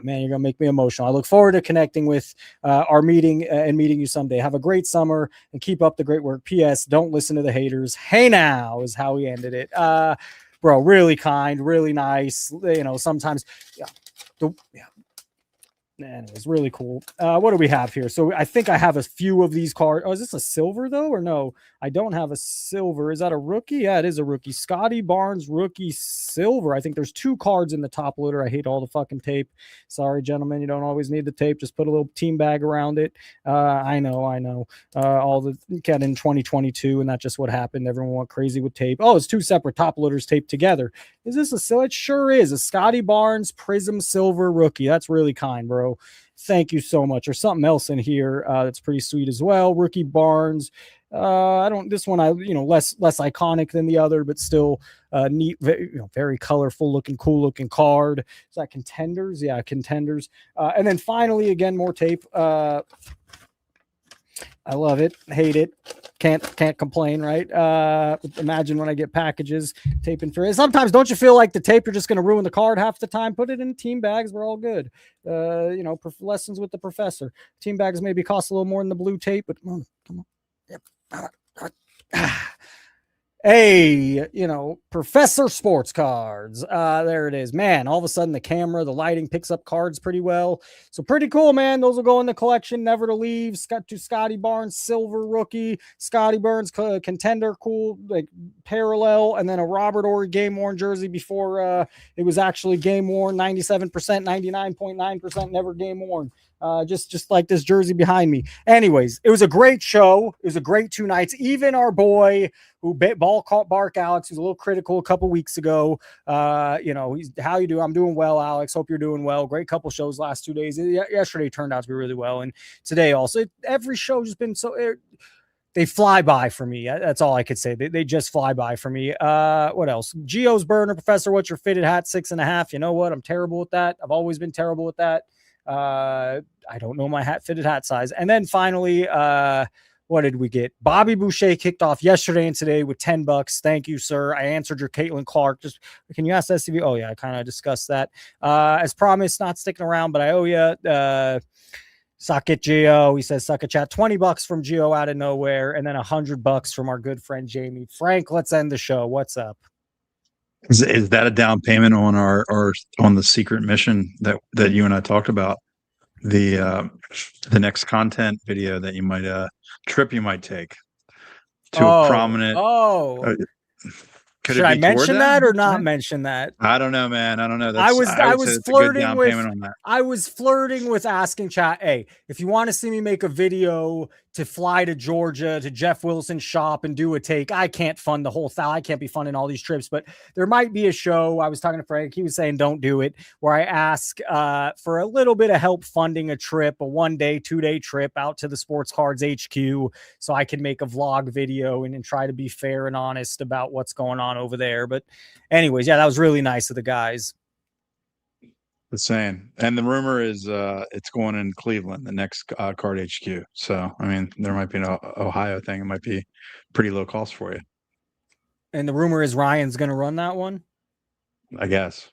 Man, you're gonna make me emotional. I look forward to connecting with our meeting and meeting you someday. Have a great summer and keep up the great work. P.S. Don't listen to the haters. Hey now is how he ended it. Bro, really kind, really nice. Sometimes, Man, it was really cool. What do we have here? So I think I have a few of these cards. Oh, is this a silver though, or no? I don't have a silver. Is that a rookie? Yeah, it is a rookie. Scotty Barnes, rookie silver. I think there's 2 cards in the top loader. I hate all the fucking tape. Sorry, gentlemen. You don't always need the tape. Just put a little team bag around it. I know. All the cat in 2022, and that's just what happened. Everyone went crazy with tape. Oh, it's 2 separate top loaders taped together. Is this a silver? It sure is. A Scotty Barnes Prism Silver rookie. That's really kind, bro. Thank you so much. There's something else in here that's pretty sweet as well. Rookie Barnes. This one less iconic than the other, but still neat, very colorful looking, cool looking card. Is that Contenders? Yeah, Contenders. And then finally, again, more tape. I love it. Hate it. Can't complain, right? Imagine when I get packages taping through it. Sometimes don't you feel like the tape you're just going to ruin the card half the time? Put it in team bags. We're all good. Lessons with the professor. Team bags maybe cost a little more than the blue tape, but come on. Yep. Hey, Professor Sports Cards. There it is. Man, all of a sudden the camera, the lighting picks up cards pretty well. So pretty cool, man. Those will go in the collection, never to leave. Scotty Barnes, silver rookie. Scotty Barnes, contender, cool, like parallel. And then a Robert Horry game worn jersey before it was actually game worn. 97%, 99.9% never game worn. Just like this jersey behind me. Anyways, it was a great show. It was a great 2 nights. Even our boy who ball caught Bark Alex, who's a little critical a couple weeks ago. He's how you do? I'm doing well, Alex. Hope you're doing well. Great couple shows last 2 days. Yesterday turned out to be really well, and today also. Every show has been so. They fly by for me. That's all I could say. They just fly by for me. What else? Geo's burner, Professor. What's your fitted hat? 6.5. You know what? I'm terrible with that. I've always been terrible with that. I don't know my fitted hat size. And then finally, what did we get? Bobby Boucher kicked off yesterday and today with $10. Thank you, sir. I answered your Caitlin Clark. Just can you ask SCV? Oh yeah, I kind of discussed that. As promised, not sticking around, but I owe you. Suck it, Gio. He says, suck a chat. $20 from Gio out of nowhere, and then $100 from our good friend Jamie. Frank, let's end the show. What's up? Is that a down payment on our on the secret mission that you and I talked about? The next content video that you might trip you might take to a prominent. Should I mention that or not mention that? I don't know, man. I don't know. I was flirting with I was flirting with asking chat, hey, if you want to see me make a video to fly to Georgia to Jeff Wilson's shop and do a take, I can't fund the whole thing. I can't be funding all these trips, but there might be a show. I was talking to Frank. He was saying, don't do it, where I ask for a little bit of help funding a trip, a 1-day, 2-day trip out to the Sports Cards HQ so I can make a vlog video and try to be fair and honest about what's going on over there. But anyways, yeah, that was really nice of the guys. The same. And the rumor is it's going in Cleveland, the next Card HQ. So, I mean, there might be an Ohio thing. It might be pretty low cost for you. And the rumor is Ryan's going to run that one? I guess.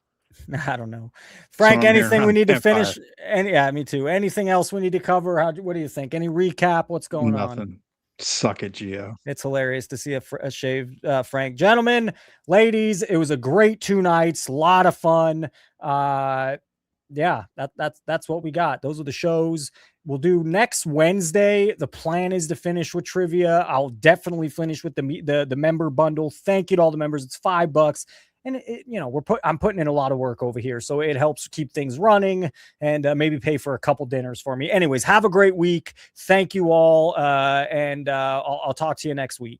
I don't know. Frank, anything we need to finish? Yeah, me too. Anything else we need to cover? What do you think? Any recap? What's going on? Suck it, Gio. It's hilarious to see a shaved Frank. Gentlemen, ladies, it was a great 2 nights, a lot of fun. Yeah, that's what we got. Those are the shows we'll do next Wednesday. The plan is to finish with trivia. I'll definitely finish with the member bundle. Thank you to all the members. It's $5. And I'm putting in a lot of work over here, so it helps keep things running and maybe pay for a couple dinners for me. Anyways, have a great week. Thank you all, and I'll talk to you next week.